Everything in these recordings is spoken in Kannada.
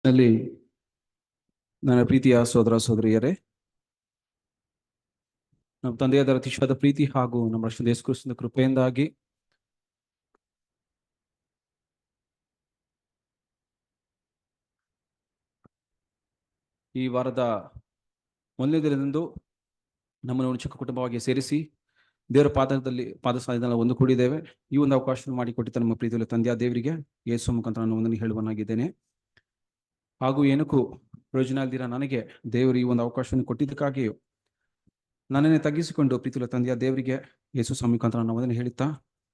ನಲ್ಲಿ ನನ್ನ ಪ್ರೀತಿಯ ಸೋದರ ಸೋದರಿಯರೇ, ನಮ್ಮ ತಂದೆಯಾದ ಅತಿಶಯವಾದ ಪ್ರೀತಿ ಹಾಗೂ ನಮ್ಮ ರಕ್ಷಣೆ ಯೇಸು ಕ್ರಿಸ್ತನ ಕೃಪೆಯಿಂದಾಗಿ ಈ ವಾರದ ಮೊದಲನೇ ದಿನದಂದು ನಮ್ಮನ್ನು ಚಿಕ್ಕ ಕುಟುಂಬವಾಗಿ ಸೇರಿಸಿ ದೇವರ ಪಾದಸಾಲಿನಲ್ಲಿ ಒಂದು ಕೂಡಿದ್ದೇವೆ. ಈ ಒಂದು ಅವಕಾಶ ಮಾಡಿಕೊಟ್ಟಿದ್ದ ನಮ್ಮ ಪ್ರೀತಿಯ ತಂದೆಯ ದೇವರಿಗೆ ಯೇಸು ಮುಖಾಂತರ ನಾನು ಒಂದನ್ನು ಹೇಳುವನಾಗಿದ್ದೇನೆ. ಹಾಗೂ ಏನಕ್ಕೂ ಪ್ರಯೋಜನ ಇಲ್ದಿರ ನನಗೆ ದೇವರು ಈ ಒಂದು ಅವಕಾಶವನ್ನು ಕೊಟ್ಟಿದ್ದಕ್ಕಾಗಿಯೂ ನನ್ನನ್ನೇ ತಗ್ಗಿಸಿಕೊಂಡು ಪ್ರೀತಿಯ ತಂದೆಯ ದೇವರಿಗೆ ಯೇಸು ಸ್ವಾಮಿ ಮುಖಾಂತರ ನಾವು ಅದನ್ನು ಹೇಳುತ್ತಾ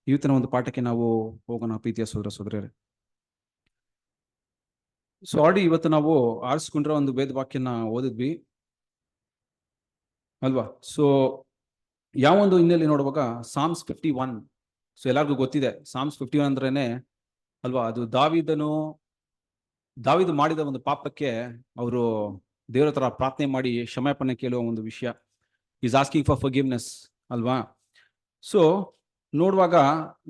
ಇವತ್ತಿನ ಒಂದು ಪಾಠಕ್ಕೆ ನಾವು ಹೋಗೋಣ. ಪ್ರೀತಿಯ ಸೋದರ ಸೋದರಿಯರೇ, ಸೊ ಆಲ್ರೆಡಿ ಇವತ್ತು ನಾವು ಆರಿಸ್ಕೊಂಡ್ರೆ ಒಂದು ವೇದ ವಾಕ್ಯನ ಓದಿದ್ವಿ ಅಲ್ವಾ? ಸೊ ಯಾವ ಒಂದು ಹಿನ್ನೆಲೆ ನೋಡುವಾಗ ಸಾಮ್ಸ್ 51, ಸೊ ಎಲ್ಲರಿಗೂ ಗೊತ್ತಿದೆ ಸಾಮ್ಸ್ 51 ಅಂದ್ರೇನೆ ಅಲ್ವಾ, ಅದು ದಾವಿದು ಮಾಡಿದ ಒಂದು ಪಾಪಕ್ಕೆ ಅವರು ದೇವರ ಹತ್ರ ಪ್ರಾರ್ಥನೆ ಮಾಡಿ ಕ್ಷಮಾಪಣೆ ಕೇಳುವ ಒಂದು ವಿಷಯ. ಈಸ್ ಆಸ್ಕಿಂಗ್ ಫಾರ್ ಫರ್ಗಿವ್ನೆಸ್ ಅಲ್ವಾ? ಸೊ ನೋಡುವಾಗ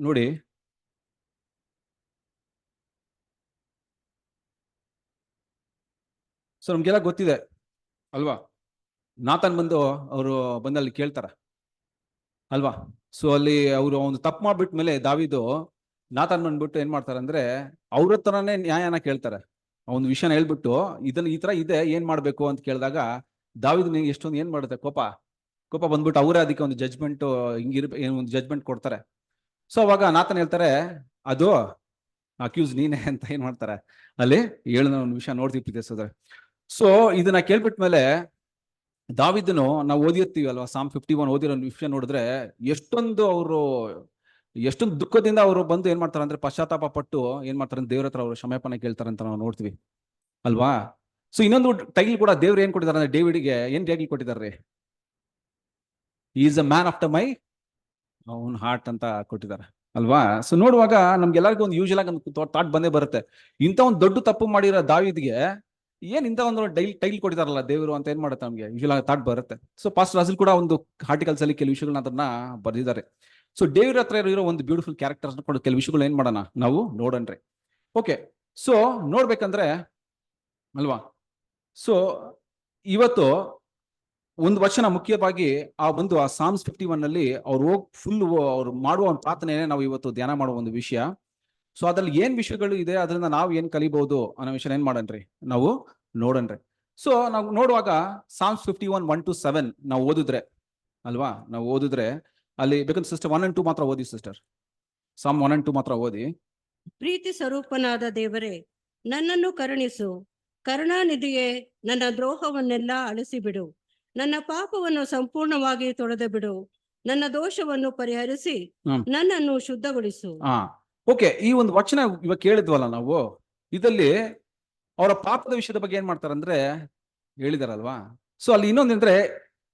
ನೋಡಿ, ಸೊ ನಮ್ಗೆಲ್ಲ ಗೊತ್ತಿದೆ ಅಲ್ವಾ, ನಾತನ್ ಬಂದು ಅವರು ಬಂದಲ್ಲಿ ಕೇಳ್ತಾರ ಅಲ್ವಾ? ಸೊ ಅಲ್ಲಿ ಅವರು ಒಂದು ತಪ್ಪು ಮಾಡ್ಬಿಟ್ಮೇಲೆ ದಾವಿದು ನಾತನ್ ಬಂದ್ಬಿಟ್ಟು ಏನ್ ಮಾಡ್ತಾರೆ ಅಂದ್ರೆ ಅವ್ರ ಹತ್ರನೇ ನ್ಯಾಯನ ಕೇಳ್ತಾರೆ. ಒಂದು ವಿಷಯನ ಹೇಳ್ಬಿಟ್ಟು ಇದನ್ನ ಈ ತರ ಇದೆ, ಏನ್ ಮಾಡ್ಬೇಕು ಅಂತ ಕೇಳಿದಾಗ ದಾವಿದ್ ನಿಂಗೆ ಎಷ್ಟೊಂದು ಏನ್ ಮಾಡುತ್ತೆ, ಕೋಪ ಬಂದ್ಬಿಟ್ಟು ಅವರೇ ಅದಕ್ಕೆ ಒಂದು ಜಜ್ಮೆಂಟ್ ಒಂದು ಜಜ್ಮೆಂಟ್ ಕೊಡ್ತಾರೆ. ಸೊ ಅವಾಗ ನಾತನ್ ಹೇಳ್ತಾರೆ, ಅದು ಅಕ್ಯೂಸ್ ನೀನೆ ಅಂತ ಏನ್ ಮಾಡ್ತಾರೆ ಅಲ್ಲಿ ಹೇಳೋ ಒಂದು ವಿಷಯ ನೋಡ್ತೀವಿ ಪ್ರೀತಿಸೋದ್ರೆ. ಸೊ ಇದನ್ನ ಕೇಳ್ಬಿಟ್ಮೇಲೆ ದಾವಿದನು ನಾವು ಓದಿರ್ತೀವಿ ಅಲ್ವಾ, ಸಾಮ್ 51 ಓದಿರೋ ವಿಷಯ ನೋಡಿದ್ರೆ ಎಷ್ಟೊಂದು ದುಃಖದಿಂದ ಅವರು ಬಂದು ಏನ್ ಮಾಡ್ತಾರೆ ಅಂದ್ರೆ ಪಶ್ಚಾತ್ತಾಪ ಪಟ್ಟು ಏನ್ ಮಾಡ್ತಾರೆ ದೇವ್ರ ಹತ್ರ ಅವರು ಕ್ಷಮಾಪಣೆ ಕೇಳ್ತಾರೆ ಅಂತ ನಾವು ನೋಡ್ತೀವಿ ಅಲ್ವಾ? ಸೊ ಇನ್ನೊಂದು ಟೈಟಲ್ ಕೂಡ ದೇವ್ರು ಏನ್ ಕೊಟ್ಟಿದ್ದಾರೆ ಅಂದ್ರೆ ಡೇವಿಡ್ಗೆ ಏನ್ ಟೈಟಲ್ ಕೊಟ್ಟಿದ್ದಾರೆ? Is a man after my own heart ಅಂತ ಕೊಟ್ಟಿದ್ದಾರೆ ಅಲ್ವಾ? ಸೊ ನೋಡುವಾಗ ನಮ್ಗೆಲ್ಲರಿಗೂ ಒಂದು ಯೂಶಲ್ ಆಗಿ ಒಂದು ಥಾಟ್ ಬಂದೇ ಬರುತ್ತೆ, ಇಂಥ ಒಂದು ದೊಡ್ಡ ತಪ್ಪು ಮಾಡಿರೋ ದಾವಿದ್ಗೆ ಏನ್ ಇಂಥ ಒಂದು ಟೈಲ್ ಕೊಟ್ಟಿದಾರಲ್ಲ ದೇವರು ಅಂತ ಏನ್ ಮಾಡುತ್ತೆ ನಮ್ಗೆ ಯೂಶಲ್ ಆಗಿ ಥಾಟ್ ಬರುತ್ತೆ. ಸೊ ಪಾಸ್ಟರ್ ರಾಜಲ್ ಕೂಡ ಒಂದು ಆರ್ಟಿಕಲ್ಸ್ ಅಲ್ಲಿ ಕೆಲವು ವಿಷಯಗಳನ್ನ ಅದನ್ನ ಬರೆದಿದ್ದಾರೆ. ಸೊ ದೇವ್ರ ಹತ್ರ ಇರೋ ಒಂದು ಬ್ಯೂಟಿಫುಲ್ ಕ್ಯಾರೆಕ್ಟರ್ಸ್ ಕೊಡು ಕೆಲವು ವಿಷಯಗಳು ಏನ್ ಮಾಡೋಣ ನಾವು ನೋಡೋಣ್ರಿ. ಓಕೆ, ಸೊ ನೋಡ್ಬೇಕಂದ್ರೆ ಅಲ್ವಾ, ಸೊ ಇವತ್ತು ಒಂದು ವಚನ ಮುಖ್ಯವಾಗಿ ಆ ಸಾಮ್ಸ್ 51 ಅಲ್ಲಿ ಅವ್ರು ಅವ್ರು ಮಾಡುವ ಒಂದು ಪ್ರಾರ್ಥನೆ ನಾವು ಇವತ್ತು ಧ್ಯಾನ ಮಾಡುವ ಒಂದು ವಿಷಯ. ಸೊ ಅದ್ರಲ್ಲಿ ಏನ್ ವಿಷಯಗಳು ಇದೆ, ಅದರಿಂದ ನಾವು ಏನ್ ಕಲಿಬಹುದು ಅನ್ನೋ ವಿಷಯ ಏನ್ ಮಾಡನ್ರಿ ನಾವು ನೋಡನ್ರಿ. ಸೊ ನಾವು ನೋಡುವಾಗ ಸಾಮ್ಸ್ 51 1 to 7 ನಾವು ಓದಿದ್ರೆ ಅಲ್ಲಿ ಬೇಕಂದ್ರೆ ಸಿಸ್ಟರ್ 1 and 2 ಮಾತ್ರ ಓದಿ ಸಿಸ್ಟರ್. ಸಾಮ್ 1 and 2 ಮಾತ್ರ ಓದಿ. ಪ್ರೀತಿ ಸ್ವರೂಪನಾದ ದೇವರೇ, ನನ್ನನ್ನು ಕರುಣಿಸು. ಕರುಣಾನಿಧಿಯೇ, ನನ್ನ ದ್ರೋಹವನ್ನೆಲ್ಲ ಅಳಿಸಿಬಿಡು. ನನ್ನ ಪಾಪವನ್ನು ಸಂಪೂರ್ಣವಾಗಿ ತೊಳೆದು ಬಿಡು. ನನ್ನ ದೋಷವನ್ನು ಪರಿಹರಿಸಿ ನನ್ನನ್ನು ಶುದ್ಧಗೊಳಿಸು. ಓಕೆ, ಈ ಒಂದು ವಚನ ಇವಾಗ ಕೇಳಿದ್ವಲ್ಲ ನಾವು, ಇದರಲ್ಲಿ ಅವರ ಪಾಪದ ವಿಷಯದ ಬಗ್ಗೆ ಏನ್ ಮಾಡ್ತಾರಂದ್ರೆ ಹೇಳಿದಾರಲ್ವಾ? ಸೊ ಅಲ್ಲಿ ಇನ್ನೊಂದಂದ್ರೆ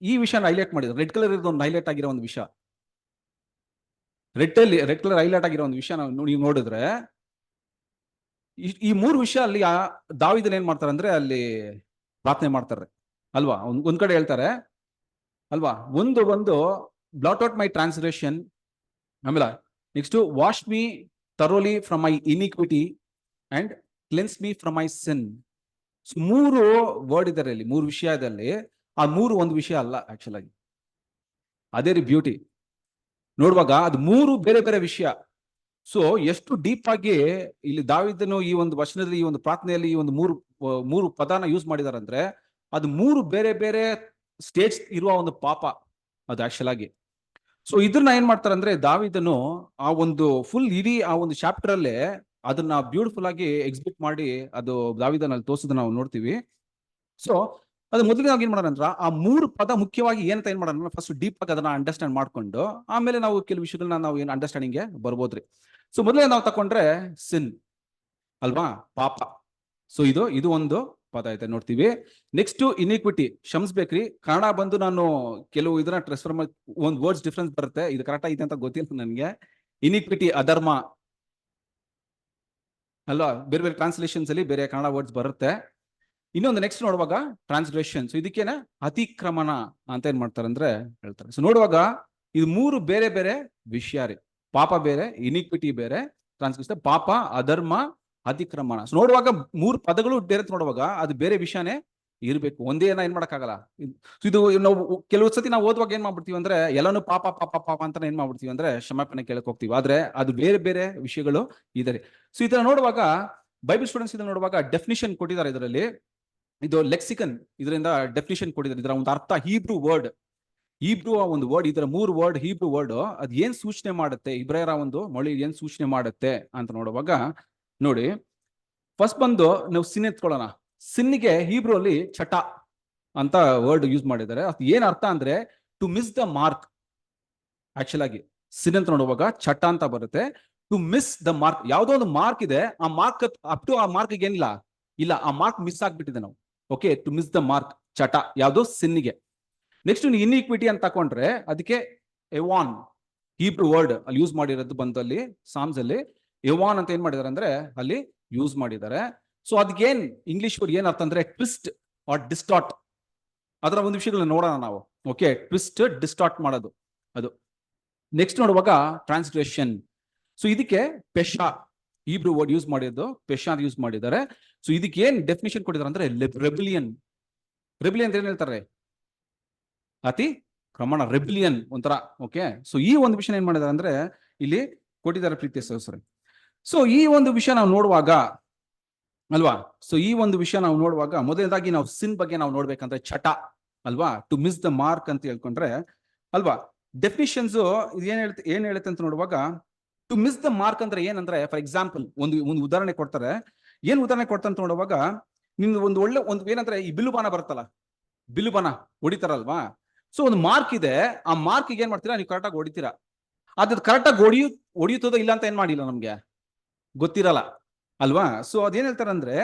ಈ ವಿಷಯನ ಹೈಲೈಟ್ ಮಾಡಿದ್ರು, ರೆಡ್ ಕಲರ್ ಇರೋದು ಒಂದು ಹೈಲೈಟ್ ಆಗಿರೋ ಒಂದು ವಿಷಯ, ರೆಡ್ ಕಲರ್ ಹೈಲೈಟ್ ಆಗಿರೋ ಒಂದು ವಿಷಯ ನೀವು ನೋಡಿದ್ರೆ ಈ ಮೂರು ವಿಷಯ ಅಲ್ಲಿ ದಾವಿದನ್ ಏನ್ ಮಾಡ್ತಾರೆ ಅಂದ್ರೆ ಅಲ್ಲಿ ಪ್ರಾರ್ಥನೆ ಮಾಡ್ತಾರೆ ಅಲ್ವಾ? ಒಂದ್ ಕಡೆ ಹೇಳ್ತಾರೆ ಅಲ್ವಾ, ಒಂದು ಬ್ಲಾಟ್ ಔಟ್ ಮೈ ಟ್ರಾನ್ಸ್ಗ್ರೆಷನ್, ಆಮೇಲೆ next wash me thoroughly from my iniquity and cleanse me from my sin. ಮೂರು ವರ್ಡ್ ಇದಾರೆ ಇಲ್ಲಿ, ಮೂರು ವಿಷಯದಲ್ಲಿ. ಆ ಮೂರು ಒಂದು ವಿಷಯ ಅಲ್ಲ ಆಕ್ಚುಲ್ ಆಗಿ, ಅದೇ ರೀ ಬ್ಯೂಟಿ ನೋಡುವಾಗ ಅದು ಮೂರು ಬೇರೆ ಬೇರೆ ವಿಷಯ. ಸೊ ಎಷ್ಟು ಡೀಪ್ ಆಗಿ ಇಲ್ಲಿ ದಾವಿದನು ಈ ಒಂದು ವಚನದಲ್ಲಿ ಈ ಒಂದು ಪ್ರಾರ್ಥನೆಯಲ್ಲಿ ಈ ಒಂದು ಮೂರು ಪದಾನ ಯೂಸ್ ಮಾಡಿದಾರೆ ಅಂದ್ರೆ ಅದು ಮೂರು ಬೇರೆ ಬೇರೆ ಸ್ಟೇಜ್ ಇರುವ ಒಂದು ಪಾಪ ಅದು ಆಕ್ಚುಲ್ ಆಗಿ. ಸೊ ಇದನ್ನ ಏನ್ ಮಾಡ್ತಾರೆ ಅಂದ್ರೆ ದಾವಿದನು ಆ ಒಂದು ಫುಲ್ ಇಡೀ ಆ ಒಂದು ಚಾಪ್ಟರ್ ಅಲ್ಲೇ ಅದನ್ನ ಬ್ಯೂಟಿಫುಲ್ ಆಗಿ ಎಕ್ಸಿಬಿಟ್ ಮಾಡಿ ಅದು ದಾವಿದನಲ್ಲಿ ತೋರ್ಸೋದನ್ನ ನಾವು ನೋಡ್ತೀವಿ. ಸೊ ಅದು ಮೊದಲನೇದಾಗಿ ಏನ್ ಮಾಡೋಣ ಅಂದ್ರೆ ಆ ಮೂರು ಪದ ಮುಖ್ಯವಾಗಿ ಏನಂತ ಏನ್ ಮಾಡೋಣ, ಫಸ್ಟ್ ಡೀಪ್ ಆಗಿ ಅದನ್ನ ಅಂಡರ್ಸ್ಟ್ಯಾಂಡ್ ಮಾಡ್ಕೊಂಡು ಆಮೇಲೆ ನಾವು ಕೆಲವು ವಿಷಯಗಳನ್ನ ನಾವು ಏನು ಅಂಡರ್ಸ್ಟ್ಯಾಂಡಿಂಗ್ಗೆ ಬರ್ಬೋದ್ರಿ. ಸೊ ಮೊದಲೇ ನಾವು ತಕೊಂಡ್ರೆ ಸಿನ್ ಅಲ್ವಾ, ಪಾಪ. ಸೊ ಇದು ಒಂದು ಪದ ಐತೆ ನೋಡ್ತೀವಿ. ನೆಕ್ಸ್ಟ್ ಇನಿಕ್ವಿಟಿ, ಕ್ಷಮಿಸ್ಬೇಕ್ರಿ, ಕನ್ನಡ ಬಂದು ನಾನು ಕೆಲವು ಇದನ್ನ ಟ್ರಾನ್ಸ್ಫರ್ ಒಂದು ವರ್ಡ್ಸ್ ಡಿಫ್ರೆನ್ಸ್ ಬರುತ್ತೆ, ಇದು ಕರೆಕ್ಟ್ ಐತೆ ಅಂತ ಗೊತ್ತಿಲ್ಲ ನನಗೆ. ಇನಿಕ್ವಿಟಿ ಅಧರ್ಮ ಅಲ್ವಾ, ಬೇರೆ ಬೇರೆ ಟ್ರಾನ್ಸ್ಲೇಷನ್ಸ್ ಅಲ್ಲಿ ಬೇರೆ ಕನ್ನಡ ವರ್ಡ್ಸ್ ಬರುತ್ತೆ. ಇನ್ನೊಂದು ನೆಕ್ಸ್ಟ್ ನೋಡುವಾಗ ಟ್ರಾನ್ಸ್ಗ್ರೆಷನ್, ಸೊ ಇದಕ್ಕೇನೆ ಅತಿಕ್ರಮಣ ಅಂತ ಏನ್ ಮಾಡ್ತಾರೆ ಅಂದ್ರೆ ಹೇಳ್ತಾರೆ. ಸೊ ನೋಡುವಾಗ ಇದು ಮೂರು ಬೇರೆ ಬೇರೆ ವಿಷಯ ರೀ, ಪಾಪ ಬೇರೆ, ಇನಿಕ್ವಿಟಿ ಬೇರೆ, ಟ್ರಾನ್ಸ್ಗ್ರೆಷನ್, ಪಾಪ, ಅಧರ್ಮ, ಅತಿಕ್ರಮಣ. So ನೋಡುವಾಗ 3 ಪದಗಳು ಬೇರೆ ನೋಡುವಾಗ ಅದು ಬೇರೆ ವಿಷಯನೇ ಇರ್ಬೇಕು, ಒಂದೇ ಏನ್ ಮಾಡಕ್ಕಾಗಲ್ಲ. ಇದು ನಾವು ಕೆಲವು ಸತಿ ನಾವು ಓದುವಾಗ ಏನ್ ಮಾಡ್ಬಿಡ್ತೀವಿ ಅಂದ್ರೆ ಎಲ್ಲಾನು ಪಾಪ ಪಾಪ ಪಾಪ ಅಂತ ಏನ್ ಮಾಡ್ಬಿಡ್ತೀವಿ ಅಂದ್ರೆ ಕ್ಷಮಾಪಣೆ ಕೇಳಕ್ ಹೋಗ್ತೀವಿ, ಆದ್ರೆ ಅದು ಬೇರೆ ಬೇರೆ ವಿಷಯಗಳು ಇದಾರೆ. ಸೊ ಇದನ್ನ ನೋಡುವಾಗ ಬೈಬಲ್ ಸ್ಟೂಡೆಂಟ್ಸ್ ಇದನ್ನ ನೋಡುವಾಗ ಡೆಫಿನಿಷನ್ ಕೊಟ್ಟಿದ್ದಾರೆ ಇದರಲ್ಲಿ, ಇದು ಲೆಕ್ಸಿಕನ್ ಇದರಿಂದ ಡೆಫಿನಿಷನ್ ಕೊಟ್ಟಿದ್ದಾರೆ. ಇದರ ಒಂದು ಅರ್ಥ ಹೀಬ್ರೂ ವರ್ಡ್, ಹೀಬ್ರೂ ಒಂದು ವರ್ಡ್, ಇದರ 3 ವರ್ಡ್ ಹೀಬ್ರೂ ವರ್ಡ್ ಅದ್ ಏನ್ ಸೂಚನೆ ಮಾಡುತ್ತೆ, ಇಬ್ರಾಯರ ಒಂದು ಮೊಳಿ ಏನ್ ಸೂಚನೆ ಮಾಡುತ್ತೆ ಅಂತ ನೋಡುವಾಗ ನೋಡಿ, ಫಸ್ಟ್ ಬಂದು ನಾವು ಸಿನ್ ಎತ್ಕೊಳ್ಳೋಣ. ಸಿನ್ನಿಗೆ ಹೀಬ್ರೂ ಅಲ್ಲಿ ಚಟ ಅಂತ ವರ್ಡ್ ಯೂಸ್ ಮಾಡಿದ್ದಾರೆ. ಅದು ಏನ್ ಅರ್ಥ ಅಂದ್ರೆ to miss the mark. Actual ಆಗಿ ಸಿನ್ ಅಂತ ನೋಡುವಾಗ ಚಟ ಅಂತ ಬರುತ್ತೆ, ಟು ಮಿಸ್ ದ ಮಾರ್ಕ್. ಯಾವ್ದೋ ಒಂದು ಮಾರ್ಕ್ ಇದೆ, ಆ ಮಾರ್ಕ್ ಅಪ್ ಟು ಆ ಮಾರ್ಕ್ ಏನಿಲ್ಲ ಇಲ್ಲ, ಆ ಮಾರ್ಕ್ ಮಿಸ್ ಆಗ್ಬಿಟ್ಟಿದೆ ನಾವು. Okay, to miss the mark ಚಟ ಯಾವ್ದು ಸಿನ್ನಿಗೆ. ನೆಕ್ಸ್ಟ್ ಇನ್ಇಕ್ವಿಟಿ ಅಂತ ತಕೊಂಡ್ರೆ ಅದಕ್ಕೆ ಎವಾನ್ ಹೀಬ್ರೂ ವರ್ಡ್ ಅಲ್ಲಿ ಯೂಸ್ ಮಾಡಿರೋದು ಬಂದು ಅಲ್ಲಿ ಸಾಮ್ಸ್ ಅಲ್ಲಿ ಎವಾನ್ ಅಂತ ಏನ್ ಮಾಡಿದಾರೆ ಅಂದ್ರೆ ಅಲ್ಲಿ ಯೂಸ್ ಮಾಡಿದ್ದಾರೆ. ಸೊ ಅದಕ್ಕೇನ್ ಇಂಗ್ಲಿಷ್ ವರ್ಡ್ ಏನ್ ಅರ್ಥ ಅಂದ್ರೆ ಟ್ವಿಸ್ಟ್ ಆರ್ ಡಿಸ್ಟಾರ್ಟ್. ಅದರ ಒಂದು ವಿಷಯಗಳನ್ನ ನೋಡೋಣ ನಾವು. ಓಕೆ, ಟ್ವಿಸ್ಟ್ ಡಿಸ್ಟಾರ್ಟ್ ಮಾಡೋದು ಅದು. ನೆಕ್ಸ್ಟ್ ನೋಡುವಾಗ ಟ್ರಾನ್ಸ್ಗ್ರೆಷನ್. ಸೊ ಇದಕ್ಕೆ ಪೆಶಾ ಹೀಬ್ರೂ ವರ್ಡ್ ಯೂಸ್ ಮಾಡಿದ್ದು ಪೆಶಾ ಅಂತ ಯೂಸ್ ಮಾಡಿದ್ದಾರೆ. ಸೊ ಇದಕ್ಕೆ ಏನ್ ಡೆಫಿನಿಷನ್ ಕೊಟ್ಟಿದ್ದಾರೆ ಅಂದ್ರೆ ರೆಬಿಲಿಯನ್. ರೆಬಿಲಿಯನ್ ಏನ್ ಹೇಳ್ತಾರೆ, ಅತಿ ಕ್ರಮಣ, ರೆಬಿಲಿಯನ್ ಒಂಥರ. ಓಕೆ, ಸೊ ಈ ಒಂದು ವಿಷಯ ಏನ್ ಮಾಡಿದ್ದಾರೆ ಅಂದ್ರೆ ಇಲ್ಲಿ ಕೊಟ್ಟಿದ್ದಾರೆ ಪ್ರೀತಿಯ ಸಹೋದರರೇ. ಸೊ ಈ ಒಂದು ವಿಷಯ ನಾವು ನೋಡುವಾಗ ಅಲ್ವಾ, ಸೊ ಈ ಒಂದು ವಿಷಯ ನಾವು ನೋಡುವಾಗ ಮೊದಲನೇದಾಗಿ ನಾವು ಸಿನ್ ಬಗ್ಗೆ ನಾವು ನೋಡ್ಬೇಕಂದ್ರೆ ಚಟ ಅಲ್ವಾ, ಟು ಮಿಸ್ ದ ಮಾರ್ಕ್ ಅಂತ ಹೇಳ್ಕೊಂಡ್ರೆ ಅಲ್ವಾ. ಡೆಫಿನಿಷನ್ಸ್ ಏನ್ ಹೇಳುತ್ತೆ ಅಂತ ನೋಡುವಾಗ ಟು ಮಿಸ್ ದ ಮಾರ್ಕ್ ಅಂದ್ರೆ ಏನಂದ್ರೆ, ಫಾರ್ ಎಕ್ಸಾಂಪಲ್ ಒಂದು ಉದಾಹರಣೆ ಕೊಡ್ತಾರೆ. ಏನ್ ಉದಾಹರಣೆ ಕೊಡ್ತಾರೆ ಅಂತ ನೋಡುವಾಗ, ನಿಮ್ದು ಒಂದು ಒಳ್ಳೆ ಒಂದು ಏನಂದ್ರೆ ಈ ಬಿಲ್ಲುಬಾಣ ಬರುತ್ತಲ್ಲ, ಬಿಲ್ಲುಬಾಣ ಹೊಡಿತಾರಲ್ವಾ. ಸೊ ಒಂದು ಮಾರ್ಕ್ ಇದೆ, ಆ ಮಾರ್ಕ್ ಏನ್ ಮಾಡ್ತೀರಾ ನೀವು ಕರೆಕ್ಟಾಗಿ ಹೊಡಿತೀರಾ. ಅದ್ ಕರೆಕ್ಟಾಗಿ ಹೊಡಿಯುತ್ತದೋ ಇಲ್ಲ ಅಂತ ಏನ್ ಮಾಡಿಲ್ಲ ನಮ್ಗೆ ಗೊತ್ತಿರಲ್ಲ ಅಲ್ವಾ. ಸೊ ಅದೇನ್ ಹೇಳ್ತಾರೆ ಅಂದ್ರೆ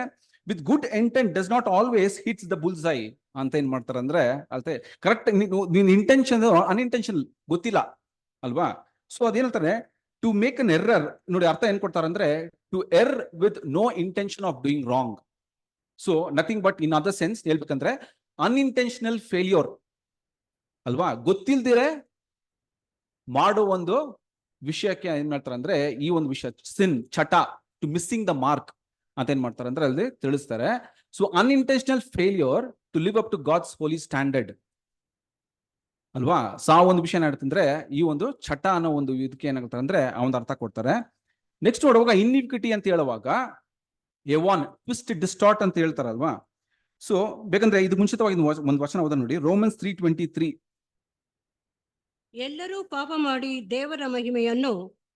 with good intent does not always hits the Bulls I ಅಂತ ಏನ್ ಮಾಡ್ತಾರೆ ಅಂದ್ರೆ ಅಲ್ತೆ ಕರೆಕ್ಟ್ ನಿನ್ ಇಂಟೆನ್ಷನ್ ಅನ್ಇಂಟೆನ್ಷನ್ ಗೊತ್ತಿಲ್ಲ ಅಲ್ವಾ. ಸೊ ಅದೇನ್ ಹೇಳ್ತಾರೆ ಟು ಮೇಕ್ ಅನ್ ಎರರ್. ನೋಡಿ ಅರ್ಥ ಏನ್ ಕೊಡ್ತಾರೆ ಅಂದ್ರೆ to err with no intention of doing wrong. So nothing but in other sense ಹೇಳ್ಬೇಕಂದ್ರೆ ಅನ್ಇಂಟೆನ್ಷನಲ್ ಫೇಲ್ಯೂರ್ ಅಲ್ವಾ. ಗೊತ್ತಿಲ್ದಿರೆ ಮಾಡೋ ಒಂದು ವಿಷಯಕ್ಕೆ ಏನ್ ಮಾಡ್ತಾರೆ ಅಂದ್ರೆ ಈ ಒಂದು ವಿಷಯ ಸಿನ್ ಚಟ ಟು ಮಿಸ್ಸಿಂಗ್ ದ ಮಾರ್ಕ್ ಅಂತ ಏನ್ ಮಾಡ್ತಾರೆ ಅಂದ್ರೆ ಅಲ್ಲಿ ತಿಳಿಸ್ತಾರೆ. So unintentional failure to live up to God's holy standard ಅಲ್ವಾ. ಸೊ ಒಂದು ವಿಷಯ ಏನಾಗುತ್ತೆ ಈ ಒಂದು ಚಟ ಅನ್ನೋ ಒಂದು ಇದಕ್ಕೆ ಏನಾಗುತ್ತೆ ಅಂದ್ರೆ ಆ ಒಂದು ಅರ್ಥ ಕೊಡ್ತಾರೆ. ನೆಕ್ಸ್ಟ್ ನೋಡುವಾಗ ಇನ್ಇಕ್ವಿಟಿ ಅಂತ ಹೇಳುವಾಗ ಎವಾನ್ ಟ್ವಿಸ್ಟ್ ಡಿಸ್ಟಾರ್ಟ್ ಅಂತ ಹೇಳ್ತಾರಲ್ವಾ. ಸೊ ಬೇಕಂದ್ರೆ ಇದು ಮುಂಚಿತವಾಗಿ ಒಂದು ವಚನ ಓದ ನೋಡಿ, ರೋಮನ್ಸ್ 3:23. ಎಲ್ಲರೂ ಪಾಪ ಮಾಡಿ ದೇವರ ಮಹಿಮೆಯನ್ನು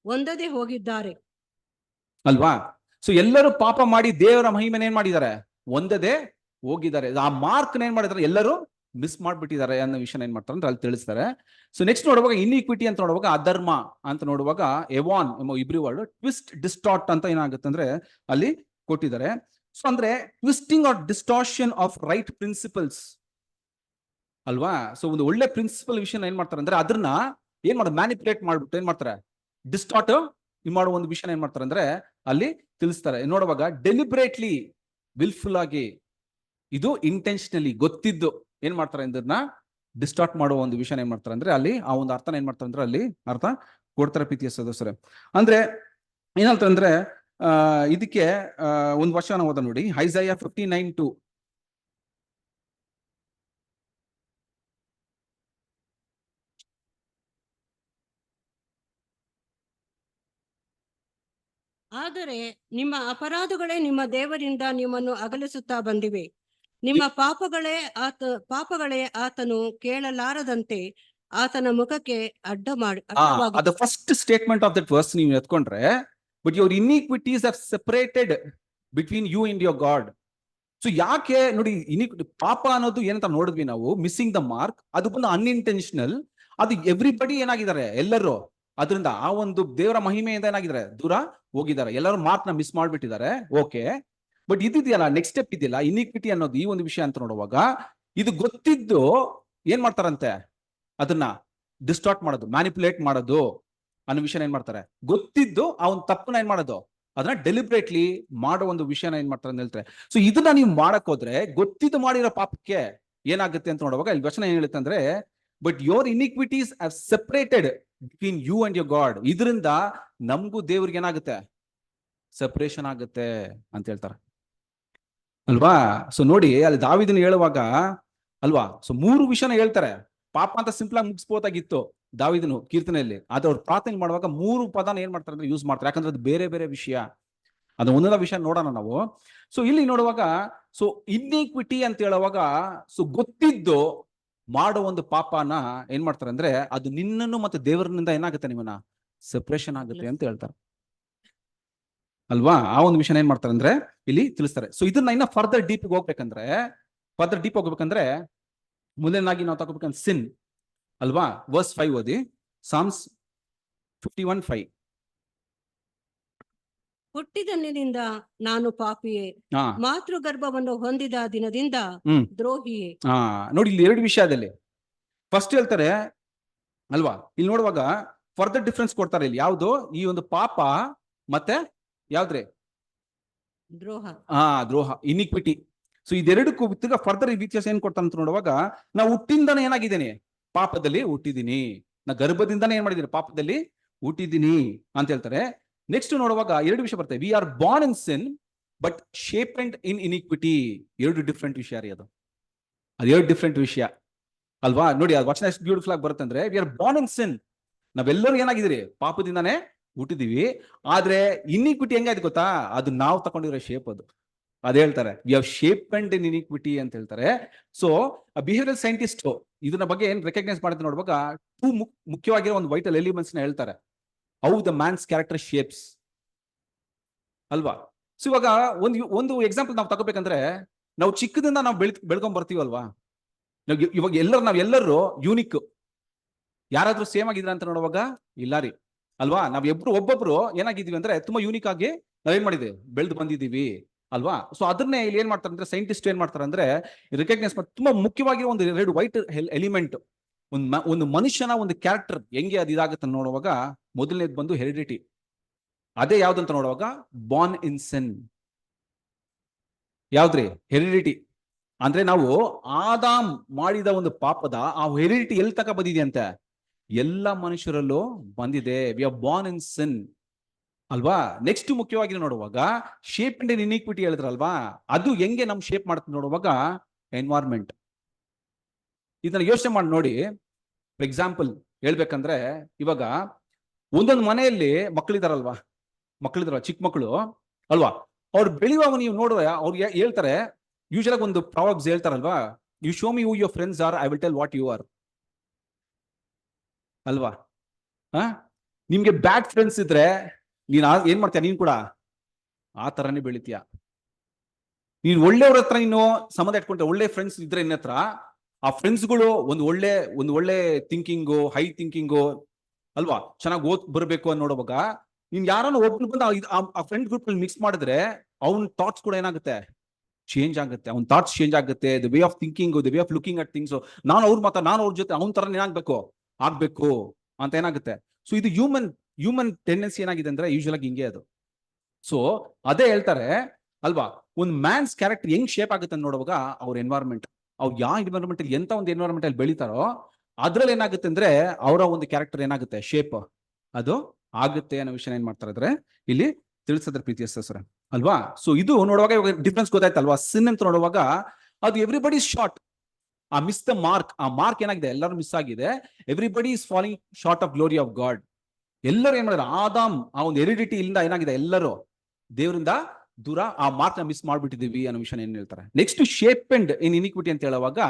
ಹೊಂದದೆ ಹೋಗಿದ್ದಾರೆ ಅಲ್ವಾ. ಸೊ ಎಲ್ಲರೂ ಪಾಪ ಮಾಡಿ ದೇವರ ಮಹಿಮೆನ ಏನ್ ಮಾಡಿದ್ದಾರೆ, ಹೊಂದದೆ ಹೋಗಿದ್ದಾರೆ. ಆ ಮಾರ್ಕ್ ಏನ್ ಮಾಡಿದ್ದಾರೆ ಎಲ್ಲರೂ ಮಿಸ್ ಮಾಡ್ಬಿಟ್ಟಿದ್ದಾರೆ ಅನ್ನೋ ವಿಷಯ ಏನ್ ಮಾಡ್ತಾರೆ ಅಂದ್ರೆ ಅಲ್ಲಿ ತಿಳಿಸ್ತಾರೆ. ಸೊ ನೆಕ್ಸ್ಟ್ ನೋಡುವಾಗ ಇನ್ಇಕ್ವಿಟಿ ಅಂತ ನೋಡುವಾಗ ಅಧರ್ಮ ಅಂತ ನೋಡುವಾಗ ಎವಾನ್ ಎಂಬ ಇಬ್ರಿ ವರ್ಡ್ ಟ್ವಿಸ್ಟ್ ಡಿಸ್ಟಾರ್ಟ್ ಅಂತ ಏನಾಗುತ್ತೆ ಅಂದ್ರೆ ಅಲ್ಲಿ ಕೊಟ್ಟಿದ್ದಾರೆ. ಸೊ ಅಂದ್ರೆ twisting or distortion of right principles ಅಲ್ವಾ. ಸೊ ಒಂದು ಒಳ್ಳೆ ಪ್ರಿನ್ಸಿಪಲ್ ವಿಷಯ ಏನ್ ಮಾಡ್ತಾರೆ ಅಂದ್ರೆ ಅದನ್ನ ಏನ್ ಮಾಡೋದು ಮ್ಯಾನಿಪುಲೇಟ್ ಮಾಡ್ಬಿಟ್ಟು ಏನ್ ಮಾಡ್ತಾರೆ ಡಿಸ್ಟಾರ್ಟ್ ಮಾಡುವ ಒಂದು ವಿಷಯ ಏನ್ ಮಾಡ್ತಾರೆ ಅಂದ್ರೆ ಅಲ್ಲಿ ತಿಳಿಸ್ತಾರೆ. ನೋಡುವಾಗ ಡೆಲಿಬ್ರೇಟ್ಲಿ ವಿಲ್ಫುಲ್ ಆಗಿ ಇದು ಇಂಟೆನ್ಷನಲಿ ಗೊತ್ತಿದ್ದು ಏನ್ ಮಾಡ್ತಾರೆ ಇದನ್ನ ಡಿಸ್ಟಾರ್ಟ್ ಮಾಡುವ ಒಂದು ವಿಷಯ ಏನ್ ಮಾಡ್ತಾರೆ ಅಂದ್ರೆ ಅಲ್ಲಿ ಆ ಒಂದು ಅರ್ಥನ ಏನ್ ಮಾಡ್ತಾರೆ ಅಂದ್ರೆ ಅಲ್ಲಿ ಅರ್ಥ ಕೊಡ್ತಾರೆ ಪ್ರೀತಿಯ ಸದಸ್ಯರೇ. ಅಂದ್ರೆ ಏನಂತಾರೆ ಅಂದ್ರೆ ಇದಕ್ಕೆ ಒಂದು ವಚನ ಓದ ನೋಡಿ, ಐಸಾಯ 59:2. ಆದರೆ ನಿಮ್ಮ ಅಪರಾಧಗಳೇ ನಿಮ್ಮ ದೇವರಿಂದ ನಿಮ್ಮನ್ನು ಅಗಲಿಸುತ್ತಾ ಬಂದಿವೆ. ನಿಮ್ಮ ಪಾಪಗಳೇ ಆತನು ಕೇಳಲಾರದಂತೆ ಆತನ ಮುಖಕ್ಕೆ ಅದು first statement of that verse ನೀವು ಎತ್ಕೊಂಡ್ರೆ, but your iniquities are separated between you and your God. So ಯಾಕೆ ನೋಡಿ ಪಾಪ ಅನ್ನೋದು ಏನಂತ ನೋಡಿದ್ವಿ ನಾವು, ಮಿಸ್ಸಿಂಗ್ ದ ಮಾರ್ಕ್, ಅದು ಬಂದು ಅನ್ಇಂಟೆನ್ಷನಲ್. ಅದು ಎವ್ರಿಬಡಿ ಏನಾಗಿದ್ದಾರೆ ಎಲ್ಲರೂ ಅದರಿಂದ ಆ ಒಂದು ದೇವರ ಮಹಿಮೆಯಿಂದ ಏನಾಗಿದ್ದಾರೆ ದೂರ ಹೋಗಿದ್ದಾರೆ, ಎಲ್ಲರೂ ಮಾರ್ಕ್ ನ ಮಿಸ್ ಮಾಡ್ಬಿಟ್ಟಿದ್ದಾರೆ. ಓಕೆ, ಬಟ್ ಇದಿದೆಯಲ್ಲ ನೆಕ್ಸ್ಟ್ ಸ್ಟೆಪ್ ಇದೆಯಲ್ಲ ಇನ್ಇಕ್ವಿಟಿ ಅನ್ನೋದು ಈ ಒಂದು ವಿಷಯ ಅಂತ ನೋಡುವಾಗ ಇದು ಗೊತ್ತಿದ್ದು ಏನ್ ಮಾಡ್ತಾರಂತೆ ಅದನ್ನ ಡಿಸ್ಟಾರ್ಟ್ ಮಾಡೋದು ಮ್ಯಾನಿಪುಲೇಟ್ ಮಾಡೋದು ಅನ್ನೋ ವಿಷಯ ಏನ್ ಮಾಡ್ತಾರೆ, ಗೊತ್ತಿದ್ದು ಆ ಒಂದು ತಪ್ಪನ್ನ ಏನ್ ಮಾಡೋದು ಅದನ್ನ ಡೆಲಿಬ್ರೇಟ್ಲಿ ಮಾಡೋ ಒಂದು ವಿಷಯನ ಏನ್ ಮಾಡ್ತಾರೆ ಅಂತ ಹೇಳ್ತಾರೆ. ಸೊ ಇದನ್ನ ನೀವು ಮಾಡಕ್ ಹೋದ್ರೆ ಗೊತ್ತಿದ್ದು ಮಾಡಿರೋ ಪಾಪಕ್ಕೆ ಏನಾಗುತ್ತೆ ಅಂತ ನೋಡುವಾಗ ಇಲ್ಲಿ ವಚನ ಏನ್ ಹೇಳುತ್ತೆ ಅಂದ್ರೆ, but your iniquities are separated between you and your God. ಇದರಿಂದ ನಮಗೂ ದೇವ್ರಿಗೆ ಏನಾಗುತ್ತೆ ಸೆಪರೇಷನ್ ಆಗುತ್ತೆ ಅಂತ ಹೇಳ್ತಾರೆ ಅಲ್ವಾ. ಸೊ ನೋಡಿ ಅಲ್ಲಿ ದಾವಿದನ ಹೇಳುವಾಗ ಅಲ್ವಾ, ಸೊ 3 ವಿಷಯನ ಹೇಳ್ತಾರೆ. ಪಾಪ ಅಂತ ಸಿಂಪಲ್ ಆಗಿ ಮುಗಿಸ್ಬೋದಾಗಿತ್ತು ದಾವಿದನು ಕೀರ್ತನೆಯಲ್ಲಿ, ಆದ್ರೆ ಅವ್ರು ಪ್ರಾರ್ಥನೆ ಮಾಡುವಾಗ 3 ಪದನ ಏನ್ ಮಾಡ್ತಾರೆ ಅಂದ್ರೆ ಯೂಸ್ ಮಾಡ್ತಾರೆ, ಯಾಕಂದ್ರೆ ಅದು ಬೇರೆ ಬೇರೆ ವಿಷಯ. ಅದು ಒಂದೊಂದ ವಿಷಯ ನೋಡೋಣ ನಾವು. ಸೊ ಇಲ್ಲಿ ನೋಡುವಾಗ ಸೊ ಇನ್ಇಕ್ವಿಟಿ ಅಂತ ಹೇಳುವಾಗ ಸೊ ಗೊತ್ತಿದ್ದು ಮಾಡೋ ಒಂದು ಪಾಪನ ಏನ್ ಮಾಡ್ತಾರೆ ಅಂದ್ರೆ ಅದು ನಿನ್ನನ್ನು ಮತ್ತೆ ದೇವರನಿಂದ ಏನಾಗುತ್ತೆ, ನಿಮ್ಮನ್ನ ಸೆಪರೇಷನ್ ಆಗುತ್ತೆ ಅಂತ ಹೇಳ್ತಾರೆ ಅಲ್ವಾ. ಆ ಒಂದು ವಿಷಯ ಏನ್ ಮಾಡ್ತಾರೆ ಅಂದ್ರೆ ಇಲ್ಲಿ ತಿಳಿಸ್ತಾರೆ. ಸೊ ಇದನ್ನ ಇನ್ನ ಫರ್ದರ್ ಡೀಪ್ ಹೋಗ್ಬೇಕಂದ್ರೆ ಮೊದಲನಾಗಿ ನಾವು ತಗೋಬೇಕಂದ್ರೆ ಸಿನ್ ಅಲ್ವಾ. ವರ್ಸ್ 5 ಓದಿ, ಸಾಮ್ಸ್ 51:5. ಹುಟ್ಟಿದನಿಂದ ನಾನು ಪಾಪಿಯೇ, ಹಾ ಮಾತೃಗರ್ಭವನ್ನು ಹೊಂದಿದ ದಿನದಿಂದ ಹ್ಮ್ ದ್ರೋಹಿಯೇ. ನೋಡಿ ಇಲ್ಲಿ 2 ವಿಷಯದಲ್ಲಿ ಫಸ್ಟ್ ಹೇಳ್ತಾರೆ ಅಲ್ವಾ. ಇಲ್ಲಿ ನೋಡುವಾಗ ಫರ್ದರ್ ಡಿಫ್ರೆನ್ಸ್ ಕೊಡ್ತಾರೆ ಇಲ್ಲಿ, ಯಾವ್ದು ಈ ಒಂದು ಪಾಪ ಮತ್ತೆ ಯಾವ್ದ್ರಿ ದ್ರೋಹ. ದ್ರೋಹ, ಇನಿಕ್ವಿಟಿ. ಸೊ ಇದೆರಡಕ್ಕೂ ಫರ್ದರ್ ವ್ಯತ್ಯಾಸ ಏನ್ ಕೊಡ್ತಾನೆ ಅಂತ ನೋಡುವಾಗ, ನಾವು ಹುಟ್ಟಿಂದಾನೆ ಏನಾಗಿದ್ದೇನೆ, ಪಾಪದಲ್ಲಿ ಹುಟ್ಟಿದೀನಿ. ನಾ ಗರ್ಭದಿಂದಾನೇ ಏನ್ ಮಾಡಿದ್ದೀನಿ, ಪಾಪದಲ್ಲಿ ಹುಟ್ಟಿದೀನಿ ಅಂತ ಹೇಳ್ತಾರೆ. ನೆಕ್ಸ್ಟ್ ನೋಡುವಾಗ 2 ವಿಷಯ ಬರ್ತವೆ. We are born in sin but shapen in iniquity. 2 different ವಿಷಯ ರೀ ಅದು 2 ಡಿಫ್ರೆಂಟ್ ವಿಷಯ ಅಲ್ವಾ. ನೋಡಿ ಆ ವಚನ ಎಷ್ಟು ಬ್ಯೂಟಿಫುಲ್ ಆಗಿ ಬರುತ್ತೆ ಅಂದ್ರೆ, ವಿ ಆರ್ ಬಾರ್ನ್ ಇನ್ ಸಿನ್, ನಾವೆಲ್ಲರೂ ಏನಾಗಿದ್ದೀರಿ, ಪಾಪದಿಂದಾನೇ ಹುಟ್ಟಿದೀವಿ. ಆದ್ರೆ ಇನಿಕ್ವಿಟಿ ಹೆಂಗಾಯ್ತು ಗೊತ್ತಾ, ಅದು ನಾವು ತಗೊಂಡಿರೋ ಶೇಪ್. ಅದು ಹೇಳ್ತಾರೆ ವಿ ಹ್ಯಾವ್ ಶೇಪೆಂಡ್ ಇನ್ ಇನಿಕ್ವಿಟಿ ಅಂತ ಹೇಳ್ತಾರೆ. ಸೊ ಬಿಹೇವಿಯರಲ್ ಸೈಂಟಿಸ್ಟ್ ಇದನ್ನ ಬಗ್ಗೆ ಏನ್ ರೆಕಗ್ನೈಸ್ ಮಾಡಿದ್ರೆ ನೋಡುವಾಗ 2 ಮುಖ್ಯವಾಗಿರೋ ಒಂದು ವೈಟಲ್ ಎಲಿಮೆಂಟ್ಸ್ ನ ಹೇಳ್ತಾರೆ. How the mans character shapes ಅಲ್ವಾ. ಸೊ ಇವಾಗ ಒಂದು ಎಕ್ಸಾಂಪಲ್ ನಾವು ತಗೋಬೇಕಂದ್ರೆ, ನಾವು ಚಿಕ್ಕದಿಂದ ನಾವು ಬೆಳ್ಕೊಂಡ್ ಬರ್ತೀವಲ್ವಾ. ಇವಾಗ ನಾವೆಲ್ಲರೂ ಯೂನಿಕ್. ಯಾರಾದ್ರೂ ಸೇಮ್ ಆಗಿದ್ರ ಅಂತ ನೋಡುವಾಗ ಇಲ್ಲ ರೀ ಅಲ್ವಾ. ಒಬ್ಬೊಬ್ರು ಏನಾಗಿದೀವಿ ಅಂದ್ರೆ ತುಂಬಾ ಯೂನಿಕ್ ಆಗಿ ನಾವೇನ್ ಮಾಡಿದ್ವಿ, ಬೆಳೆದು ಬಂದಿದೀವಿ ಅಲ್ವಾ. ಸೊ ಅದನ್ನೇ ಇಲ್ಲಿ ಏನ್ ಮಾಡ್ತಾರೆ ಅಂದ್ರೆ ಸೈಂಟಿಸ್ಟ್ ಏನ್ ಮಾಡ್ತಾರೆ ಅಂದ್ರೆ ರಿಕಗ್ನೈಸ್ ಮಾಡಿ, ತುಂಬಾ ಮುಖ್ಯವಾಗಿ ಒಂದು 2 ವೈಟ್ ಎಲಿಮೆಂಟ್ ಒಂದು ಮನುಷ್ಯನ ಒಂದು ಕ್ಯಾರೆಕ್ಟರ್ ಹೆಂಗೆ ಅದು ಇದಾಗುತ್ತೆ ನೋಡುವಾಗ, ಮೊದಲನೇದು ಬಂದು ಹೆರಿಡಿಟಿ. ಅದೇ ಯಾವ್ದಂತ ನೋಡುವಾಗ ಬಾರ್ನ್ ಇನ್ ಸಿನ್. ಯಾವ್ದ್ರಿ ಹೆರಿಡಿಟಿ ಅಂದ್ರೆ ನಾವು ಆದಾಮ್ ಮಾಡಿದ ಒಂದು ಪಾಪದ ಆ ಹೆರಿಡಿಟಿ ಎಲ್ಲಿ ತಕ ಬಂದಿದೆ ಅಂತ ಎಲ್ಲ ಮನುಷ್ಯರಲ್ಲೂ ಬಂದಿದೆ. ವಿ ಆರ್ ಬಾರ್ನ್ ಇನ್ ಸಿನ್ ಅಲ್ವಾ. ನೆಕ್ಸ್ಟ್ ಮುಖ್ಯವಾಗಿ ನೋಡುವಾಗ ಶೇಪ್ ಅಂಡ್ ಇನಿಕ್ವಿಟಿ ಹೇಳಿದ್ರಲ್ವಾ, ಅದು ಹೆಂಗೆ ನಮ್ ಶೇಪ್ ಮಾಡ್ತದೆ ನೋಡುವಾಗ ಎನ್ವೈರ್ಮೆಂಟ್. ಇದನ್ನ ಯೋಚನೆ ಮಾಡಿ ನೋಡಿ. ಫಾರ್ ಎಕ್ಸಾಂಪಲ್ ಹೇಳ್ಬೇಕಂದ್ರೆ, ಇವಾಗ ಒಂದೊಂದು ಮನೆಯಲ್ಲಿ ಮಕ್ಕಳಿದಾರಲ್ವಾ, ಚಿಕ್ಕ ಮಕ್ಕಳು ಅಲ್ವಾ, ಅವ್ರು ಬೆಳೆಯುವಾಗ ನೀವು ನೋಡುವ ಅವ್ರು ಹೇಳ್ತಾರೆ, ಯೂಶಲ್ ಆಗಿ ಒಂದು ಪ್ರಾವರ್ಬ್ಸ್ ಹೇಳ್ತಾರಲ್ವಾ, you show me who your friends are, I will tell what you are ಅಲ್ವಾ. ನಿಮ್ಗೆ ಬ್ಯಾಡ್ ಫ್ರೆಂಡ್ಸ್ ಇದ್ರೆ ನೀನ್ ಏನ್ ಮಾಡ್ತೀಯ, ನೀನ್ ಕೂಡ ಆ ತರನೇ ಬೆಳಿತೀಯ. ನೀನ್ ಒಳ್ಳೆಯವ್ರ ಹತ್ರ ನೀನು ಸಂಬಂಧ ಇಟ್ಕೊಂಡ್ರೆ, ಒಳ್ಳೆ ಫ್ರೆಂಡ್ಸ್ ಇದ್ರೆ ನಿನ್ನ ಹತ್ರ, ಆ ಫ್ರೆಂಡ್ಸ್ಗಳು ಒಂದು ಒಳ್ಳೆ ಥಿಂಕಿಂಗು, ಹೈ ಥಿಂಕಿಂಗು ಅಲ್ವಾ, ಚೆನ್ನಾಗಿ ಬರ್ಬೇಕು ಅಂತ ನೋಡುವಾಗ ನೀನ್ ಯಾರನ್ನ ಒಬ್ಬನು ಬಂದು ಆ ಫ್ರೆಂಡ್ ಗ್ರೂಪ್ ಅಲ್ಲಿ ಮಿಕ್ಸ್ ಮಾಡಿದ್ರೆ ಅವ್ನ ಥಾಟ್ಸ್ ಕೂಡ ಏನಾಗುತ್ತೆ, ಚೇಂಜ್ ಆಗುತ್ತೆ. ಅವ್ನ ಥಾಟ್ಸ್ ಚೇಂಜ್ ಆಗುತ್ತೆ. The way of thinking, the way of looking at things, ನಾನು ಅವ್ರ ಜೊತೆ ಅವನ ತರ ಆಗ್ಬೇಕು ಅಂತ ಏನಾಗುತ್ತೆ. ಸೊ ಇದು ಹ್ಯೂಮನ್ ಟೆಂಡೆನ್ಸಿ ಏನಾಗಿದೆ ಅಂದ್ರೆ ಯೂಶಲ್ ಆಗಿ ಹಿಂಗೆ ಅದು. ಸೊ ಅದೇ ಹೇಳ್ತಾರೆ ಅಲ್ವಾ, ಒಂದು ಮ್ಯಾನ್ಸ್ ಕ್ಯಾರೆಕ್ಟರ್ ಹೆಂಗ್ ಶೇಪ್ ಆಗುತ್ತೆ ಅಂತ ನೋಡುವಾಗ ಅವ್ರ ಎನ್ವೈರ್ಮೆಂಟ್, ಅವ್ರು ಯಾವ ಎನ್ವೈರ್ಮೆಂಟ್ ಅಲ್ಲಿ ಎಂತ ಒಂದು ಎನ್ವೈರ್ಮೆಂಟ್ ಅಲ್ಲಿ ಬೆಳಿತಾರೋ ಅದ್ರಲ್ಲಿ ಏನಾಗುತ್ತೆ ಅಂದ್ರೆ ಅವರ ಒಂದು ಕ್ಯಾರೆಕ್ಟರ್ ಏನಾಗುತ್ತೆ, ಶೇಪ್ ಅದು ಆಗುತ್ತೆ ಅನ್ನೋ ವಿಷಯ ಏನ್ ಮಾಡ್ತಾರೆ ಅಂದ್ರೆ ಇಲ್ಲಿ ತಿಳಿಸಿದ್ರೆ ಪ್ರೀತಿಯ ಸರ್ ಅಲ್ವಾ. ಸೊ ಇದು ನೋಡುವಾಗ ಇವಾಗ ಡಿಫ್ರೆನ್ಸ್ ಗೊತ್ತಾಯ್ತಲ್ವಾ. ಸಿನ್ ಅಂತ ನೋಡುವಾಗ ಅದು everybody short, miss the mark. ಆ ಮಾರ್ಕ್ ಏನಾಗಿದೆ, ಎಲ್ಲರೂ ಮಿಸ್ ಆಗಿದೆ. Everybody is falling short of glory of god. ಎಲ್ಲರೂ ಏನ್ ಮಾಡಿದ್ರು, ಆದಾಮ್ ಆ ಒಂದು ಹೆರಿಡಿಟಿ ಇಂದ ಏನಾಗಿದೆ, ಎಲ್ಲರೂ ದೇವರಿಂದ ದೂರ, ಆ ಮಾರ್ಕ್ ನ ಮಿಸ್ ಮಾಡ್ಬಿಟ್ಟಿದೀವಿ ಅನ್ನೋ ವಿಷಯ ಏನ್ ಹೇಳ್ತಾರೆ. Next shape and in iniquity ಅಂತ ಹೇಳುವಾಗ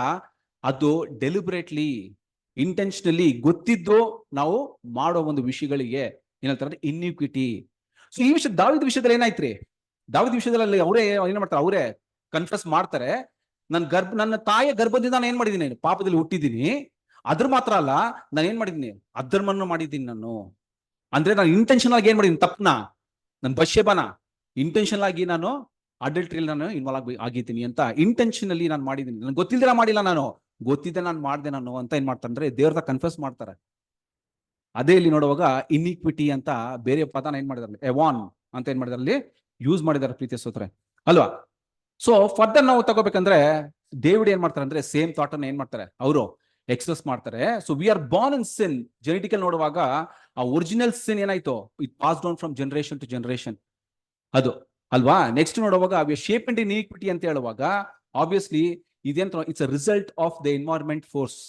ಅದು ಡೆಲಿಬ್ರೇಟ್ಲಿ, ಇಂಟೆನ್ಷನಲಿ ಗೊತ್ತಿದ್ದು ನಾವು ಮಾಡೋ ಒಂದು ವಿಷಯಗಳಿಗೆ ಏನ್ ಹೇಳ್ತಾರೆ, ಇನ್ಇಕ್ವಿಟಿ. ಸೊ ಈ ವಿಷಯ ದಾವಿದ ವಿಷಯದಲ್ಲಿ ಏನಾಯ್ತ್ರಿ, ದಾವಿದ ವಿಷಯದಲ್ಲಿ ಅವರೇ ಏನ್ ಮಾಡ್ತಾರೆ, ಅವರೇ ಕನ್ಫ್ರೆಸ್ ಮಾಡ್ತಾರೆ, ನನ್ನ ತಾಯಿಯ ಗರ್ಭದಿಂದ ನಾನು ಏನ್ ಮಾಡಿದೀನಿ, ಪಾಪದಲ್ಲಿ ಹುಟ್ಟಿದೀನಿ. ಅದ್ರ ಮಾತ್ರ ಅಲ್ಲ, ನಾನು ಏನ್ ಮಾಡಿದೀನಿ, ಅಧರ್ಮನ್ನು ಮಾಡಿದ್ದೀನಿ ನಾನು. ಅಂದ್ರೆ ನಾನು ಇಂಟೆನ್ಷನ್ ಆಗಿ ಏನ್ ಮಾಡಿದೀನಿ, ತಪ್ಪನ, ನನ್ನ ಬಶ್ಯಬನ ಇಂಟೆನ್ಷನ್ ಆಗಿ ನಾನು ಅಡಲ್ಟ್ರಿಯಲ್ಲಿ ನಾನು ಇನ್ವಾಲ್ವ್ ಆಗಿದ್ದೀನಿ ಅಂತ ಇಂಟೆನ್ಷನಲ್ಲಿ ನಾನು ಮಾಡಿದ್ದೀನಿ. ನನ್ಗೆ ಗೊತ್ತಿಲ್ದಿರ ಮಾಡಿಲ್ಲ, ನಾನು ಗೊತ್ತಿದ್ದೆ ನಾನು ಮಾಡಿದೆ ನಾನು ಅಂತ ಏನ್ ಮಾಡ್ತಾರೆ ಅಂದ್ರೆ ದೇವ್ರ ಕನ್ಫ್ಯೂಸ್ ಮಾಡ್ತಾರೆ. ಅದೇ ಇಲ್ಲಿ ನೋಡುವಾಗ ಇನ್ಇಕ್ವಿಟಿ ಅಂತ ಬೇರೆ ಪದನ ಏನ್ ಮಾಡಿದಾರೆ, ಎವಾನ್ ಅಂತ ಏನ್ ಮಾಡಿದಾರೆ ಅಲ್ಲಿ ಯೂಸ್ ಮಾಡಿದಾರೆ ಪ್ರೀತಿಯ ಸ್ತೋತ್ರ ಅಲ್ವಾ. ಸೊ ಫರ್ದರ್ ನಾವು ತಗೋಬೇಕಂದ್ರೆ ದೇವ್ರು ಏನ್ ಮಾಡ್ತಾರೆ ಅಂದ್ರೆ ಸೇಮ್ ಥಾಟ್ ಅನ್ನ ಏನ್ ಮಾಡ್ತಾರೆ, ಅವರು ಎಕ್ಸ್ಪ್ರೆಸ್ ಮಾಡ್ತಾರೆ. So we are born in sin. Genetical ನೋಡುವಾಗ ಆ ಒರಿಜಿನಲ್ ಸಿನ್ ಏನಾಯ್ತು, it pass down from generation to generation. ಅದು ಅಲ್ವಾ. ನೆಕ್ಸ್ಟ್ ನೋಡುವಾಗ ಶೇಪ್ ಅಂಡ್ ಇನ್ಇಕ್ವಿಟಿ ಅಂತ ಹೇಳುವಾಗ ಆಬ್ವಿಯಸ್ಲಿ ಇದೇಂತ it's a result of the environment force.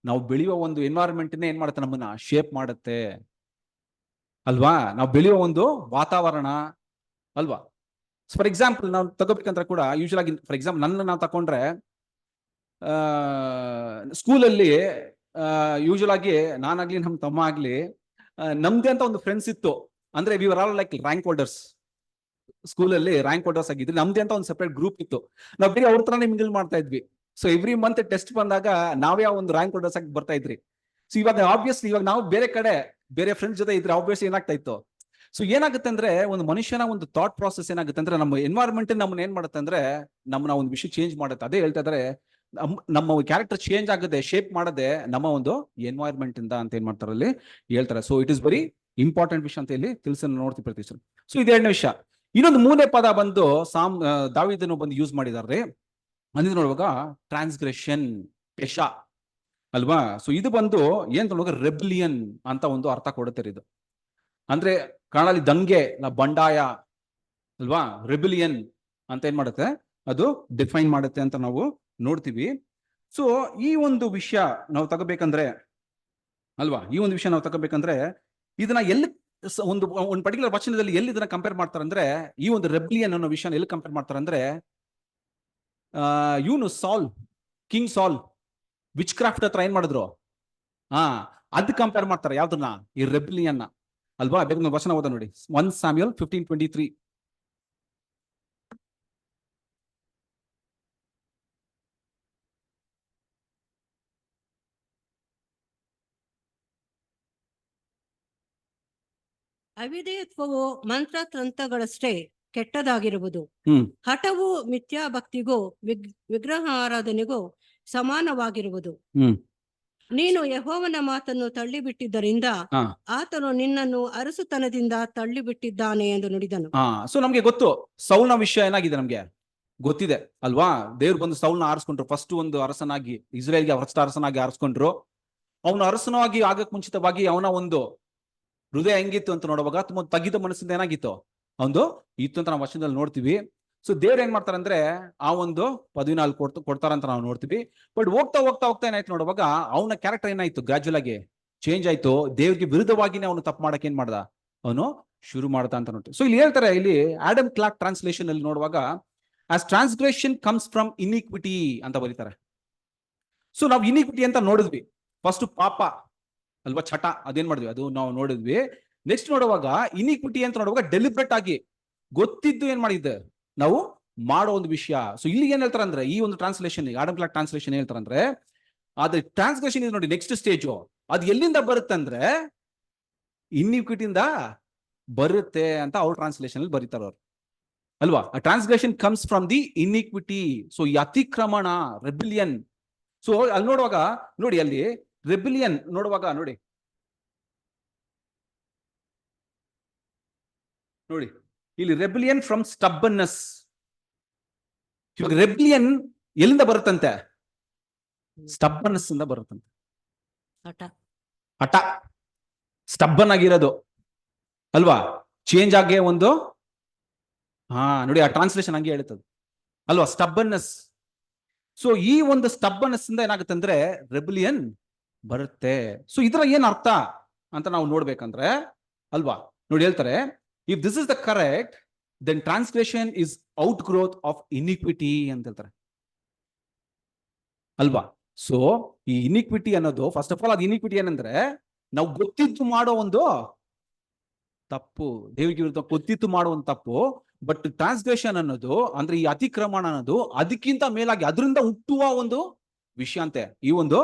ನಾವು ಬೆಳೆಯುವ ಒಂದು ಎನ್ವೈರ್ಮೆಂಟ್ ಏನ್ ಮಾಡುತ್ತೆ, ನಮ್ಮನ್ನ ಶೇಪ್ ಮಾಡುತ್ತೆ ಅಲ್ವಾ. ನಾವು ಬೆಳೆಯುವ ಒಂದು ವಾತಾವರಣ ಅಲ್ವಾ. ಫಾರ್ ಎಕ್ಸಾಂಪಲ್ ನಾವು ತಗೋಬೇಕಂದ್ರೆ ಕೂಡ ಯೂಶಲ್ ಆಗಿ ಫಾರ್ ಎಕ್ಸಾಂಪಲ್ ನನ್ನ ನಾವು ತಕೊಂಡ್ರೆ ಸ್ಕೂಲಲ್ಲಿ ಯೂಶಲ್ ಆಗಿ ನಾನಾಗ್ಲಿ ನಮ್ಮ ತಮ್ಮ ಆಗ್ಲಿ ನಮ್ದೇ ಅಂತ ಒಂದು ಫ್ರೆಂಡ್ಸ್ ಇತ್ತು. ಅಂದ್ರೆ we are all like rank holders. ಸ್ಕೂಲಲ್ಲಿ ರ್ಯಾಂಕ್ ಹೋಲ್ಡರ್ಸ್ ಆಗಿದ್ವಿ, ನಮ್ದೇ ಅಂತ ಒಂದು ಸೆಪರೇಟ್ ಗ್ರೂಪ್ ಇತ್ತು. ನಾವು ಬೇರೆ ಅವ್ರ ತರನೇ ಮಿಂಗಲ್ ಮಾಡ್ತಾ ಇದ್ವಿ. ಸೊ ಎವ್ರಿ ಮಂತ್ ಟೆಸ್ಟ್ ಬಂದಾಗ ನಾವೇ ಒಂದು ರ್ಯಾಂಕ್ ಹೋಲ್ಡರ್ಸ್ ಆಗಿ ಬರ್ತಾ ಇದ್ರಿ. ಸೊ ಇವಾಗ ಆಬ್ವಿಯಸ್ಲಿ ಇವಾಗ ನಾವು ಬೇರೆ ಕಡೆ ಬೇರೆ ಫ್ರೆಂಡ್ಸ್ ಜೊತೆ ಇದ್ರೆ ಆಬ್ವಿಯಸ್ಲಿ ಏನಾಗ್ತಾ ಇತ್ತು. ಸೊ ಏನಾಗುತ್ತೆ ಅಂದ್ರೆ ಒಂದು ಮನುಷ್ಯನ ಒಂದು ಥಾಟ್ ಪ್ರಾಸೆಸ್ ಏನಾಗುತ್ತೆ ಅಂದ್ರೆ ನಮ್ಮ ಎನ್ವೈರ್ಮೆಂಟ್ ನಮ್ಮನ್ನ ಏನ್ ಮಾಡುತ್ತೆ ಅಂದ್ರೆ ನಮ್ಮನ್ನ ಒಂದು ವಿಷಯ ಚೇಂಜ್ ಮಾಡುತ್ತೆ. ಅದೇ ಹೇಳ್ತಾ ಇದ್ರೆ ನಮ್ಮ ಕ್ಯಾರೆಕ್ಟರ್ ಚೇಂಜ್ ಆಗುತ್ತೆ, ಶೇಪ್ ಮಾಡದೆ ನಮ್ಮ ಒಂದು ಎನ್ವೈರ್ಮೆಂಟ್ ಇಂದ ಅಂತ ಏನ್ ಮಾಡ್ತಾರೆ ಅಲ್ಲಿ ಹೇಳ್ತಾರೆ. So it is very important ವಿಷಯ ಅಂತ ಇಲ್ಲಿ ತಿಳಿಸ ನೋಡ್ತೀವಿ ಪ್ರತಿ ಸಲ. ಸೊ ಇದು ಎರಡನೇ ವಿಷಯ. ಇನ್ನೊಂದು ಮೂರನೇ ಪದ ಬಂದು ದಾವೀದನು ಬಂದು ಯೂಸ್ ಮಾಡಿದಾರೆ ಅಂದ್ರೆ ನೋಡುವಾಗ ಟ್ರಾನ್ಸ್ಗ್ರೆಷನ್, ಪೆಷ ಅಲ್ವಾ. ಸೊ ಇದು ಬಂದು ಏನ್ ನೋಡುವಾಗ ರೆಬ್ಲಿಯನ್ ಅಂತ ಒಂದು ಅರ್ಥ ಕೊಡುತ್ತೆ ಇದು. ಅಂದ್ರೆ ಕನ್ನಡದಲ್ಲಿ ದಂಗೆ ಬಂಡಾಯ ಅಲ್ವಾ. ರೆಬಿಲಿಯನ್ ಅಂತ ಏನ್ ಮಾಡುತ್ತೆ ಅದು ಡಿಫೈನ್ ಮಾಡುತ್ತೆ ಅಂತ ನಾವು ನೋಡ್ತೀವಿ. ಸೊ ಈ ಒಂದು ವಿಷಯ ನಾವು ತಗೋಬೇಕಂದ್ರೆ ಅಲ್ವಾ, ಈ ಒಂದು ವಿಷಯ ನಾವು ತಗೋಬೇಕಂದ್ರೆ ಇದನ್ನ ಎಲ್ಲಿ ಒಂದು ಪರ್ಟಿಕ್ಯುಲರ್ ವಚನದಲ್ಲಿ ಎಲ್ಲಿ ಇದನ್ನ ಕಂಪೇರ್ ಮಾಡ್ತಾರೆ ಅಂದ್ರೆ ಈ ಒಂದು ರೆಬ್ಲಿಯನ್ ಅನ್ನೋ ವಿಷಯ ಎಲ್ಲಿ ಕಂಪೇರ್ ಮಾಡ್ತಾರೆ ಅಂದ್ರೆ ಇವನು ಸಾಲ್, ಕಿಂಗ್ ಸಾಲ್ ವಿಚ್ ಕ್ರಾಫ್ಟ್ ಹತ್ರ ಏನ್ ಮಾಡಿದ್ರು ಅದ್ ಕಂಪೇರ್ ಮಾಡ್ತಾರೆ. ಯಾವ್ದನ್ನ? ಈ ರೆಬ್ಲಿಯನ್ ಅಲ್ವಾ. ಬೇಕು ವಚನ ಓದ ನೋಡಿ, 1 Samuel 15:23. ಅವಿಧೇಯತ್ವವು ಮಂತ್ರತಂತ್ರಗಳಷ್ಟೇ ಕೆಟ್ಟದಾಗಿರುವುದು. ಹಠವು ಮಿಥ್ಯಾಭಕ್ತಿಗೂ ವಿಗ್ರಹ ಆರಾಧನೆಗೂ ಸಮಾನವಾಗಿರುವುದು. ನೀನು ಯೆಹೋವನ ಮಾತನ್ನು ತಳ್ಳಿಬಿಟ್ಟಿದ್ದರಿಂದ ಆತನು ನಿನ್ನನ್ನು ಅರಸುತನದಿಂದ ತಳ್ಳಿಬಿಟ್ಟಿದ್ದಾನೆ ಎಂದು ನುಡಿದನು. ಸೊ ನಮ್ಗೆ ಗೊತ್ತು ಸೌಲ್ನ ವಿಷಯ ಏನಾಗಿದೆ ನಮ್ಗೆ ಗೊತ್ತಿದೆ ಅಲ್ವಾ. ದೇವ್ರು ಬಂದು ಸೌಲ್ನ ಆರಿಸ್ಕೊಂಡ್ರು, ಫಸ್ಟ್ ಒಂದು ಅರಸನಾಗಿ ಇಸ್ರೇಲ್ಗೆ ಫಸ್ಟ್ ಅರಸನಾಗಿ ಆರಿಸ್ಕೊಂಡ್ರು. ಅವನು ಅರಸನಾಗಿ ಆಗಕ್ ಮುಂಚಿತವಾಗಿ ಅವನ ಒಂದು ಹೃದಯ ಹೆಂಗಿತ್ತು ಅಂತ ನೋಡುವಾಗ ತುಂಬಾ ತಗ್ಗಿದ ಮನಸ್ಸಿಂದ ಏನಾಗಿತ್ತು ಒಂದು ಇತ್ತು ಅಂತ ನಾವು ವಚನದಲ್ಲಿ ನೋಡ್ತೀವಿ. ಸೊ ದೇವ್ರು ಏನ್ ಮಾಡ್ತಾರೆ ಅಂದ್ರೆ ಆ ಒಂದು ಪದವಿನ ಅಲ್ಲಿ ಕೊಡ್ತಾರಂತ ನಾವು ನೋಡ್ತೀವಿ. ಬಟ್ ಹೋಗ್ತಾ ಹೋಗ್ತಾ ಹೋಗ್ತಾ ಏನಾಯ್ತು ನೋಡುವಾಗ ಅವನ ಕ್ಯಾರೆಕ್ಟರ್ ಏನಾಯ್ತು ಗ್ರಾಜುವಲ್ ಆಗಿ ಚೇಂಜ್ ಆಯ್ತು. ದೇವ್ರಿಗೆ ವಿರುದ್ಧವಾಗಿನೇ ಅವನು ತಪ್ಪು ಮಾಡಕ್ ಏನ್ ಮಾಡ್ದ, ಅವನು ಶುರು ಮಾಡ್ದ ಅಂತ ನೋಡ್ತೀವಿ. ಸೊ ಇಲ್ಲಿ ಹೇಳ್ತಾರೆ, ಇಲ್ಲಿ ಆಡಮ್ ಕ್ಲಾರ್ಕ್ ಟ್ರಾನ್ಸ್ಲೇಷನ್ ಅಲ್ಲಿ ನೋಡುವಾಗ ಆಸ್ ಟ್ರಾನ್ಸ್ಗ್ರೆಷನ್ ಕಮ್ಸ್ ಫ್ರಮ್ ಇನಿಕ್ವಿಟಿ ಅಂತ ಬರೀತಾರೆ. ಸೊ ನಾವು ಇನಿಕ್ವಿಟಿ ಅಂತ ನೋಡಿದ್ವಿ, ಫಸ್ಟ್ ಪಾಪ ಅಲ್ವಾ, ಚಟ ಅದೇನ್ ಮಾಡಿದ್ವಿ ಅದು ನಾವು ನೋಡಿದ್ವಿ. ನೆಕ್ಸ್ಟ್ ನೋಡುವಾಗ ಇನಿಕ್ವಿಟಿ ಅಂತ ನೋಡುವಾಗ ಡೆಲಿಬ್ರೇಟ್ ಆಗಿ ಗೊತ್ತಿದ್ದು ಏನ್ ಮಾಡಿದ್ದೆ ನಾವು ಮಾಡೋ ಒಂದು ವಿಷಯ. ಸೊ ಇಲ್ಲಿ ಏನ್ ಹೇಳ್ತಾರೆ ಅಂದ್ರೆ ಈ ಒಂದು ಟ್ರಾನ್ಸ್ಲೇಷನ್ ಆಡಮ್ ಕ್ಲಾರ್ಕ್ ಟ್ರಾನ್ಸ್ಲೇಷನ್ ಹೇಳ್ತಾರೆ ಅಂದ್ರೆ ಅದ್ರ ಟ್ರಾನ್ಸ್ಲೇಷನ್ ಇದೆ ನೋಡಿ, ನೆಕ್ಸ್ಟ್ ಸ್ಟೇಜ್ ಅದು ಎಲ್ಲಿಂದ ಬರುತ್ತೆ ಅಂದ್ರೆ ಇನಿಕ್ವಿಟಿಯಿಂದ ಬರುತ್ತೆ ಅಂತ ಅವ್ರ ಟ್ರಾನ್ಸ್ಲೇಷನ್ ಅಲ್ಲಿ ಬರೀತಾರೆ ಅವ್ರು ಅಲ್ವಾ. Transgression comes from the iniquity. So ಈ ಅತಿಕ್ರಮಣ, ರೆಬಿಲಿಯನ್. ಸೊ ಅಲ್ಲಿ ನೋಡುವಾಗ ನೋಡಿ, ಅಲ್ಲಿ ರೆಬಿಲಿಯನ್ ನೋಡುವಾಗ ನೋಡಿ ಇಲ್ಲಿ ರೆಬಿಲಿಯನ್ ಫ್ರಮ್ ಸ್ಟಬ್ಬನ್ನೆಸ್. ಇವಾಗ ರೆಬಿಲಿಯನ್ ಎಲ್ಲಿಂದ ಬರುತ್ತಂತೆ? ಸ್ಟಬ್ಬನ್ನೆಸ್ ಇಂದ ಬರುತ್ತಂತೆ. ಹಠ ಸ್ಟಬ್ಬನ್ ಆಗಿರೋದು ಅಲ್ವಾ, ಚೇಂಜ್ ಆಗೇ ಒಂದು ನೋಡಿ ಆ ಟ್ರಾನ್ಸ್ಲೇಷನ್ ಹಂಗೆ ಹೇಳ್ತದೆ ಅಲ್ವಾ, ಸ್ಟಬ್ಬನ್ನೆಸ್. ಸೊ ಈ ಒಂದು ಸ್ಟಬ್ಬನ್ನೆಸ್ ಇಂದ ಏನಾಗುತ್ತೆ ಅಂದ್ರೆ ರೆಬಿಲಿಯನ್ ಬರುತ್ತೆ. ಸೊ ಇದರ ಏನ್ ಅರ್ಥ ಅಂತ ನಾವು ನೋಡ್ಬೇಕಂದ್ರೆ ಅಲ್ವಾ, ನೋಡಿ ಹೇಳ್ತಾರೆ, if this is the correct then transgression is outgrowth of iniquity ಅಂತ ಹೇಳ್ತಾರೆ ಅಲ್ವಾ. ಸೊ ಈ ಇನಿಕ್ವಿಟಿ ಅನ್ನೋದು ಫಸ್ಟ್ ಆಫ್ ಆಲ್ ಅದು ಇನಿಕ್ವಿಟಿ ಏನಂದ್ರೆ ನಾವು ಗೊತ್ತಿದ್ದು ಮಾಡೋ ಒಂದು ತಪ್ಪು, ದೇವರಿಗೆ ವಿರುದ್ಧ ಗೊತ್ತಿತ್ತು ಮಾಡೋ ಒಂದು ತಪ್ಪು. ಬಟ್ ಟ್ರಾನ್ಸ್ಗ್ರೆಷನ್ ಅನ್ನೋದು ಅಂದ್ರೆ ಈ ಅತಿಕ್ರಮಣ ಅನ್ನೋದು ಅದಕ್ಕಿಂತ ಮೇಲಾಗಿ ಅದರಿಂದ ಹುಟ್ಟುವ ಒಂದು ವಿಷಯ ಅಂತೆ ಈ ಒಂದು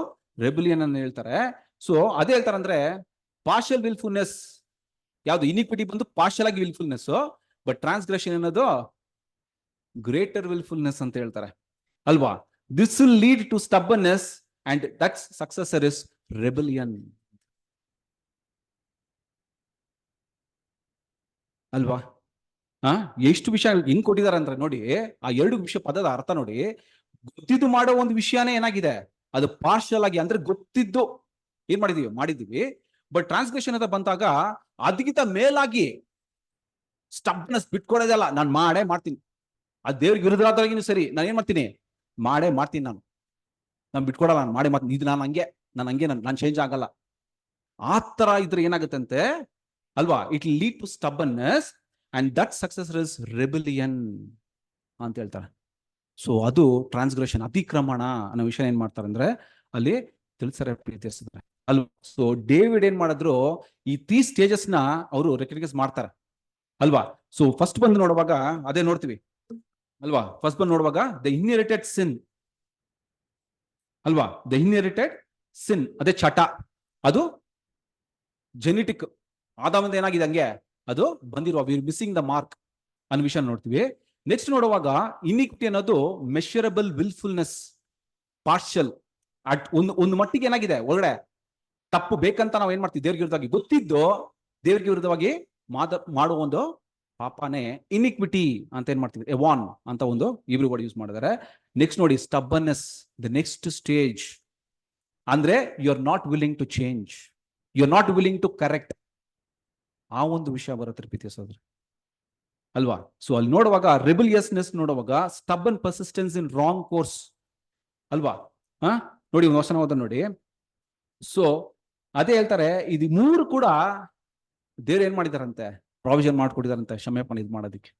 ರೆಬಿಲಿಯನ್ ಅನ್ನು ಹೇಳ್ತಾರೆ. ಸೊ ಅದೇ ಹೇಳ್ತಾರೆ ಅಂದ್ರೆ ಪಾರ್ಷಿಯಲ್ ವಿಲ್ಫುಲ್ನೆಸ್, ಯಾವ್ದು ಇನಿಕ್ವಿಟಿ ಬಂದು ಪಾರ್ಷಿಯಲ್ ಆಗಿ ವಿಲ್ಫುಲ್ನೆಸ್, ಬಟ್ ಟ್ರಾನ್ಸ್ಗ್ರೆಷನ್ ಅನ್ನೋದು ಗ್ರೇಟರ್ ವಿಲ್ಫುಲ್ನೆಸ್ ಅಂತ ಹೇಳ್ತಾರೆ ಅಲ್ವಾ. This will lead to stubbornness and that successor is rebellion ಅಲ್ವಾ. ಎಷ್ಟು ವಿಷಯ ಹೆಂಗ್ ಕೊಟ್ಟಿದ್ದಾರೆ ಅಂದ್ರೆ ನೋಡಿ, ಆ ಎರಡು ವಿಷಯ ಪದದ ಅರ್ಥ ನೋಡಿ. ಗೊತ್ತಿದ್ದು ಮಾಡೋ ಒಂದು ವಿಷಯನೇ ಏನಾಗಿದೆ ಅದು ಪಾರ್ಷಿಯಲ್ ಆಗಿ ಅಂದ್ರೆ ಗೊತ್ತಿದ್ದು ಏನ್ ಮಾಡಿದೀವಿ, ಬಟ್ ಟ್ರಾನ್ಸ್ಗ್ರೆಷನ್ ಅಂತ ಬಂದಾಗ ಅದಕ್ಕಿಂತ ಮೇಲಾಗಿ ಸ್ಟಬ್ನೆಸ್ ಬಿಟ್ಕೊಡೋದಲ್ಲ, ನಾನು ಮಾಡೇ ಮಾಡ್ತೀನಿ. ಆ ದೇವ್ರಿಗೆ ವಿರುದ್ಧರಾದ್ರಾಗಿನೂ ಸರಿ, ನಾನು ಏನ್ ಮಾಡ್ತೀನಿ, ಮಾಡೇ ಮಾಡ್ತೀನಿ. ನಾನು ಬಿಟ್ಕೊಡಲ್ಲ, ನಾನು ಮಾಡೇ ಮಾಡ್ತೀನಿ. ಇದು ನಾನು ಚೇಂಜ್ ಆಗಲ್ಲ. ಆ ತರ ಇದ್ರೆ ಏನಾಗುತ್ತಂತೆ ಅಲ್ವಾ, it lead to stubbornness and that success is rebellion ಅಂತ ಹೇಳ್ತಾರೆ. ಸೊ ಅದು ಟ್ರಾನ್ಸ್ಗ್ರೆಷನ್, ಅತಿಕ್ರಮಣ ಅನ್ನೋ ವಿಷಯ ಏನ್ ಮಾಡ್ತಾರೆ ಅಂದ್ರೆ ಅಲ್ಲಿ ತಿಳಿಸ್ತಾರೆ, ಪ್ರೀತಿಸ್ತಾರೆ ಅಲ್ವಾ. ಸೊ ಡೇವಿಡ್ ಏನ್ ಮಾಡಿದ್ರು, ಈ 3 ಸ್ಟೇಜಸ್ ನ ಅವರು ರೆಕಗ್ನೈಸ್ ಮಾಡ್ತಾರೆ ಅಲ್ವಾ. ಸೊ ಫಸ್ಟ್ ಬಂದು ನೋಡುವಾಗ ಅದೇ ನೋಡ್ತೀವಿ ಅಲ್ವಾ. ಫಸ್ಟ್ ಬಂದು ನೋಡುವಾಗ ದ ಇನ್ಹೆರಿಟೆಡ್ ಸಿನ್ ಅಲ್ವಾ, ದ ಇನ್ಹೆರಿಟೆಡ್ ಸಿನ್, ಅದೇ ಚಟ, ಅದು ಜೆನೆಟಿಕ್, ಆದಾಮಂದ ಏನಾಗಿದೆ ಹಂಗೆ ಅದು ಬಂದಿರುವ, ಮಿಸ್ಸಿಂಗ್ ದ ಮಾರ್ಕ್ ಅನ್ನೋ ವಿಷಯ ನೋಡ್ತೀವಿ. ನೆಕ್ಸ್ಟ್ ನೋಡುವಾಗ ಇನಿಕ್ವಿಟಿ ಅನ್ನೋದು ಮೆಷರಬಲ್ ವಿಲ್ಫುಲ್ನೆಸ್, ಪಾರ್ಷಲ್, ಒಂದು ಮಟ್ಟಿಗೆ ಏನಾಗಿದೆ ಒಳಗಡೆ ತಪ್ಪು ಬೇಕಂತ ನಾವು ಏನ್ ಮಾಡ್ತೀವಿ, ದೇವ್ರಿಗೆ ವಿರುದ್ಧವಾಗಿ ಗೊತ್ತಿದ್ದು ದೇವ್ರಿಗೆ ವಿರುದ್ಧವಾಗಿ ಮಾಡುವ ಒಂದು ಪಾಪನೇ ಇನಿಕ್ವಿಟಿ ಅಂತ ಏನ್ ಮಾಡ್ತೀವಿ, ಎವಾನ್ ಅಂತ ಒಂದು ಇಬ್ರು ವರ್ಡ್ ಯೂಸ್ ಮಾಡಿದ್ದಾರೆ. ನೆಕ್ಸ್ಟ್ ನೋಡಿ ಸ್ಟಬ್ಬನ್ನೆಸ್, ದ ನೆಕ್ಸ್ಟ್ ಸ್ಟೇಜ್ ಅಂದ್ರೆ you are not willing to change, you are not willing to correct, ಆ ಒಂದು ವಿಷಯ ಬರುತ್ತೆ ಪ್ರೀತಿಸೋದ್ರೆ ಅಲ್ವಾ. ಸೊ ಅಲ್ಲಿ ನೋಡುವಾಗ ರೆಬಲಿಯಸ್ನೆಸ್ ನೋಡುವಾಗ stubborn persistence in wrong course ಅಲ್ವಾ. ನೋಡಿ ಒಂದು ವಚನ ಓದ ನೋಡಿ. ಸೊ ಅದೇ ಹೇಳ್ತಾರೆ, ಇದು 3 ಕೂಡ ದೇವ್ರು ಏನ್ ಮಾಡಿದಾರಂತೆ, ಪ್ರಾವಿಷನ್ ಮಾಡ್ಕೊಟ್ಟಿದಾರಂತೆ ಕ್ಷಮೆಪಣೆ ಇದು ಮಾಡೋದಕ್ಕೆ.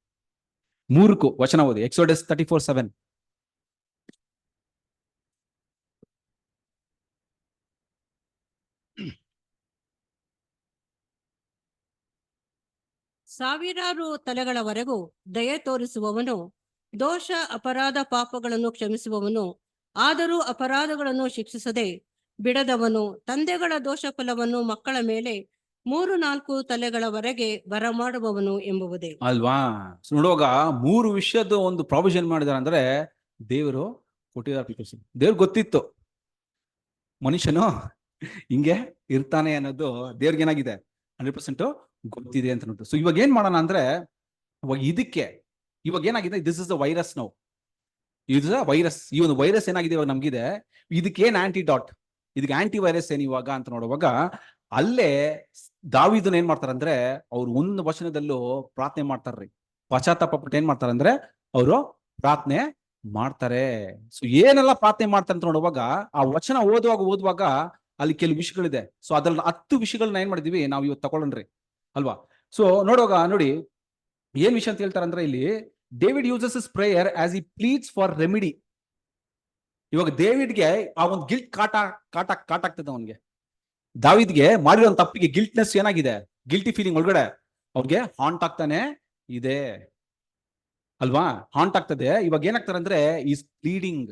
3ಕ್ಕೂ ವಚನ ಓದಿ, ಎಕ್ಸೋಡಸ್ 34:7. ಸಾವಿರಾರು ತಲೆಗಳವರೆಗೂ ದಯೆ ತೋರಿಸುವವನು, ದೋಷ ಅಪರಾಧ ಪಾಪಗಳನ್ನು ಕ್ಷಮಿಸುವವನು, ಆದರೂ ಅಪರಾಧಗಳನ್ನು ಶಿಕ್ಷಿಸದೆ ಬಿಡದವನು, ತಂದೆಗಳ ದೋಷ ಫಲವನ್ನು ಮಕ್ಕಳ ಮೇಲೆ 3-4 ತಲೆಗಳವರೆಗೆ ಬರಮಾಡುವವನು ಎಂಬುವುದೇ ಅಲ್ವಾ. ನೋಡುವಾಗ 3 ವಿಷಯದ ಒಂದು ಪ್ರಾವಿಷನ್ ಮಾಡಿದಾರೆ ಅಂದ್ರೆ ದೇವರು ಕೊಟ್ಟಿದ್ದಾರೆ. ದೇವ್ರು ಗೊತ್ತಿತ್ತು ಮನುಷ್ಯನು ಹಿಂಗೆ ಇರ್ತಾನೆ ಅನ್ನೋದು ದೇವ್ರಿಗೆ ಏನಾಗಿದೆ 100% ಗೊತ್ತಿದೆ ಅಂತ ನೋಡ್ತು. ಸೊ ಇವಾಗ ಏನ್ ಮಾಡೋಣ ಅಂದ್ರೆ, ಇವಾಗ ಏನಾಗಿದೆ, ದಿಸ್ ಇಸ್ ದ ವೈರಸ್. ನಾವು ಇದು ವೈರಸ್, ಈ ಒಂದು ವೈರಸ್ ಏನಾಗಿದೆ ಇವಾಗ ನಮ್ಗಿದೆ, ಇದಕ್ಕೆ ಏನ್ ಆಂಟಿಡಾಟ್, ಇದಕ್ಕೆ ಆಂಟಿ ವೈರಸ್ ಏನ್ ಇವಾಗ ಅಂತ ನೋಡುವಾಗ ಅಲ್ಲೇ ದಾವೀದನ್ ಏನ್ ಮಾಡ್ತಾರ ಅಂದ್ರೆ, ಅವ್ರು ಒಂದು ವಚನದಲ್ಲೂ ಪ್ರಾರ್ಥನೆ ಮಾಡ್ತಾರ್ರಿ, ಪಶ್ಚಾತ್ತಾಪ ಪಟ್ಟು ಏನ್ ಮಾಡ್ತಾರ ಅಂದ್ರೆ ಅವರು ಪ್ರಾರ್ಥನೆ ಮಾಡ್ತಾರೆ. ಸೊ ಏನೆಲ್ಲ ಪ್ರಾರ್ಥನೆ ಮಾಡ್ತಾರೆ ಅಂತ ನೋಡುವಾಗ ಆ ವಚನ ಓದುವಾಗ ಅಲ್ಲಿ ಕೆಲವು ವಿಷಯಗಳಿದೆ. ಸೊ ಅದ್ರಲ್ಲಿ 10 ವಿಷಯಗಳನ್ನ ಏನ್ ಮಾಡಿದೀವಿ ನಾವು ಇವತ್ತು ತಗೊಳ್ಳೋಣ್ರಿ ಅಲ್ವಾ. ಸೊ ನೋಡುವಾಗ ನೋಡಿ ಏನ್ ವಿಷಯ ಅಂತ ಹೇಳ್ತಾರೆ ಅಂದ್ರೆ, ಇಲ್ಲಿ David uses his prayer as he pleads for remedy. ಇವಾಗ ಡೇವಿಡ್ಗೆ ಆ ಒಂದು ಗಿಲ್ಟ್ ಕಾಟ ಆಗ್ತದೆ ಅವನ್ಗೆ. ದಾವಿದ್ಗೆ ಮಾಡಿರೋ ತಪ್ಪಿಗೆ ಗಿಲ್ಟ್ನೆಸ್ ಏನಾಗಿದೆ, ಗಿಲ್ಟಿ ಫೀಲಿಂಗ್ ಒಳಗಡೆ ಅವ್ರಿಗೆ ಹಾಂಟ್ ಆಗ್ತಾನೆ ಇದೆ ಅಲ್ವಾ, ಹಾಂಟ್ ಆಗ್ತದೆ. ಇವಾಗ ಏನಾಗ್ತಾರೆ ಅಂದ್ರೆ ಈಸ್ ಪ್ಲೀಡಿಂಗ್,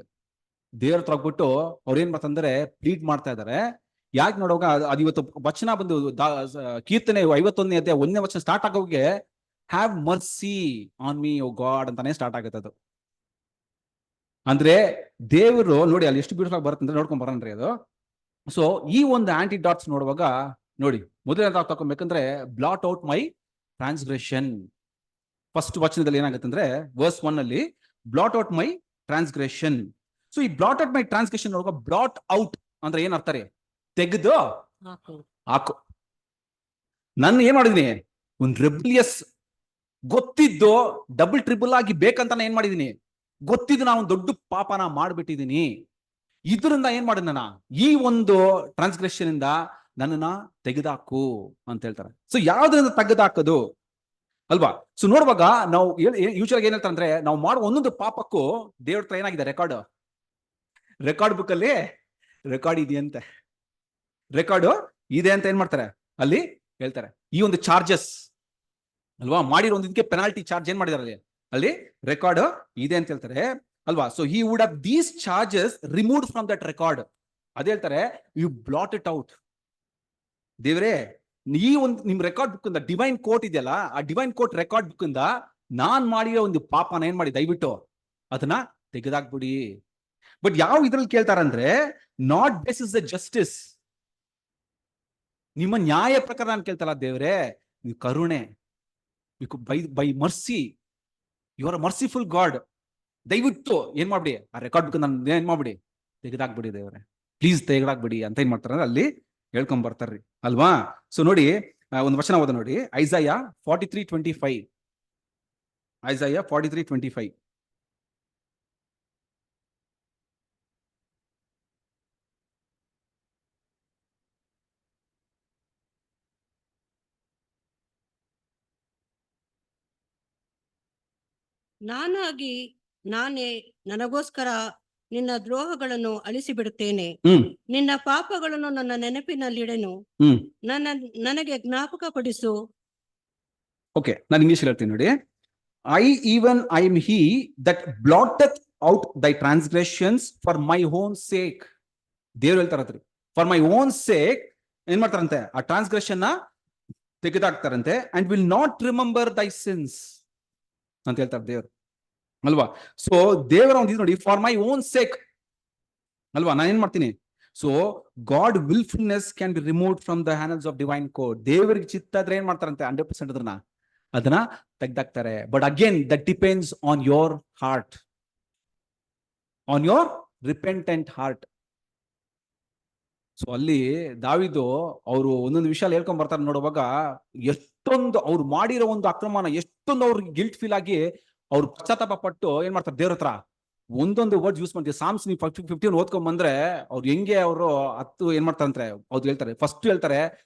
ದೇವ್ರ ಹತ್ರ ಹೋಗ್ಬಿಟ್ಟು ಅವ್ರು ಏನ್ ಮಾಡ್ತಂದ್ರೆ ಪ್ಲೀಡ್ ಮಾಡ್ತಾ ಇದಾರೆ. ಯಾಕೆ ನೋಡುವಾಗ ಅದು ಇವತ್ತು ವಚನ ಬಂದು ಕೀರ್ತನೆ 51ನೇ ಅಧ್ಯಾಯ 1ನೇ ವಚನ ಸ್ಟಾರ್ಟ್ ಆಗೋಗೆ have mercy on me O God ಅಂತಾನೆ ಸ್ಟಾರ್ಟ್ ಆಗುತ್ತೆ ಅದು. ಅಂದ್ರೆ ದೇವರು ನೋಡಿ ಅಲ್ಲಿ ಎಷ್ಟು ಬ್ಯೂಟಿಫುಲ್ ಬರುತ್ತೆ ಅಂದ್ರೆ ನೋಡ್ಕೊಂಡ್ ಬರೋಣ್ರಿ ಅದು. ಸೊ ಈ ಒಂದು ಆಂಟಿಡಾಟ್ಸ್ ನೋಡುವಾಗ ನೋಡಿ ಮೊದಲನೇ ತಗೊಬೇಕಂದ್ರೆ ಬ್ಲಾಟ್ ಔಟ್ ಮೈ ಟ್ರಾನ್ಸ್ಗ್ರೆಷನ್. ಫಸ್ಟ್ ವಚನದಲ್ಲಿ ಏನಾಗುತ್ತೆ ಅಂದ್ರೆ ವರ್ಸ್ 1 ಅಲ್ಲಿ ಬ್ಲಾಟ್ ಔಟ್ ಮೈ ಟ್ರಾನ್ಸ್ಗ್ರೆಷನ್. ಸೊ ಈ ಬ್ಲಾಟ್ ಔಟ್ ಮೈ ಟ್ರಾನ್ಸ್ಗ್ರೆಷನ್ ನೋಡುವಾಗ ಬ್ಲಾಟ್ ಔಟ್ ಅಂದ್ರೆ ಏನ್ ಅರ್ಥ ರೀ, ತೆಗೆದು ಹಾಕು. ನಾನು ಏನ್ ಮಾಡಿದೀನಿ, ಒಂದು ರೆಬಲಿಯಸ್ ಗೊತ್ತಿದ್ದು ಡಬಲ್ ಟ್ರಿಬಲ್ ಆಗಿ ಬೇಕಂತಾನೆ ಏನ್ ಮಾಡಿದೀನಿ, ಗೊತ್ತಿದ್ದು ನಾ ಒಂದು ದೊಡ್ಡ ಪಾಪನ ಮಾಡ್ಬಿಟ್ಟಿದೀನಿ. ಇದರಿಂದ ಏನ್ ಮಾಡಿದ ಈ ಒಂದು ಟ್ರಾನ್ಸ್ಗ್ರೆಷನ್ ಇಂದ ನನ್ನನ್ನ ತೆಗೆದಾಕು ಅಂತ ಹೇಳ್ತಾರೆ. ಸೊ ಯಾವ್ದ್ರಿಂದ ತೆಗೆದಾಕೋದು ಅಲ್ವಾ. ಸೊ ನೋಡುವಾಗ ನಾವು ಯೂಶುವಲ್ ಏನ್ ಹೇಳ್ತಾರೆ ಅಂದ್ರೆ, ನಾವು ಮಾಡುವ ಒಂದೊಂದು ಪಾಪಕ್ಕೂ ದೇವ್ರ ಹತ್ರ ಏನಾಗಿದೆ ರೆಕಾರ್ಡ್ ಬುಕ್ ಅಲ್ಲಿ ರೆಕಾರ್ಡ್ ಇದೆಯಂತೆ, ರೆಕಾರ್ಡ್ ಇದೆ ಅಂತ ಏನ್ ಮಾಡ್ತಾರೆ ಅಲ್ಲಿ ಹೇಳ್ತಾರೆ. ಈ ಒಂದು ಚಾರ್ಜಸ್ ಅಲ್ವಾ, ಮಾಡಿರೋ ಒಂದಕ್ಕೆ ಪೆನಾಲ್ಟಿ ಚಾರ್ಜ್ ಏನ್ ಮಾಡಿದಾರೆ ಅಲ್ಲಿ ರೆಕಾರ್ಡ್ ಇದೆ ಅಂತ ಹೇಳ್ತಾರೆ ಅಲ್ವಾ. So he would have these charges removed from that record. ಅದೇ ಹೇಳ್ತಾರೆ ಯು ಬ್ಲಾಟ್ ಇಟ್ ಔಟ್. ದೇವ್ರೇ ಈ ಒಂದು ನಿಮ್ ರೆಕಾರ್ಡ್ ಬುಕ್ ಇಂದ, ಡಿವೈನ್ ಕೋರ್ಟ್ ಇದೆಯಲ್ಲ, ಆ ಡಿವೈನ್ ಕೋರ್ಟ್ ರೆಕಾರ್ಡ್ ಬುಕ್ ಇಂದ ನಾನ್ ಮಾಡಿರೋ ಒಂದು ಪಾಪನ ಏನ್ ಮಾಡಿ ದಯವಿಟ್ಟು ಅದನ್ನ ತೆಗೆದಾಕ್ಬಿಡಿ. ಬಟ್ ಯಾವ ಇದ್ರಲ್ಲಿ ಕೇಳ್ತಾರಂದ್ರೆ, ನಾಟ್ ಬೇಸಿಸ್ ದ ಜಸ್ಟಿಸ್, ನಿಮ್ಮ ನ್ಯಾಯ ಪ್ರಕಾರ ನಾನು ಕೇಳ್ತಲ್ಲ ದೇವ್ರೆ, ನೀವು ಕರುಣೆ, by mercy, you are merciful God, ದಯವಿಟ್ಟು ಏನ್ ಮಾಡ್ಬಿಡಿ ಆ ರೆಕಾರ್ಡ್ ಬುಕ್ ನಾನು ಏನ್ ಮಾಡ್ಬಿಡಿ ತೆಗೆದಾಕ್ಬಿಡಿ ದೇವ್ರೆ, ಪ್ಲೀಸ್ ತೆಗೆದಾಕ್ಬಿಡಿ ಅಂತ ಏನ್ ಮಾಡ್ತಾರ ಅಲ್ಲಿ ಹೇಳ್ಕೊಂಡ್ ಬರ್ತಾರ್ರಿ ಅಲ್ವಾ. ಸೊ ನೋಡಿ ಒಂದು ವಚನ ಓದ ನೋಡಿ, ಐಸಾಯ 43:25. Isaiah 43:25. ನಾನಾಗಿ ನಾನೇ ನನಗೋಸ್ಕರ ನಿನ್ನ ದ್ರೋಹಗಳನ್ನು ಅಳಿಸಿಬಿಡುತ್ತೇನೆ. ನಿನ್ನ ಪಾಪಗಳನ್ನು ನನ್ನ ನೆನಪಿನಲ್ಲಿಡೆನು. ನನಗೆ ಜ್ಞಾಪಕ ಪಡಿಸು. ಓಕೆ, ನಾನು ಇಂಗ್ಲಿಷ್ ಹೇಳ್ತೀನಿ ನೋಡಿ. I am he that blotteth out thy transgressions for my own sake. ದೇವ್ರು ಹೇಳ್ತಾರತ್ರಿ, ಫಾರ್ ಮೈ ಓನ್ ಸೇಕ್ ಏನ್ ಮಾಡ್ತಾರಂತೆ, ಆ ಟ್ರಾನ್ಸ್ಗ್ರೆಷನ್ ನ ತೆಗೆದಾಕ್ತಾರಂತೆ. ಅಂಡ್ ವಿಲ್ ನಾಟ್ ರಿಮೆಂಬರ್ ದೈ ಸಿನ್ಸ್ ಅಂತ ಹೇಳ್ತಾರೆ ದೇವ್ರು, ಅಲ್ವಾ? ಸೊ ದೇವರ ಒಂದು ಇದು ನೋಡಿ, ಫಾರ್ ಮೈ ಓನ್ ಸೇಕ್ ಅಲ್ವಾ, ನಾನು ಏನ್ ಮಾಡ್ತೀನಿ. So God wilfulness can be removed from the handles of divine code. ದೇವರಿಗೆ ಚಿತ್ತ ಆದ್ರೆ ಏನ್ ಮಾಡ್ತಾರಂತೆ, 100% ಅದನ್ನ ತೆಗ್ದಾಕ್ತಾರೆ. But again that depends on your heart, on your repentant heart. So ಅಲ್ಲಿ ದಾವಿದು ಅವರು ಒಂದೊಂದು ವಿಷಯ ಹೇಳ್ಕೊಂಡ್ ಬರ್ತಾರೆ ನೋಡುವಾಗ, ಎಷ್ಟೊಂದು ಅವ್ರು ಮಾಡಿರೋ ಒಂದು ಅಕ್ರಮನ ಎಷ್ಟೊಂದು ಅವ್ರಿಗೆ ಗಿಲ್ಟ್ ಫೀಲ್ ಆಗಿ ಅವ್ರು ಪಶ್ಚಾತ್ತಾಪ ಪಟ್ಟು ಏನ್ ಮಾಡ್ತಾರೆ, ದೇವ್ರ ಹತ್ರ ಒಂದೊಂದು ವರ್ಡ್ ಯೂಸ್ ಮಾಡ್ತೀವಿ. ಸಾಮ್ಸ್ ನೀವು 15 ಓದ್ಕೊಂಡ್ ಬಂದ್ರೆ ಅವ್ರು ಹೆಂಗೆ ಅವರು 10 ಏನ್ ಮಾಡ್ತಾರಂದ್ರೆ ಅವ್ರು ಹೇಳ್ತಾರೆ, ಫಸ್ಟ್ ಹೇಳ್ತಾರೆ,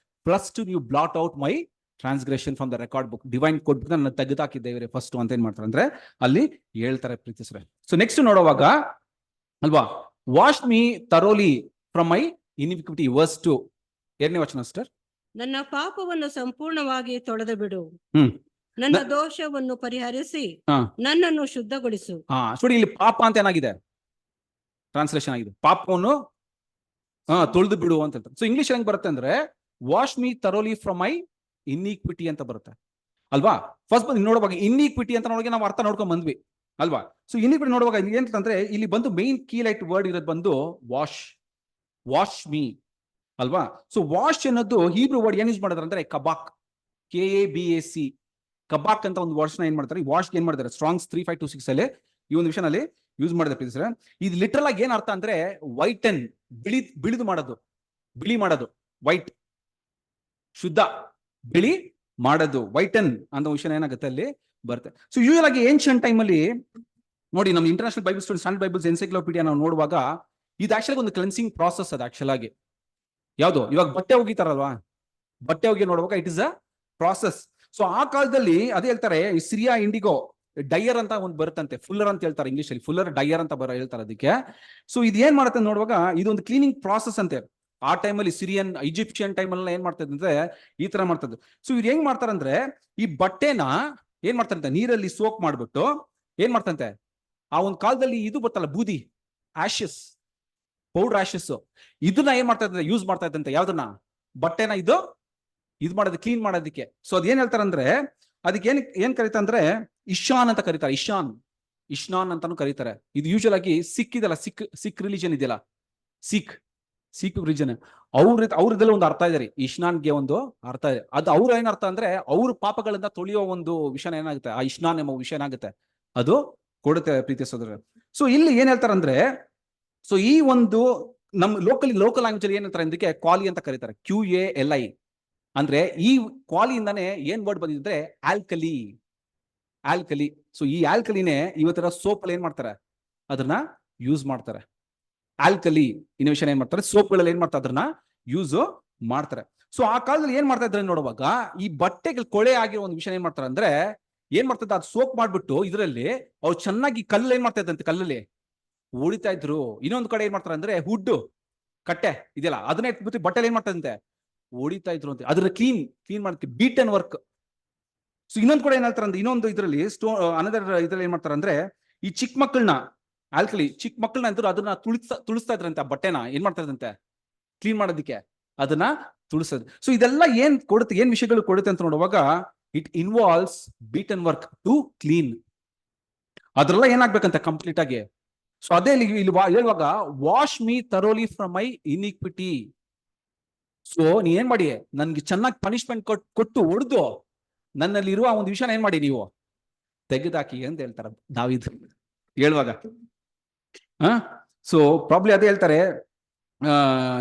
ಪ್ಲಸ್ ಟು ನೀವು blot out my transgression from the record book, divine code book ನನ್ನ ತೆಗೆದಾಕಿದ್ದೇವೆ ಫಸ್ಟ್ ಅಂತ ಏನ್ ಮಾಡ್ತಾರೆ ಅಂದ್ರೆ ಅಲ್ಲಿ ಹೇಳ್ತಾರೆ ಪ್ರೀತಿಸ್ರೆ. ಸೊ ನೆಕ್ಸ್ಟ್ ನೋಡುವಾಗ ಅಲ್ವಾ, wash me thoroughly from my iniquity, verse 2, 2ನೇ ವಚನ ಸಿಸ್ಟರ್. ನನ್ನ ಪಾಪವನ್ನು ಸಂಪೂರ್ಣವಾಗಿ ತೊಳೆದು ಬಿಡು, ನನ್ನ ದೋಷವನ್ನು ಪರಿಹರಿಸಿ ನನ್ನನ್ನು ಶುದ್ಧಗೊಳಿಸು. ನೋಡಿ ಇಲ್ಲಿ ಪಾಪ ಅಂತ ಏನಾಗಿದೆ, ಟ್ರಾನ್ಸ್ಲೇಷನ್ ಆಗಿದೆ, ಪಾಪವನ್ನು ತೊಳೆದು ಬಿಡು ಅಂತ ಹೇಳ್ತಾರೆ. ಸೊ ಇಂಗ್ಲಿಷ್ ಹೆಂಗ್ ಬರುತ್ತೆ ಅಂದ್ರೆ, ವಾಶ್ ಮೀ ತರೋಲಿ ಫ್ರಮ್ ಮೈ ಇನ್ಇಕ್ವಿಟಿ ಅಂತ ಬರುತ್ತೆ ಅಲ್ವಾ. ಫಸ್ಟ್ ಬಂದು ನೋಡುವಾಗ ಇನ್ಇಕ್ವಿಟಿ ಅಂತ ನೋಡಿಗೆ ನಾವು ಅರ್ಥ ನೋಡ್ಕೊಂಡ್ ಬಂದ್ವಿ ಅಲ್ವಾ. ಸೊ ಇನ್ಇಕ್ವಿಟಿ ನೋಡುವಾಗ ಏನಂತಂದ್ರೆ, ಇಲ್ಲಿ ಬಂದು ಮೇನ್ ಕೀ ಲೈಟ್ ವರ್ಡ್ ಇರೋದು ಬಂದು ವಾಶ್, ವಾಶ್ ಮೀ ಅಲ್ವಾ. ಸೊ ವಾಶ್ ಅನ್ನೋದು ಹೀಬ್ರೂ ವರ್ಡ್ ಏನ್ ಯೂಸ್ ಮಾಡಿದ್ರೆ ಅಂದ್ರೆ ಕಬಾಕ್, KABAC, ಕಬಾಕ್ ಅಂತ ಒಂದು ವರ್ಡ್ಸ್ ನ ಏನ್ ಮಾಡ್ತಾರೆ, ವಾಶ್ ಏನ್ ಮಾಡ್ತಾರೆ, ಸ್ಟ್ರಾಂಗ್ಸ್ 3526 ಅಲ್ಲಿ ಈ ಒಂದು ವಿಷಯನಲ್ಲಿ ಯೂಸ್ ಮಾಡಿದ್ರೆ ಪ್ಲೀಸ್. ಇದು ಲಿಟರಲ್ ಆಗಿ ಏನ್ ಅರ್ಥ ಅಂದ್ರೆ, ವೈಟನ್, ಬಿಳಿದು ಮಾಡೋದು, ಬಿಳಿ ಮಾಡೋದು, ವೈಟ್, ಶುದ್ಧ, ಬಿಳಿ ಮಾಡೋದು, ವೈಟನ್ ಅಂತ ವಿಷಯ ಏನಾಗುತ್ತೆ ಅಲ್ಲಿ ಬರುತ್ತೆ. ಸೊ ಯೂಶಲ್ ಆಗಿ ಏನ್ಷಿಯಂಟ್ ಟೈಮ್ ಅಲ್ಲಿ ನೋಡಿ, ನಮ್ಮ international Bible student standard Bibles encyclopaedia ನಾವು ನೋಡುವಾಗ ಇದು ಆಕ್ಚುಲಿ ಒಂದು ಕ್ಲೆನ್ಸಿಂಗ್ ಪ್ರಾಸೆಸ್. ಅದು ಆಕ್ಚುಲ್ ಆಗಿ ಯಾವುದು, ಇವಾಗ ಬಟ್ಟೆ ಒಗಿತಾರಲ್ವಾ, ಬಟ್ಟೆ ಒಗಿ ನೋಡುವಾಗ it is a process. So ಆ ಕಾಲದಲ್ಲಿ ಅದೇ ಹೇಳ್ತಾರೆ, ಸಿರಿಯಾ ಇಂಡಿಗೋ ಡೈಯರ್ ಅಂತ ಒಂದು ಬರುತ್ತಂತೆ, ಫುಲ್ಲರ್ ಅಂತ ಹೇಳ್ತಾರೆ ಇಂಗ್ಲಿಷ್ ಅಲ್ಲಿ, ಫುಲ್ಲರ್ ಡೈಯರ್ ಅಂತ ಹೇಳ್ತಾರೆ ಅದಕ್ಕೆ. ಸೊ ಇದು ಏನ್ ಮಾಡುತ್ತೆ ನೋಡುವಾಗ, ಇದೊಂದು ಕ್ಲೀನಿಂಗ್ ಪ್ರಾಸೆಸ್ ಅಂತೆ. ಆ ಟೈಮಲ್ಲಿ ಸಿರಿಯನ್ ಈಜಿಪ್ಷಿಯನ್ ಟೈಮಲ್ಲಿ ಏನ್ ಮಾಡ್ತದೆ ಅಂದ್ರೆ ಈ ತರ ಮಾಡ್ತದೆ. ಸೊ ಇದು ಹೆಂಗ್ ಮಾಡ್ತಾರಂದ್ರೆ, ಈ ಬಟ್ಟೆನ ಏನ್ ಮಾಡ್ತಾರಂತೆ, ನೀರಲ್ಲಿ ಸೋಕ್ ಮಾಡ್ಬಿಟ್ಟು ಏನ್ ಮಾಡ್ತಂತೆ, ಆ ಒಂದು ಕಾಲದಲ್ಲಿ ಇದು ಬರ್ತಲ್ಲ ಬೂದಿ, ಆಶಸ್, ಪೌಡರ್ ಆಶಸ್, ಇದನ್ನ ಏನ್ ಮಾಡ್ತಾ ಇದ್ದಂತೆ, ಯೂಸ್ ಮಾಡ್ತಾ ಇದ್ದಂತೆ, ಯಾವ್ದನ್ನ, ಬಟ್ಟೆನ ಇದು ಮಾಡೋದು, ಕ್ಲೀನ್ ಮಾಡೋದಕ್ಕೆ. ಸೊ ಅದೇನ್ ಹೇಳ್ತಾರಂದ್ರೆ, ಅದಕ್ಕೆ ಏನ್ ಕರೀತಾರೆ, ಇಶಾನ್ ಅಂತ ಕರೀತಾರೆ, ಇಶ್ನಾನ್ ಅಂತಾನು ಕರೀತಾರೆ. ಇದು ಯೂಶಲ್ ಆಗಿ ಸಿಖ್ ಇದೆಲ್ಲ, ಸಿಖ್ ರಿಲಿಜನ್ ಇದೆಯಲ್ಲ, ಸಿಖ್ ರಿಲಿಜನ್, ಅವ್ರದ್ದೆಲ್ಲ ಒಂದು ಅರ್ಥ ಇದೆ ರೀ, ಇಶ್ನಾನ್ಗೆ ಒಂದು ಅರ್ಥ ಇದೆ. ಅದು ಅವ್ರ ಏನ್ ಅರ್ಥ ಅಂದ್ರೆ, ಅವ್ರ ಪಾಪಗಳಿಂದ ತೊಳೆಯೋ ಒಂದು ವಿಷಯ ಏನಾಗುತ್ತೆ, ಆ ಇಶ್ನಾನ್ ಎಂಬ ವಿಷಯ ಏನಾಗುತ್ತೆ ಅದು ಕೊಡುತ್ತೆ ಪ್ರೀತಿಯ ಸೋದರ. ಸೊ ಇಲ್ಲಿ ಏನ್ ಹೇಳ್ತಾರಂದ್ರೆ, ಸೊ ಈ ಒಂದು ನಮ್ಮ ಲೋಕಲ್ ಲ್ಯಾಂಗ್ವೇಜ್ ಅಲ್ಲಿ ಏನ್ ಹೇಳ್ತಾರೆ ಇದಕ್ಕೆ, ಕ್ವಾಲಿ ಅಂತ ಕರೀತಾರೆ, QALI ಅಂದ್ರೆ ಈ ಕ್ವಾಲಿಯಿಂದಾನೇ ಏನ್ ವರ್ಡ್ ಬಂದಿದ್ರೆ ಆಲ್ಕಲಿ. ಸೊ ಈ ಆಲ್ಕಲಿನೇ ಇವತ್ತರ ಸೋಪ್ ಅಲ್ಲಿ ಏನ್ ಮಾಡ್ತಾರೆ, ಅದನ್ನ ಯೂಸ್ ಮಾಡ್ತಾರೆ. ಆಲ್ಕಲಿ ಇನೋವೇಷನ್ ಏನ್ ಮಾಡ್ತಾರೆ, ಸೋಪ್ಗಳಲ್ಲಿ ಏನ್ ಮಾಡ್ತಾರೆ, ಅದನ್ನ ಯೂಸ್ ಮಾಡ್ತಾರೆ. ಸೊ ಆ ಕಾಲದಲ್ಲಿ ಏನ್ ಮಾಡ್ತಾ ಇದ್ರೆ ನೋಡುವಾಗ, ಈ ಬಟ್ಟೆಗಳು ಕೊಳೆ ಆಗಿರೋ ಒಂದು ವಿಷಯ ಏನ್ ಮಾಡ್ತಾರೆ ಅಂದ್ರೆ, ಏನ್ ಮಾಡ್ತದೆ, ಅದು ಸೋಪ್ ಮಾಡ್ಬಿಟ್ಟು ಇದರಲ್ಲಿ ಅವ್ರು ಚೆನ್ನಾಗಿ ಕಲ್ಲು ಏನ್ ಮಾಡ್ತಾ ಇದ್ದಂತೆ, ಕಲ್ಲಲ್ಲಿ ಹೊಡಿತಾ ಇದ್ರು. ಇನ್ನೊಂದು ಕಡೆ ಏನ್ ಮಾಡ್ತಾರೆ ಅಂದ್ರೆ, ಹುಡ್ ಕಟ್ಟೆ ಇದೆಯಲ್ಲ, ಅದನ್ನ ಇಟ್ಬಿಟ್ಟು ಬಟ್ಟೆಲಿ ಏನ್ ಮಾಡ್ತದಂತೆ, ಹೊಡಿತಾ ಇದ್ರು ಅಂತ. ಅದ್ರ ಕ್ಲೀನ್ ಮಾಡಕ್ಕೆ ಬೀಟ್ ಅಂಡ್ ವರ್ಕ್. ಸೊ ಇನ್ನೊಂದು ಕಡೆ ಏನ್ ಹೇಳ್ತಾರೆ ಅಂದ್ರೆ, ಇನ್ನೊಂದು ಇದರಲ್ಲಿ ಅನದರ್ ಇದ್ರಲ್ಲಿ ಏನ್ ಮಾಡ್ತಾರೆ ಅಂದ್ರೆ, ಈ ಚಿಕ್ಕ ಮಕ್ಕಳನ್ನ ಆಲ್ಕಲಿ, ಚಿಕ್ಕ ಮಕ್ಕಳನ್ನ ಅಂತಾರೆ, ಅದನ್ನ ತುಳಿಸ್ತಾ ಇದ್ರಂತೆ, ಆ ಬಟ್ಟೆನ ಏನ್ ಮಾಡ್ತಾ ಇದ್ರಂತೆ, ಕ್ಲೀನ್ ಮಾಡೋದಕ್ಕೆ ಅದನ್ನ ತುಳಿಸೋದು. ಸೊ ಇದೆಲ್ಲ ಏನ್ ಕೊಡುತ್ತೆ, ಏನ್ ವಿಷಯಗಳು ಕೊಡುತ್ತೆ ಅಂತ ನೋಡುವಾಗ, it involves beat and work to clean. ಅದ್ರೆಲ್ಲ ಏನಾಗ್ಬೇಕಂತ ಕಂಪ್ಲೀಟ್ ಆಗಿ. ಸೊ ಅದೇ ಇಲ್ಲಿ ಹೇಳುವಾಗ, wash me thoroughly from my iniquity. So ನೀ ಏನ್ ಮಾಡಿ, ನನ್ಗೆ ಚೆನ್ನಾಗಿ ಪನಿಷ್ಮೆಂಟ್ ಕೊಟ್ಟು ಹೊಡೆದು ನನ್ನಲ್ಲಿ ಇರುವ ಒಂದು ವಿಷಯನ ಏನ್ ಮಾಡಿ, ನೀವು ತೆಗೆದಾಕಿ ಅಂತ ಹೇಳ್ತಾರೆ ದಾವೀದ್ ಹೇಳುವಾಗ. ಸೊ ಪ್ರಾಬ್ಲಿ ಅದೇ ಹೇಳ್ತಾರೆ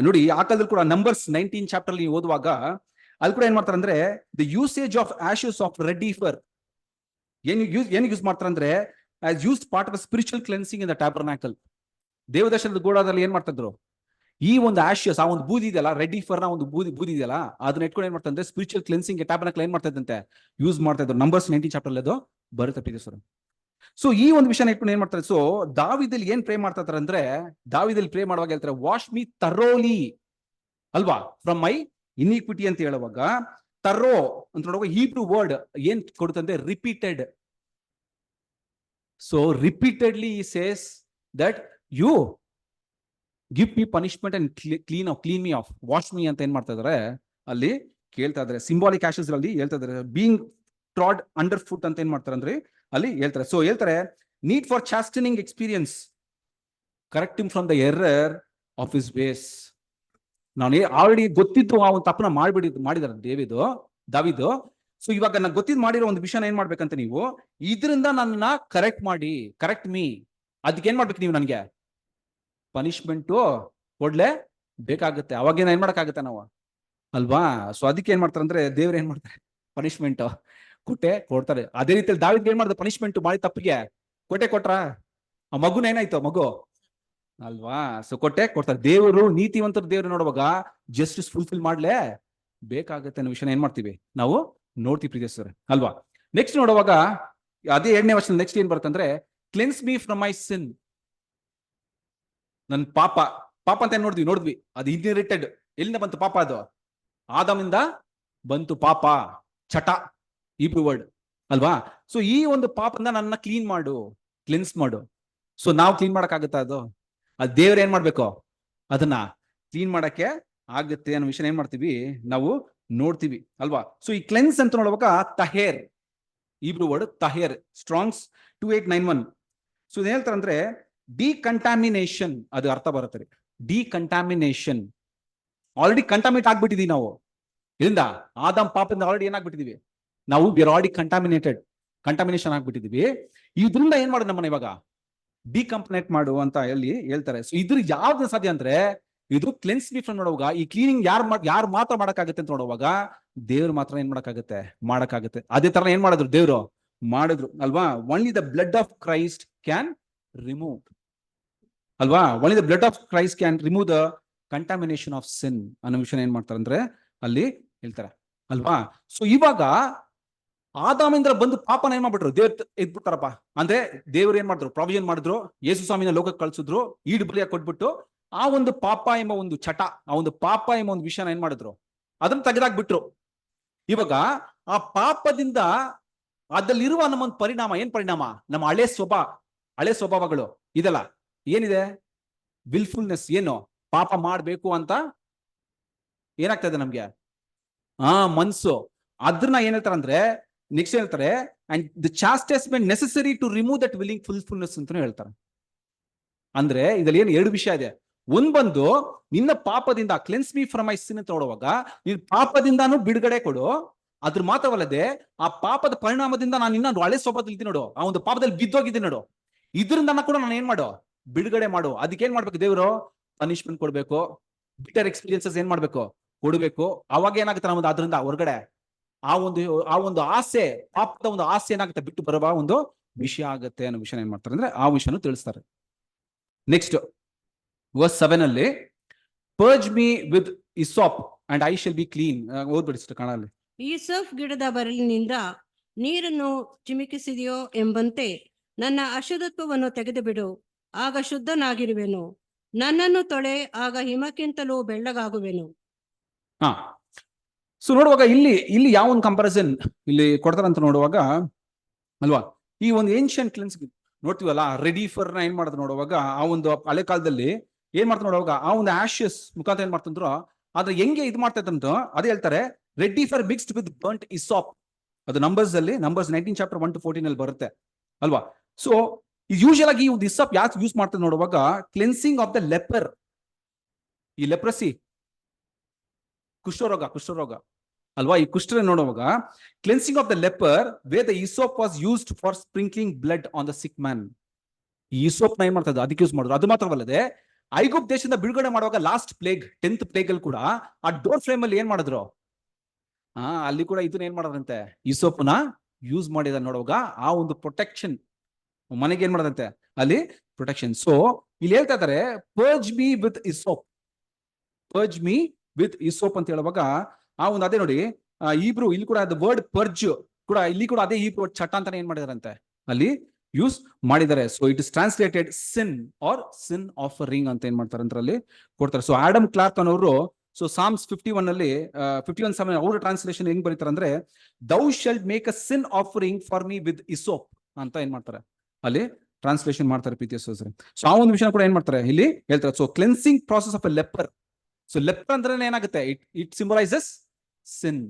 ನೋಡಿ, ಆ ಕಾಲದಲ್ಲಿ ಕೂಡ ನಂಬರ್ಸ್ 19 ಚಾಪ್ಟರ್ ನೀವು ಓದುವಾಗ ಅಲ್ಲಿ ಕೂಡ ಏನ್ ಮಾಡ್ತಾರೆ ಅಂದ್ರೆ, the usage of ashes of red heifer ಏನ್ ಯೂಸ್ ಮಾಡ್ತಾರೆ ಅಂದ್ರೆ as used part of spiritual cleansing in the tabernacle. ದೇವದರ್ಶನದ ಗೋಡಾದಲ್ಲಿ ಏನ್ ಮಾಡ್ತಾ ಇದ್ರು, ಈ ಒಂದು ಆಶಿಯಸ್, ಆ ಒಂದು ಬೂದಿ ಇದೆಯಲ್ಲ, ರೆಡಿ ಫರ್ ನ ಒಂದು ಬೂದಿ ಇದೆಯಲ್ಲ, ಅದನ್ನ ಇಟ್ಕೊಂಡು ಏನ್ ಮಾಡ್ತಾರೆ ಸ್ಪಿರಿಚುವಲ್ ಕ್ಲೆನ್ಸಿಂಗ್ ಟ್ಯಾಬರ್ನಾಕಲ್ ಏನ್ ಮಾಡ್ತಾ ಇದ್ದಂತೆ, ಯೂಸ್ ಮಾಡ್ತಾ ಇದ್ರು. ನಂಬರ್ಸ್ 19 ಚಾಪ್ಟರ್ ಅದು ಬರುತ್ತೆ ಪ್ರೀತಿ ಸರ್. ಸೊ ಈ ಒಂದು ವಿಷಯನ ಇಟ್ಕೊಂಡು ಏನ್ ಮಾಡ್ತಾರೆ, ಸೊ ದಾವಿದಲ್ಲಿ ಏನ್ ಪ್ರೇ ಮಾಡ್ತಾ ಇರ್ತಾರೆ ಅಂದ್ರೆ, ದಾವಿದಲ್ಲಿ ಪ್ರೇ ಮಾಡುವಾಗ ಹೇಳ್ತಾರೆ ವಾಶ್ ಮೀ ತರೋಲಿ ಅಲ್ವಾ ಫ್ರಮ್ ಮೈ ಇನಿಕ್ವಿಟಿ ಅಂತ ಹೇಳುವಾಗ, ತರೋ ಅಂತ ನೋಡುವಾಗ ಹೀಬ್ರೂ ವರ್ಡ್ ಏನ್ ಕೊಡುತ್ತಂತೆ, ರಿಪೀಟೆಡ್. ಸೊ ರಿಪೀಟೆಡ್ಲಿ ಈ says that you give me punishment and clean me off, wash me ಅಂತ ಏನ್ ಮಾಡ್ತಾ ಇದಾರೆ ಅಲ್ಲಿ ಕೇಳ್ತಾ ಇದಾರೆ. ಸಿಂಬಾಲಿಕ್ ಆಶಸ್ ಅಲ್ಲಿ ಹೇಳ್ತಾ ಇದಾರೆ, ಬೀಯಿಂಗ್ ಟ್ರಾಡ್ ಅಂಡರ್ ಫುಟ್ ಅಂತ ಏನ್ ಮಾಡ್ತಾರೆ ಅಂದ್ರೆ ಅಲ್ಲಿ ಹೇಳ್ತಾರೆ. ಸೊ ಹೇಳ್ತಾರೆ need for chastening experience, correcting from the error of his ways. ನಾನು ಆಲ್ರೆಡಿ ಗೊತ್ತಿದ್ದು ಆ ಒಂದು ತಪ್ಪನ ಮಾಡಿದಾರೆ ದಾವಿದು. ಸೊ ಇವಾಗ ನಾನು ಗೊತ್ತಿದ್ದು ಮಾಡಿರೋ ಒಂದು ವಿಷಯನ ಏನ್ ಮಾಡ್ಬೇಕಂತ ನೀವು, ಇದರಿಂದ ನನ್ನ ಕರೆಕ್ಟ್ ಮೀ, ಅದಕ್ಕೆ ಏನ್ ಮಾಡ್ಬೇಕು ನೀವು, ನನಗೆ ಪನಿಷ್ಮೆಂಟು ಕೊಡ್ಲೇ ಬೇಕಾಗುತ್ತೆ. ಅವಾಗೇನ ಏನ್ ಮಾಡಕ್ಕಾಗತ್ತೆ ನಾವು ಅಲ್ವಾ. ಸೊ ಅದಕ್ಕೆ ಏನ್ ಮಾಡ್ತಾರೆ ಅಂದ್ರೆ ದೇವ್ರು ಏನ್ ಮಾಡ್ತಾರೆ, ಪನಿಷ್ಮೆಂಟ್ ಕೊಡ್ತಾರೆ. ಅದೇ ರೀತಿಯಲ್ಲಿ ದಾವಿದ್ಗೆ ಏನ್ ಮಾಡಿದ್ರೆ ಪನಿಷ್ಮೆಂಟ್ ಮಾಡಿ ತಪ್ಪಿಗೆ ಕೊಟ್ರ, ಆ ಮಗುನ ಏನಾಯ್ತು ಮಗು ಅಲ್ವಾ. ಸೊ ಕೊಡ್ತಾರೆ. ದೇವರು ನೀತಿವಂತರ ದೇವ್ರು ನೋಡುವಾಗ ಜಸ್ಟಿಸ್ ಫುಲ್ಫಿಲ್ ಮಾಡ್ಲೇ ಬೇಕಾಗತ್ತೆ ಅನ್ನೋ ವಿಷಯ ಏನ್ ಮಾಡ್ತೀವಿ ನಾವು ನೋಡ್ತೀವಿ ಪ್ರೀತಿ ಸರ್ ಅಲ್ವಾ. ನೆಕ್ಸ್ಟ್ ನೋಡುವಾಗ ಅದೇ 2ನೇ ವರ್ಷ ನೆಕ್ಸ್ಟ್ ಏನ್ ಬರುತ್ತಂದ್ರೆ, ಕ್ಲೆನ್ಸ್ ಮೀ ಫ್ರಮ್ ಮೈ ಸಿನ್. ನನ್ ಪಾಪ ಅಂತ ಏನ್ ನೋಡಿದ್ವಿ, ಅದು ಇನ್ಹೆರಿಟೆಡ್. ಎಲ್ಲಿಂದ ಬಂತು ಪಾಪ, ಅದು ಆದಾಮಿಂದ ಬಂತು ಪಾಪ, ಚಟ ಹೀಬ್ರೂ ವರ್ಡ್ ಅಲ್ವಾ. ಸೊ ಈ ಒಂದು ಪಾಪದಿಂದ ನನ್ನ ಕ್ಲೆನ್ಸ್ ಮಾಡು. ಸೊ ನಾವು ಕ್ಲೀನ್ ಮಾಡಕ್ಕಾಗತ್ತಾ, ಅದು ದೇವ್ರ ಏನ್ ಮಾಡ್ಬೇಕು, ಅದನ್ನ ಕ್ಲೀನ್ ಮಾಡಕ್ಕೆ ಆಗುತ್ತೆ ಅನ್ನೋ ವಿಷಯ ಏನ್ ಮಾಡ್ತೀವಿ ನಾವು ನೋಡ್ತೀವಿ ಅಲ್ವಾ. ಸೊ ಈ ಕ್ಲೆನ್ಸ್ ಅಂತ ನೋಡುವಾಗ taher, Hebrew word taher, Strong's 2891. So ಇದೇನ್ ಹೇಳ್ತಾರೆ ಅಂದ್ರೆ ಡಿಕಂಟಾಮಿನೇಷನ್, ಅದು ಅರ್ಥ ಬರುತ್ತೆ. ಡಿಕಂಟಾಮಿನೇಷನ್, ಆಲ್ರೆಡಿ ಕಂಟಾಮಿನೇಟ್ ಆಗ್ಬಿಟ್ಟಿದೀವಿ ನಾವು. ಇದರಿಂದ ಆದಾಮ್ ಪಾಪದಿಂದ ಆಲ್ರೆಡಿ ಏನಾಗ್ಬಿಟ್ಟಿದೀವಿ ನಾವು, ವಿ ಆರ್ ಆಲ್ರೆಡಿ ಕಂಟಾಮಿನೇಷನ್ ಆಗ್ಬಿಟ್ಟಿದೀವಿ. ಇದರಿಂದ ಏನ್ ಮಾಡೋದು, ನಮ್ಮನ್ನ ಇವಾಗ ಡಿಕಂಪನೇಟ್ ಮಾಡು ಅಂತ ಹೇಳ್ತಾರೆ. ಸೊ ಇದ್ರ ಯಾವ್ದು ಸಾಧ್ಯ ಅಂದ್ರೆ, ಇದು ಕ್ಲೆನ್ಸ್ ಮೀ ಫ್ರಮ್ ನೋಡುವಾಗ, ಈ ಕ್ಲೀನಿಂಗ್ ಯಾರು ಮಾತ್ರ ಮಾಡಕ್ಕಾಗತ್ತೆ ಅಂತ ನೋಡುವಾಗ, ದೇವ್ರು ಮಾತ್ರ ಏನ್ ಮಾಡಕ್ಕಾಗತ್ತೆ. ಅದೇ ತರ ಏನ್ ಮಾಡಿದ್ರು, ದೇವ್ರು ಮಾಡಿದ್ರು ಅಲ್ವಾ. Only the blood of Christ can remove ಅಲ್ವಾ, only the blood of Christ can remove the contamination of sin ಅನ್ನೋ ವಿಷಯ ಏನ್ ಮಾಡ್ತಾರೆ ಅಂದ್ರೆ ಅಲ್ಲಿ ಹೇಳ್ತಾರೆ ಅಲ್ವಾ. ಸೊ ಇವಾಗ ಆದಾಮಿಂದ ಬಂದು ಪಾಪನ ಏನ್ ಮಾಡ್ಬಿಟ್ರು, ದೇವ್ರ ಎದ್ಬಿಡ್ತಾರಪ್ಪ. ಅಂದ್ರೆ ದೇವ್ರು ಏನ್ ಮಾಡಿದ್ರು, ಪ್ರಾವಿಷನ್ ಮಾಡಿದ್ರು, ಯೇಸು ಸ್ವಾಮಿನ ಲೋಕಕ್ಕೆ ಕಳ್ಸಿದ್ರು, ಈಡು ಬಲಿಯಾಗಿ ಕೊಟ್ಬಿಟ್ಟು ಆ ಒಂದು ಪಾಪ ಎಂಬ ಒಂದು ಚಟ, ಆ ಒಂದು ಪಾಪ ಎಂಬ ಒಂದು ವಿಷಯನ ಏನ್ ಮಾಡಿದ್ರು, ಅದನ್ನ ತೆಗೆದಾಕ್ಬಿಟ್ರು. ಇವಾಗ ಆ ಪಾಪದಿಂದ ಅದಲ್ಲಿರುವ ನಮ್ಮ ಒಂದು ಪರಿಣಾಮ, ನಮ್ಮ ಹಳೆ ಸ್ವಭಾವಗಳು ಇದೆಲ್ಲ ಏನಿದೆ, ವಿಲ್ಫುಲ್ನೆಸ್, ಏನು ಪಾಪ ಮಾಡ್ಬೇಕು ಅಂತ ಏನಾಗ್ತದೆ ನಮ್ಗೆ, ಮನ್ಸು. ಅದನ್ನ ಏನ್ ಹೇಳ್ತಾರೆ ಅಂದ್ರೆ ನೆಕ್ಸ್ಟ್ ಹೇಳ್ತಾರೆ, and the chastisement necessary to remove that willing fulfulness ಅಂತ ಹೇಳ್ತಾರೆ. ಅಂದ್ರೆ ಇದ್ರಲ್ಲಿ ಏನು 2 ವಿಷಯ ಇದೆ. ಒಂದ್ ಬಂದು ನಿನ್ನ ಪಾಪದಿಂದ ಕ್ಲೆನ್ಸ್ ಮೀ ಫ್ರಮ್ ಮೈ ಸಿನ್ ಅಂತ ನೋಡುವಾಗ, ನೀನ್ ಪಾಪದಿಂದಾನು ಬಿಡುಗಡೆ ಕೊಡು. ಅದ್ರ ಮಾತ್ರವಲ್ಲದೆ ಆ ಪಾಪದ ಪರಿಣಾಮದಿಂದ ನಾನು ಇನ್ನೊಂದು ಹಳೆ ಸ್ವಭಾವದಲ್ಲಿ ಇದ್ದೀನಿ ನೋಡು, ಆ ಒಂದು ಪಾಪದಲ್ಲಿ ಬಿದ್ದೋಗಿದ್ದೀನಿ ನೋಡು, ಇದರಿಂದ ಕೂಡ ನಾನು ಏನ್ ಮಾಡು, ಬಿಡುಗಡೆ ಮಾಡು. ಅದಕ್ಕೆ ಏನ್ ಮಾಡ್ಬೇಕು, ದೇವರು ಪನಿಷ್ಮೆಂಟ್ ಕೊಡ್ಬೇಕು, ಬಿಟರ್ ಎಕ್ಸ್ಪೀರಿಯನ್ಸಸ್ ಏನ್ ಮಾಡ್ಬೇಕು, ಕೊಡ್ಬೇಕು. ಅವಾಗ ಏನಾಗುತ್ತೆ ನಮ್ಮದು ಅದರಿಂದ ಹೊರಗಡೆ ಆ ಒಂದು ಆಸೆ, ಪಾಪದ ಒಂದು ಆಸೆ ಏನಾಗುತ್ತೆ, ಬಿಟ್ಟು ಬರುವ ಒಂದು ವಿಷಯ ಆಗುತ್ತೆ ಅನ್ನೋ ವಿಷಯ ಏನ್ ಮಾಡ್ತಾರೆ ಅಂದ್ರೆ ಆ ವಿಷಯನೂ ತಿಳಿಸ್ತಾರೆ. ನೆಕ್ಸ್ಟ್ ವರ್ಸ್ 7 ಅಲ್ಲಿ, purge me with hyssop and I shall be clean. ಓದ್ಬಿಡಿಸ್ತು ಕಣಲ್ಲಿ. ಈಸಫ್ ಗಿಡದ ಬರಲಿನಿಂದ ನೀರನ್ನು ಚಿಮುಕಿಸಿದೆಯೋ ಎಂಬಂತೆ ನನ್ನ ಅಶುದ್ಧತ್ವವನ್ನು ತೆಗೆದು ಬಿಡು, ಆಗ ಶುದ್ಧನಾಗಿರುವೆನು. ನನ್ನನ್ನು ತೊಳೆ, ಆಗ ಹಿಮಕ್ಕಿಂತಲೂ ಬೆಳ್ಳಗಾಗುವೆನು. ಸೊ ನೋಡುವಾಗ ಇಲ್ಲಿ ಯಾವ ಒಂದು ಕಂಪಾರಿಸನ್ ಇಲ್ಲಿ ಕೊಡ್ತಾರಂತ ನೋಡುವಾಗ ಅಲ್ವಾ, ಈ ಒಂದು ಏನ್ಷಿಯಂಟ್ ಕ್ಲೆನ್ಸ್ ನೋಡ್ತೀವಲ್ಲ, ರೆಡಿ ಫರ್ ನ ಏನ್ ಮಾಡಿದ್ರು ನೋಡುವಾಗ, ಆ ಒಂದು ಹಳೆ ಕಾಲದಲ್ಲಿ ಏನ್ ಮಾಡ್ತಾರೆ ನೋಡುವಾಗ, ಆ ಒಂದು ಆಶಸ್ ಮುಖಾಂತರ ಏನ್ ಮಾಡ್ತಂದ್ರು, ಆದ್ರೆ ಹೆಂಗೆ ಇದು ಮಾಡ್ತಾ ಇದ್ದಂತ ಅದೇ ಹೇಳ್ತಾರೆ, red heifer mixed with burnt hyssop. ಅದು ನಂಬರ್ಸ್ 19 ಚಾಪ್ಟರ್ 1 to 14 ಅಲ್ಲಿ ಬರುತ್ತೆ ಅಲ್ವಾ. ಸೊ ಯೂಶುವಲ್ ಆಗಿ ಒಂದು ಇಸಾಪ್ ಯಾಕೆ ಯೂಸ್ ಮಾಡ್ತಾರೆ ನೋಡುವಾಗ, ಕ್ಲೆನ್ಸಿಂಗ್ ಆಫ್ ದ ಲೆಪರ್, ಈ ಲೆಪ್ರಸಿ ಕುಷ್ಠರೋಗ ಅಲ್ವಾ, ಈ ಕುಷ್ಠ ನೋಡುವಾಗ cleansing of the leper where the hyssop was used for sprinkling blood on the sick man. ಈ ಇಸೋಪ್ ನ ಏನ್ ಮಾಡ್ತದೆ, ಅದಕ್ಕೆ ಯೂಸ್ ಮಾಡಿದ್ರು. ಅದು ಮಾತ್ರವಲ್ಲದೆ ಐಗುಪ್ತ ದೇಶದಿಂದ ಬಿಡುಗಡೆ ಮಾಡುವಾಗ ಲಾಸ್ಟ್ ಪ್ಲೇಗ್ 10th ಪ್ಲೇಗ್ ಅಲ್ಲಿ ಕೂಡ ಆ ಡೋರ್ ಫ್ರೇಮ್ ಅಲ್ಲಿ ಏನ್ ಮಾಡಿದ್ರು, ಅಲ್ಲಿ ಕೂಡ ಇದನ್ನ ಏನ್ ಮಾಡೋದಂತೆ, ಇಸೋಪ್ನ ಯೂಸ್ ಮಾಡಿದ ನೋಡುವಾಗ ಆ ಒಂದು ಪ್ರೊಟೆಕ್ಷನ್ ಮನೆಗೆ ಏನ್ ಮಾಡದಂತೆ ಅಲ್ಲಿ ಪ್ರೊಟೆಕ್ಷನ್. ಸೊ ಇಲ್ಲಿ ಹೇಳ್ತಾ ಇದ್ದಾರೆ purge me with hyssop, purge me with hyssop ಅಂತ ಹೇಳುವಾಗ ಆ ಒಂದು ಅದೇ ನೋಡಿ ಇಬ್ರು ಇಲ್ಲಿ ಕೂಡ ವರ್ಡ್ ಪರ್ಜ್ ಕೂಡ ಇಲ್ಲಿ ಕೂಡ ಅದೇ ಇಬ್ರು ಚಟ ಅಂತಾನೆ ಏನ್ ಮಾಡಿದಾರಂತೆ ಅಲ್ಲಿ ಯೂಸ್ ಮಾಡಿದ್ದಾರೆ. So it is translated sin or sin offering ಅಂತ ಏನ್ ಮಾಡ್ತಾರೆ ಅಂದ್ರೆ ಅಲ್ಲಿ ಕೊಡ್ತಾರೆ. ಸೊ ಆಡಮ್ ಕ್ಲಾರ್ಕ್ ಅನ್ನೋರು ಸೊ ಸಾಮ್ಸ್ 51 ಅಲ್ಲಿ 51 ಅವರ ಟ್ರಾನ್ಸ್ಲೇಷನ್ ಹೆಂಗ್ ಬರೀತಾರೆ ಅಂದ್ರೆ thou shalt make a sin offering for me with hyssop ಅಂತ ಏನ್ ಮಾಡ್ತಾರೆ ಅಲ್ಲಿ ಟ್ರಾನ್ಸ್ಲೇಷನ್ ಮಾಡ್ತಾರೆ ಪ್ರೀತಿಯ ಸಹೋದರರೇ. ಸೊ ಆ ಒಂದು ವಿಷಯ ಕೂಡ ಏನ್ ಮಾಡ್ತಾರೆ ಇಲ್ಲಿ ಹೇಳ್ತಾರೆ. So cleansing process of a leper. So leper ಅಂದ್ರೆ ಏನಾಗುತ್ತೆ, ಇಟ್ ಸಿಂಬಲೈಸಸ್ ಸಿನ್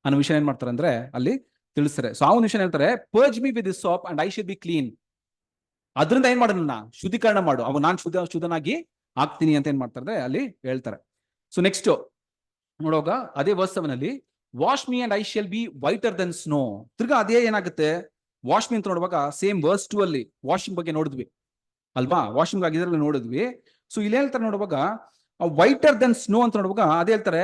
ಅನ್ನೋ ವಿಷಯ ಏನ್ ಮಾಡ್ತಾರೆ ಅಂದ್ರೆ ಅಲ್ಲಿ ತಿಳಿಸ್ತಾರೆ. ಸೊ ಆ ಒಂದು ವಿಷಯ ಹೇಳ್ತಾರೆ purge me with soap and I should be clean. ಅದರಿಂದ ಏನ್ ಮಾಡೋಣ ಶುದ್ಧೀಕರಣ ಮಾಡು, ಅವ ನಾನು ಶುದ್ಧನಾಗಿ ಆಗ್ತೀನಿ ಅಂತ ಏನ್ ಮಾಡ್ತಾರೆ ಅಲ್ಲಿ ಹೇಳ್ತಾರೆ. ಸೊ ನೆಕ್ಸ್ಟ್ ನೋಡುವಾಗ ಅದೇ ವರ್ಸ್ 7 ಅಲ್ಲಿ wash me and I shall be whiter than snow. ತಿರ್ಗಾ ಅದೇ ಏನಾಗುತ್ತೆ ವಾಶ್ ಮೀ ಅಂತ ನೋಡುವಾಗ ಸೇಮ್ ವರ್ಸ್ 2 ಅಲ್ಲಿ ವಾಷಿಂಗ್ ಬಗ್ಗೆ ನೋಡಿದ್ವಿ ಅಲ್ವಾ, ವಾಷಿಂಗ್ ಆಗಿ ಇದರಲ್ಲಿ ನೋಡಿದ್ವಿ. ಸೊ ಇಲ್ಲಿ ಹೇಳ್ತಾರೆ ನೋಡುವಾಗ ವೈಟರ್ ದೆನ್ ಸ್ನೋ ಅಂತ ನೋಡುವಾಗ ಅದೇ ಹೇಳ್ತಾರೆ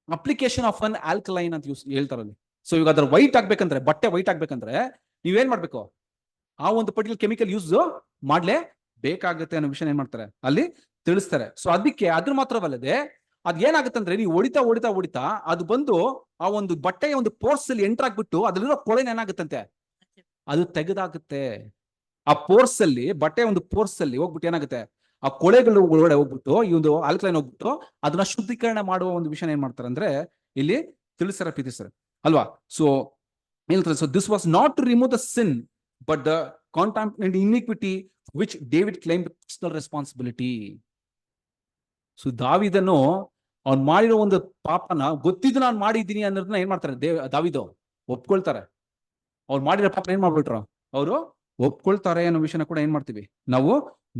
ಅಪ್ಲಿಕೇಶನ್ ಆಫ್ ಅನ್ ಆಲ್ಕಲೈನ್ ಅಂತ ಹೇಳ್ತಾರಲ್ಲಿ. ಸೊ ಇವಾಗ ಅದ್ರ ವೈಟ್ ಆಗ್ಬೇಕಂದ್ರೆ ಬಟ್ಟೆ ವೈಟ್ ಆಗ್ಬೇಕಂದ್ರೆ ನೀವೇನ್ ಮಾಡ್ಬೇಕು ಆ ಒಂದು ಪರ್ಟಿಕ್ಯುಲರ್ ಕೆಮಿಕಲ್ ಯೂಸ್ ಮಾಡ್ಲೇ ಬೇಕಾಗುತ್ತೆ ಅನ್ನೋ ವಿಷಯ ಏನ್ ಮಾಡ್ತಾರೆ ಅಲ್ಲಿ ತಿಳಿಸ್ತಾರೆ. ಸೊ ಅದಕ್ಕೆ ಅದ್ರ ಮಾತ್ರವಲ್ಲದೆ ಅದ್ ಏನಾಗುತ್ತೆ ಅಂದ್ರೆ ನೀವು ಹೊಡಿತಾ ಅದು ಬಂದು ಆ ಒಂದು ಬಟ್ಟೆಯ ಒಂದು ಪೋರ್ಸ್ ಅಲ್ಲಿ ಎಂಟರ್ ಆಗ್ಬಿಟ್ಟು ಅದ್ರಲ್ಲಿರೋ ಕೊಳೆನ ಏನಾಗುತ್ತಂತೆ ಅದು ತೆಗೆದಾಗುತ್ತೆ. ಆ ಪೋರ್ಸ್ ಅಲ್ಲಿ ಬಟ್ಟೆ ಒಂದು ಪೋರ್ಸ್ ಅಲ್ಲಿ ಹೋಗ್ಬಿಟ್ಟು ಏನಾಗುತ್ತೆ ಆ ಕೊಳೆಗಳು ಒಳಗಡೆ ಹೋಗ್ಬಿಟ್ಟು ಈ ಒಂದು ಆಲ್ಕಲೈನ್ ಹೋಗ್ಬಿಟ್ಟು ಅದನ್ನ ಶುದ್ಧೀಕರಣ ಮಾಡುವ ಒಂದು ವಿಷಯ ಏನ್ ಮಾಡ್ತಾರೆ ಅಂದ್ರೆ ಇಲ್ಲಿ ತಿಳಿಸ್ತಾರೆ ಪ್ರೀತಿಸ್ತಾರೆ ಅಲ್ವಾ. ಸೊ ಹೇಳ್ತಾರೆ so this was not to remove the sin but the contaminate iniquity which David claim personal responsibility. So ದಾವಿದನು ಅವ್ನು ಮಾಡಿರೋ ಒಂದು ಪಾಪನ ಗೊತ್ತಿದ್ದು ನಾನು ಮಾಡಿದ್ದೀನಿ ಅನ್ನೋದನ್ನ ಏನ್ ಮಾಡ್ತಾರೆ ದಾವಿದು ಒಪ್ಕೊಳ್ತಾರೆ. ಅವ್ರು ಮಾಡಿರೋ ಪಾಪ ಏನ್ ಮಾಡ್ಬಿಟ್ರು ಅವರು ಒಪ್ಕೊಳ್ತಾರೆ ಅನ್ನೋ ವಿಷಯನ ಕೂಡ ಏನ್ ಮಾಡ್ತೀವಿ ನಾವು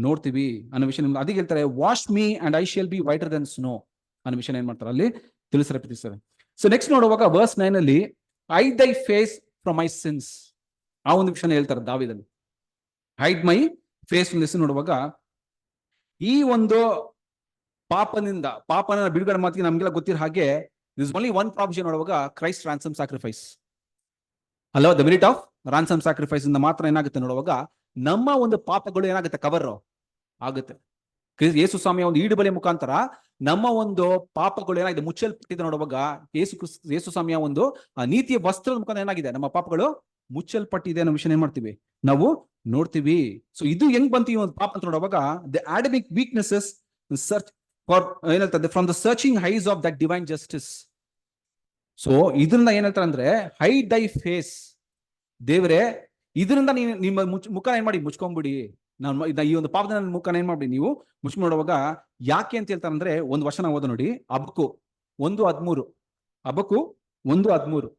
ನೋಡ್ತೀವಿ ಅನ್ನೋ ವಿಷಯ. ಅದಕ್ಕೆ ಹೇಳ್ತಾರೆ wash me and I shall be whiter than snow ಅನ್ನೋ ವಿಷಯ ಏನ್ ಮಾಡ್ತಾರೆ ಅಲ್ಲಿ ತಿಳಿಸ್ತಾರೆ. ಸೊ ನೆಕ್ಸ್ಟ್ ನೋಡುವಾಗ ವರ್ಸ್ 9 ಅಲ್ಲಿ ಹೈಡ್ ದೈ ಫೇಸ್ ಫ್ರಮ್ ಮೈ ಸಿನ್ಸ್ ಆ ಒಂದು ವಿಷಯನ ಹೇಳ್ತಾರೆ ದಾವಿದಲ್ಲಿ. Hide my face from this ನೋಡುವಾಗ ಈ ಒಂದು ಪಾಪನ ಬಿಡುಗಡೆ ಮಾತಿಗೆ ನಮ್ಗೆಲ್ಲ ಗೊತ್ತಿರೋ ಹಾಗೆ ದಿಸ್ ಓನ್ಲಿ ಒನ್ ಪ್ರಾವಿಷನ್ ನೋಡುವಾಗ ಕ್ರೈಸ್ಟ್ ರಾನ್ಸಮ್ ಸ್ಯಾಕ್ರಿಫೈಸ್ ಅಲ್ವಾ. The merit of ransom sacrifice ಇಂದ ಮಾತ್ರ ಏನಾಗುತ್ತೆ ನೋಡುವಾಗ ನಮ್ಮ ಒಂದು ಪಾಪಗಳು ಏನಾಗುತ್ತೆ ಕವರ್ ಆಗುತ್ತೆ. ಯೇಸು ಸ್ವಾಮಿಯ ಒಂದು ಈಡುಬಲಿ ಮುಖಾಂತರ ನಮ್ಮ ಒಂದು ಪಾಪಗಳು ಏನಾಗಿದೆ ಮುಚ್ಚಲ್ಪಟ್ಟಿದೆ ನೋಡುವಾಗ ಯೇಸು ಸ್ವಾಮಿಯ ಒಂದು ನೀತಿಯ ವಸ್ತ್ರದ ಮುಖಾಂತರ ಏನಾಗಿದೆ ನಮ್ಮ ಪಾಪಗಳು ಮುಚ್ಚಲ್ಪಟ್ಟಿದೆ ಅನ್ನೋ ವಿಷಯ ಏನ್ ಮಾಡ್ತೀವಿ ನಾವು ನೋಡ್ತೀವಿ. ಸೊ ಇದು ಹೆಂಗ್ ಬಂತು ಈ ಒಂದು ಪಾಪ ಅಂತ ನೋಡುವಾಗ ದ ಆಡಮಿಕ್ ವೀಕ್ನೆಸಸ್ ಸರ್ಚ್ ಫಾರ್ ಏನ್ ಹೇಳ್ತಾರೆ from the searching ice of that divine justice. So ಇದರಿಂದ ಏನ್ ಹೇಳ್ತಾರೆ ಅಂದ್ರೆ ಹೈಡ್ ದೈ ಫೇಸ್, ದೇವರೇ ಇದರಿಂದ ನಿಮ್ಮ ಮುಖ ಏನ್ ಮಾಡಿ ಮುಚ್ಕೊಂಡ್ಬಿಡಿ, ನಾನು ಈ ಒಂದು ಪಾಪದ ಮುಖನ ಏನ್ ಮಾಡ್ಬಿಡಿ ನೀವು ಮುಚ್ಕೊಂಡು ನೋಡುವಾಗ ಯಾಕೆ ಅಂತ ಹೇಳ್ತಾರೆ ಅಂದ್ರೆ ಒಂದು ವರ್ಷ ನಾವು ಓದ ನೋಡಿ ಹಬಕ್ಕು 1:13 ಹಬಕ್ಕು 1:13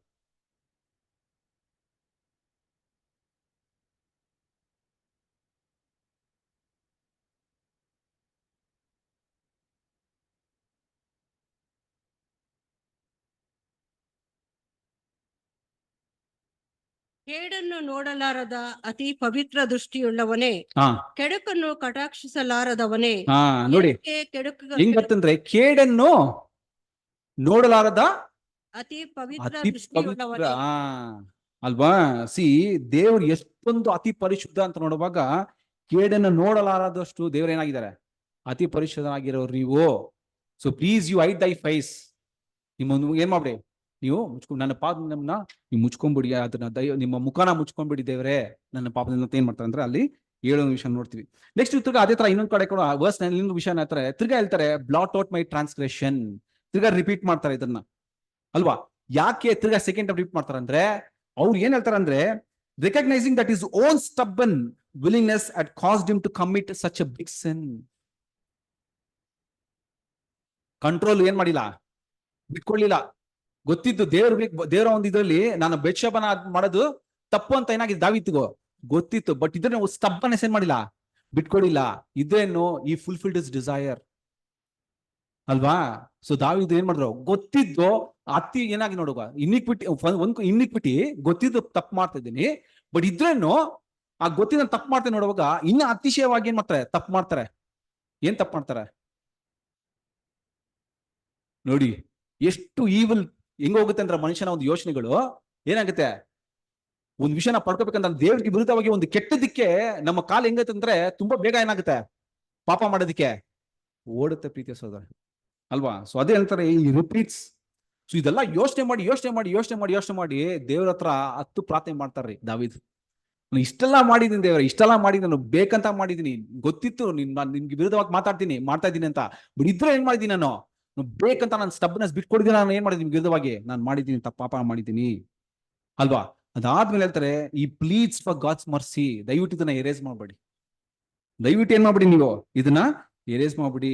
ಕೇಡನ್ನು ನೋಡಲಾರದ ಅತಿ ಪವಿತ್ರ ದೃಷ್ಟಿಯುಳ್ಳವನೇ, ಕೆಡುಕನ್ನು ಕಟಾಕ್ಷಿಸಲಾರದವನೇ. ನೋಡಿ ಹೆಂಗ್ ಬರ್ತಂದ್ರೆ ಕೇಡನ್ನು ನೋಡಲಾರದ ಅತಿ ಪವಿತ್ರ ಅಲ್ವಾ. ದೇವ್ರು ಎಷ್ಟೊಂದು ಅತಿ ಪರಿಶುದ್ಧ ಅಂತ ನೋಡುವಾಗ ಕೇಡನ್ನು ನೋಡಲಾರದಷ್ಟು ದೇವ್ರ ಏನಾಗಿದ್ದಾರೆ ಅತಿ ಪರಿಶುದ್ಧನಾಗಿರೋರು ನೀವು. ಸೊ ಪ್ಲೀಸ್ ಯು ಹೈಡ್ ದೈ ಫೇಸ್, ನಿಮ್ಮ ಏನ್ ಮಾಡ್ಬಿಡಿ ನೀವು ನನ್ನ ಪಾಪನ ನೀವು ಮುಚ್ಕೊಂಡ್ಬಿಡಿ, ಅದನ್ನ ನಿಮ್ಮ ಮುಖನ ಮುಚ್ಕೊಂಡ್ಬಿಡಿ ದೇವ್ರೆ ನನ್ನ ಪಾಪದಿಂದ ಏನ್ ಮಾಡ್ತಾರೆ ಅಂದ್ರೆ ಅಲ್ಲಿ 7 ವಿಷಯ ನೋಡ್ತೀವಿ. ನೆಕ್ಸ್ಟ್ ತಿರ್ಗಾ ಅದೇ ತರ ಇನ್ನೊಂದ್ ಕಡೆ ಕೂಡ ವರ್ಸ್ 9 ವಿಷಯ ಹೇಳ್ತಾರೆ ತಿರ್ಗಾ ಹೇಳ್ತಾರೆ ಬ್ಲಾಟ್ ಔಟ್ ಮೈ ಟ್ರಾನ್ಸ್ಗ್ರೆಷನ್. ತಿರ್ಗಾ ರಿಪೀಟ್ ಮಾಡ್ತಾರೆ ಇದನ್ನ ಅಲ್ವಾ. ಯಾಕೆ ತಿರ್ಗಾ ಸೆಕೆಂಡ್ ಟೈಮ್ ರಿಪೀಟ್ ಮಾಡ್ತಾರೆ ಅಂದ್ರೆ ಅವ್ರು ಏನ್ ಹೇಳ್ತಾರೆ ಅಂದ್ರೆ recognising that is own stubborn willingness had caused him to commit such a big sin. Control ಏನ್ ಮಾಡಿಲ್ಲ, ಬಿಟ್ಕೊಳ್ಳಿಲ್ಲ. ಗೊತ್ತಿದ್ದು ದೇವರ ಒಂದು ಇದರಲ್ಲಿ ನಾನು ಬೆತ್ಷೆಬನ ಮಾಡೋದು ತಪ್ಪು ಅಂತ ಏನಾಗಿದೆ ದಾವೀದಿಗೂ ಗೊತ್ತಿತ್ತು. ಬಟ್ ಇದನ್ನ ಸ್ಟಬ್ಬನೆಸ್ ಏನ್ ಮಾಡಿಲ್ಲ, ಬಿಟ್ಕೊಡಿಲ್ಲ. ಇದೇನು ಈ ಫುಲ್ಫಿಲ್ಡ್ ಇಸ್ ಡಿಸೈರ್ ಅಲ್ವಾ. ಸೊ ದಾವೀದು ಏನ್ ಮಾಡಿದ್ರು ಗೊತ್ತಿದ್ದು ಅತಿ ಏನಾಗಿ ನೋಡುವ ಇನ್ನಿಕ್ವಿಟಿ ಗೊತ್ತಿದ್ದು ತಪ್ಪು ಮಾಡ್ತಾ ಇದ್ದೀನಿ, ಬಟ್ ಇದ್ರೇನು ಆ ಗೊತ್ತಿದ್ದ ತಪ್ಪು ಮಾಡ್ತೇನೆ ನೋಡುವಾಗ ಇನ್ನ ಅತಿಶಯವಾಗಿ ಏನ್ ಮಾಡ್ತಾರೆ ತಪ್ಪು ಮಾಡ್ತಾರೆ. ಏನ್ ತಪ್ಪು ಮಾಡ್ತಾರೆ ನೋಡಿ ಎಷ್ಟು ಈವಲ್ ಹೆಂಗ್ ಹೋಗುತ್ತೆ ಅಂದ್ರೆ ಮನುಷ್ಯನ ಒಂದು ಯೋಚನೆಗಳು ಏನಾಗುತ್ತೆ ಒಂದು ವಿಷಯನ ಪಡ್ಕೋಬೇಕಂದ್ರೆ ದೇವ್ರಿಗೆ ವಿರುದ್ಧವಾಗಿ ಒಂದು ಕೆಟ್ಟದಕ್ಕೆ ನಮ್ಮ ಕಾಲು ಹೆಂಗೈತೆ ಅಂದ್ರೆ ತುಂಬಾ ಬೇಗ ಏನಾಗುತ್ತೆ, ಪಾಪ ಮಾಡೋದಕ್ಕೆ ಓಡುತ್ತೆ ಪ್ರೀತಿಯ ಸೋದರ ಅಲ್ವಾ. ಸೊ ಅದೇ ಹೇಳ್ತಾರೆ ಈ ರಿಪೀಟ್ಸ್. ಸೊ ಇದೆಲ್ಲ ಯೋಚನೆ ಮಾಡಿ ದೇವ್ರ ಹತ್ರ 10 ಪ್ರಾರ್ಥನೆ ಮಾಡ್ತಾರ್ರಿ ದಾವೀದ್. ನಾನು ಇಷ್ಟೆಲ್ಲ ಮಾಡಿದೀನಿ ದೇವ್ರ, ಇಷ್ಟೆಲ್ಲ ಮಾಡಿದ್ದೀನಿ, ನಾನು ಬೇಕಂತ ಮಾಡಿದೀನಿ, ಗೊತ್ತಿತ್ತು ನಾನು ನಿಮ್ಗೆ ವಿರುದ್ಧವಾಗಿ ಮಾಡ್ತಾ ಇದ್ದೀನಿ ಅಂತ, ಬಟ್ ಇದ್ರೆ ಏನ್ ಮಾಡಿದೀನಿ ನಾನು ಬೇಕಂತ ನಾನು ಸ್ಟಬ್ನೆಸ್ ಬಿಟ್ಕೊಡಿದ್ದೀನಿ, ನಾನು ಏನ್ ಮಾಡಿದೀನಿ ವಿರುದ್ಧವಾಗಿ ನಾನು ಮಾಡಿದ್ದೀನಿ, ಪಾಪ ಮಾಡಿದ್ದೀನಿ ಅಲ್ವಾ. ಅದಾದ್ಮೇಲೆ ಹೇಳ್ತಾರೆ ಈ ಪ್ಲೀಡ್ಸ್ ಫಾರ್ ಗಾಡ್ಸ್ ಮರ್ಸಿ, ದಯವಿಟ್ಟು ಇದನ್ನ ಎರೇಸ್ ಮಾಡ್ಬೇಡಿ, ದಯವಿಟ್ಟು ಏನ್ ಮಾಡ್ಬಿಡಿ ನೀವು ಇದನ್ನ ಎರೇಸ್ ಮಾಡ್ಬಿಡಿ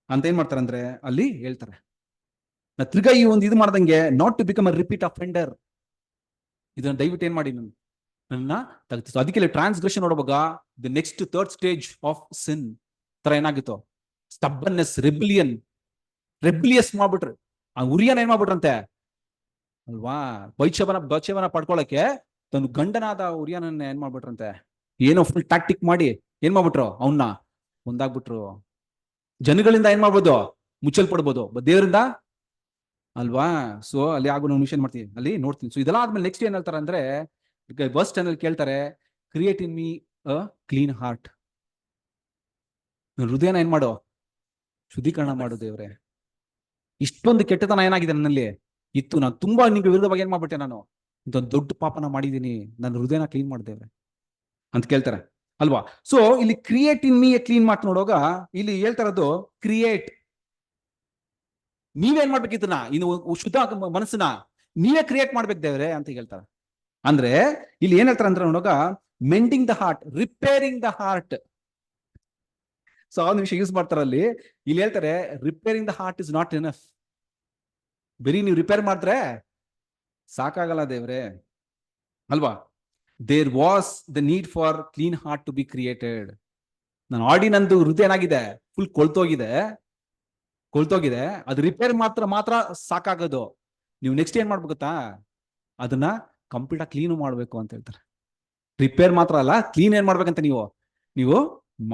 ಅಂತ ಏನ್ ಮಾಡ್ತಾರೆ ಅಂದ್ರೆ ಅಲ್ಲಿ ಹೇಳ್ತಾರೆ. ತಿರ್ಗಾ ಈ ಒಂದು ಇದು ಮಾಡ್ದಂಗೆ not to become a repeat offender, ಇದನ್ನ ದಯವಿಟ್ಟು ಏನ್ ಮಾಡಿ ನನ್ನ ತೆಗೆದು. ಅದಕ್ಕೆ ಟ್ರಾನ್ಸ್ಗ್ರೆಷನ್ ನೋಡುವಾಗ the next third stage of sin ತರ ಏನಾಗಿತ್ತು, ಸ್ಟಬ್ಬನ್ನೆಸ್, ರೆಬ್ಲಿಯಸ್ ಮಾಡ್ಬಿಟ್ರು. ಆ ಉರಿಯನ್ನ ಏನ್ ಮಾಡ್ಬಿಟ್ರಂತೆ ಅಲ್ವಾ, ಬೈಚವನ ಪಡ್ಕೊಳಕ್ಕೆ ತನ್ನ ಗಂಡನಾದ ಉರಿಯನನ್ನ ಏನ್ ಮಾಡ್ಬಿಟ್ರಂತೆ, ಏನೋ ಫುಲ್ ಟ್ಯಾಕ್ಟಿಕ್ ಮಾಡಿ ಏನ್ ಮಾಡ್ಬಿಟ್ರು, ಅವನ್ನ ಒಂದಾಗ್ಬಿಟ್ರು. ಜನಗಳಿಂದ ಏನ್ ಮಾಡ್ಬೋದು, ಮುಚ್ಚಲ್ಪಡ್ಬೋದು, ದೇವರಿಂದ ಅಲ್ವಾ. ಸೊ ಅಲ್ಲಿ ಆಗೋ ನಾವು ವಿಷಯ ಮಾಡ್ತೀವಿ, ಅಲ್ಲಿ ನೋಡ್ತೀನಿ. ಸೊ ಇದೆಲ್ಲ ಆದ್ಮೇಲೆ ನೆಕ್ಸ್ಟ್ ಏನ್ ಹೇಳ್ತಾರೆ ಅಂದ್ರೆ ವರ್ಸ್ 10 ಅಲ್ಲಿ ಕೇಳ್ತಾರೆ, create in me a clean heart, ಹೃದಯನ ಏನ್ ಮಾಡೋ, ಶುದ್ಧೀಕರಣ ಮಾಡು ದೇವ್ರೆ. ಇಷ್ಟೊಂದು ಕೆಟ್ಟತನ ಏನಾಗಿದೆ ನನ್ನಲ್ಲಿ ಇತ್ತು, ನಾನು ತುಂಬಾ ನಿಮ್ಗೆ ವಿರುದ್ಧವಾಗಿ ಏನ್ ಮಾಡ್ಬಿಟ್ಟೆ, ನಾನು ಇದೊಂದು ದೊಡ್ಡ ಪಾಪನ ಮಾಡಿದೀನಿ, ನನ್ನ ಹೃದಯನ ಕ್ಲೀನ್ ಮಾಡ್ದೇವ್ರೆ ಅಂತ ಕೇಳ್ತಾರೆ ಅಲ್ವಾ. ಸೊ ಇಲ್ಲಿ create in me A clean ಮಾತು ನೋಡುವಾಗ ಇಲ್ಲಿ ಹೇಳ್ತಾರದು ಕ್ರಿಯೇಟ್, ನೀವೇನ್ ಮಾಡ್ಬೇಕಿತ್ತನ, ಇನ್ನು ಶುದ್ಧ ಮನಸ್ಸನ್ನ ನೀವೇ ಕ್ರಿಯೇಟ್ ಮಾಡ್ಬೇಕು ದೇವ್ರೆ ಅಂತ ಹೇಳ್ತಾರೆ. ಅಂದ್ರೆ ಇಲ್ಲಿ ಏನ್ ಹೇಳ್ತಾರೆ ಅಂದ್ರೆ ನೋಡುವಾಗ mending the heart, repairing the heart. So ಆ ನಿಮಿಷ ಯೂಸ್ ಮಾಡ್ತಾರೆ ಅಲ್ಲಿ. ಇಲ್ಲಿ ಹೇಳ್ತಾರೆ repairing the heart is not enough, ಬರೀ ನೀವು ರಿಪೇರ್ ಮಾಡಿದ್ರೆ ಸಾಕಾಗಲ್ಲ ದೇವ್ರೆ ಅಲ್ವಾ. There was the need for clean heart to be created. ನಾನು ಆಡಿ ನಂದು ಹೃದಯ ಏನಾಗಿದೆ, ಫುಲ್ ಕೊಳ್ತೋಗಿದೆ, ಅದು ರಿಪೇರ್ ಮಾತ್ರ ಸಾಕಾಗೋದು. ನೀವು ನೆಕ್ಸ್ಟ್ ಏನ್ ಮಾಡ್ಬೇಕತ್ತಾ, ಅದನ್ನ ಕಂಪ್ಲೀಟ್ ಆಗಿ ಕ್ಲೀನ್ ಮಾಡ್ಬೇಕು ಅಂತ ಹೇಳ್ತಾರೆ. ರಿಪೇರ್ ಮಾತ್ರ ಅಲ್ಲ, ಕ್ಲೀನ್ ಏನ್ ಮಾಡ್ಬೇಕಂತ ನೀವು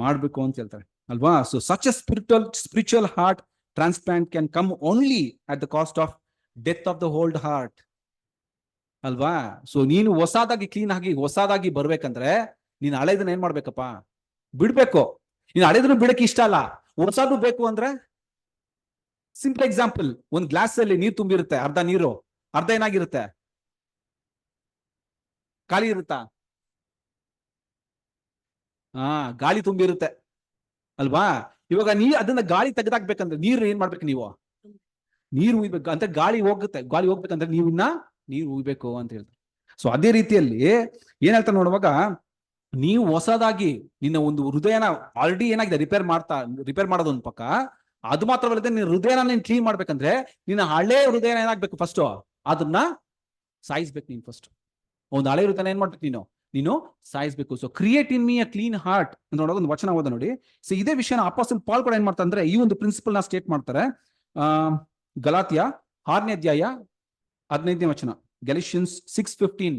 ಮಾಡ್ಬೇಕು ಅಂತ ಹೇಳ್ತಾರೆ ಅಲ್ವಾ. So such A spiritual heart transplant can come only at the cost of death of the hold heart ಅಲ್ವಾ. ಸೊ ನೀನು ಹೊಸದಾಗಿ ಬರ್ಬೇಕಂದ್ರೆ ನೀನು ಹಳೆದನ್ನ ಏನ್ ಮಾಡ್ಬೇಕಪ್ಪ, ಬಿಡ್ಬೇಕು. ನೀನು ಹಳೆದನ್ನು ಬಿಡಕ್ಕೆ ಇಷ್ಟ ಅಲ್ಲ, ಹೊಸದು ಬೇಕು ಅಂದ್ರೆ ಸಿಂಪಲ್ ಎಕ್ಸಾಂಪಲ್, ಒಂದ್ ಗ್ಲಾಸ್ ಅಲ್ಲಿ ನೀರು ತುಂಬಿರುತ್ತೆ, ಅರ್ಧ ಏನಾಗಿರುತ್ತೆ, ಖಾಲಿ ಇರುತ್ತಾ, ಗಾಳಿ ತುಂಬಿರುತ್ತೆ ಅಲ್ವಾ. ಇವಾಗ ಅದನ್ನ ಗಾಳಿ ತೆಗೆದಾಕ್ಬೇಕಂದ್ರೆ ನೀರು ಏನ್ ಮಾಡ್ಬೇಕು, ನೀರು ಉಯ್ಬೇಕು ಅಂತ, ಗಾಳಿ ಹೋಗ್ಬೇಕಂದ್ರೆ ನೀರು ಉಯ್ಬೇಕು ಅಂತ ಹೇಳ್ತಾರೆ. ಸೊ ಅದೇ ರೀತಿಯಲ್ಲಿ ಏನ್ ಹೇಳ್ತಾರೆ ನೋಡುವಾಗ, ನೀವು ಹೊಸದಾಗಿ ನಿನ್ನ ಒಂದು ಹೃದಯನ ಆಲ್ರೆಡಿ ಏನಾಗಿದೆ ರಿಪೇರ್ ಮಾಡೋದು ಒಂದು ಪಕ್ಕ, ಅದು ಮಾತ್ರವಲ್ಲದೆ ನಿನ್ನ ಹೃದಯನ ನೀನ್ ಕ್ಲೀನ್ ಮಾಡ್ಬೇಕಂದ್ರೆ ನಿನ್ನ ಹಳೆ ಹೃದಯನ ಏನಾಗ್ಬೇಕು, ಫಸ್ಟ್ ಅದನ್ನ ಸಾಯಿಸ್ಬೇಕು ನೀನು. ಫಸ್ಟ್ ಒಂದು ಹಳೆ ಹೃದಯನ ಏನ್ ಮಾಡ್ಬೇಕು, ನೀನು ಸಾಯಿಸ್ಬೇಕು. So create in me a clean heart ಅಂತ ನೋಡೋ ಒಂದು ವಚನ ಓದ ನೋಡಿ. ಸೊ ಇದೇ ವಿಷಯನ ಅಪೊಸ್ತಲ ಪಾಲ್ ಕೂಡ ಏನ್ ಮಾಡ್ತಾರೆ ಅಂದ್ರೆ ಈ ಒಂದು ಪ್ರಿನ್ಸಿಪಲ್ ನ ಸ್ಟೇಟ್ ಮಾಡ್ತಾರೆ. ಗಲಾತ್ಯ 6ನೇ ಅಧ್ಯಾಯ 15ನೇ ವಚನ, ಗೆಲಿಷಿಯನ್ಸ್ 6:15.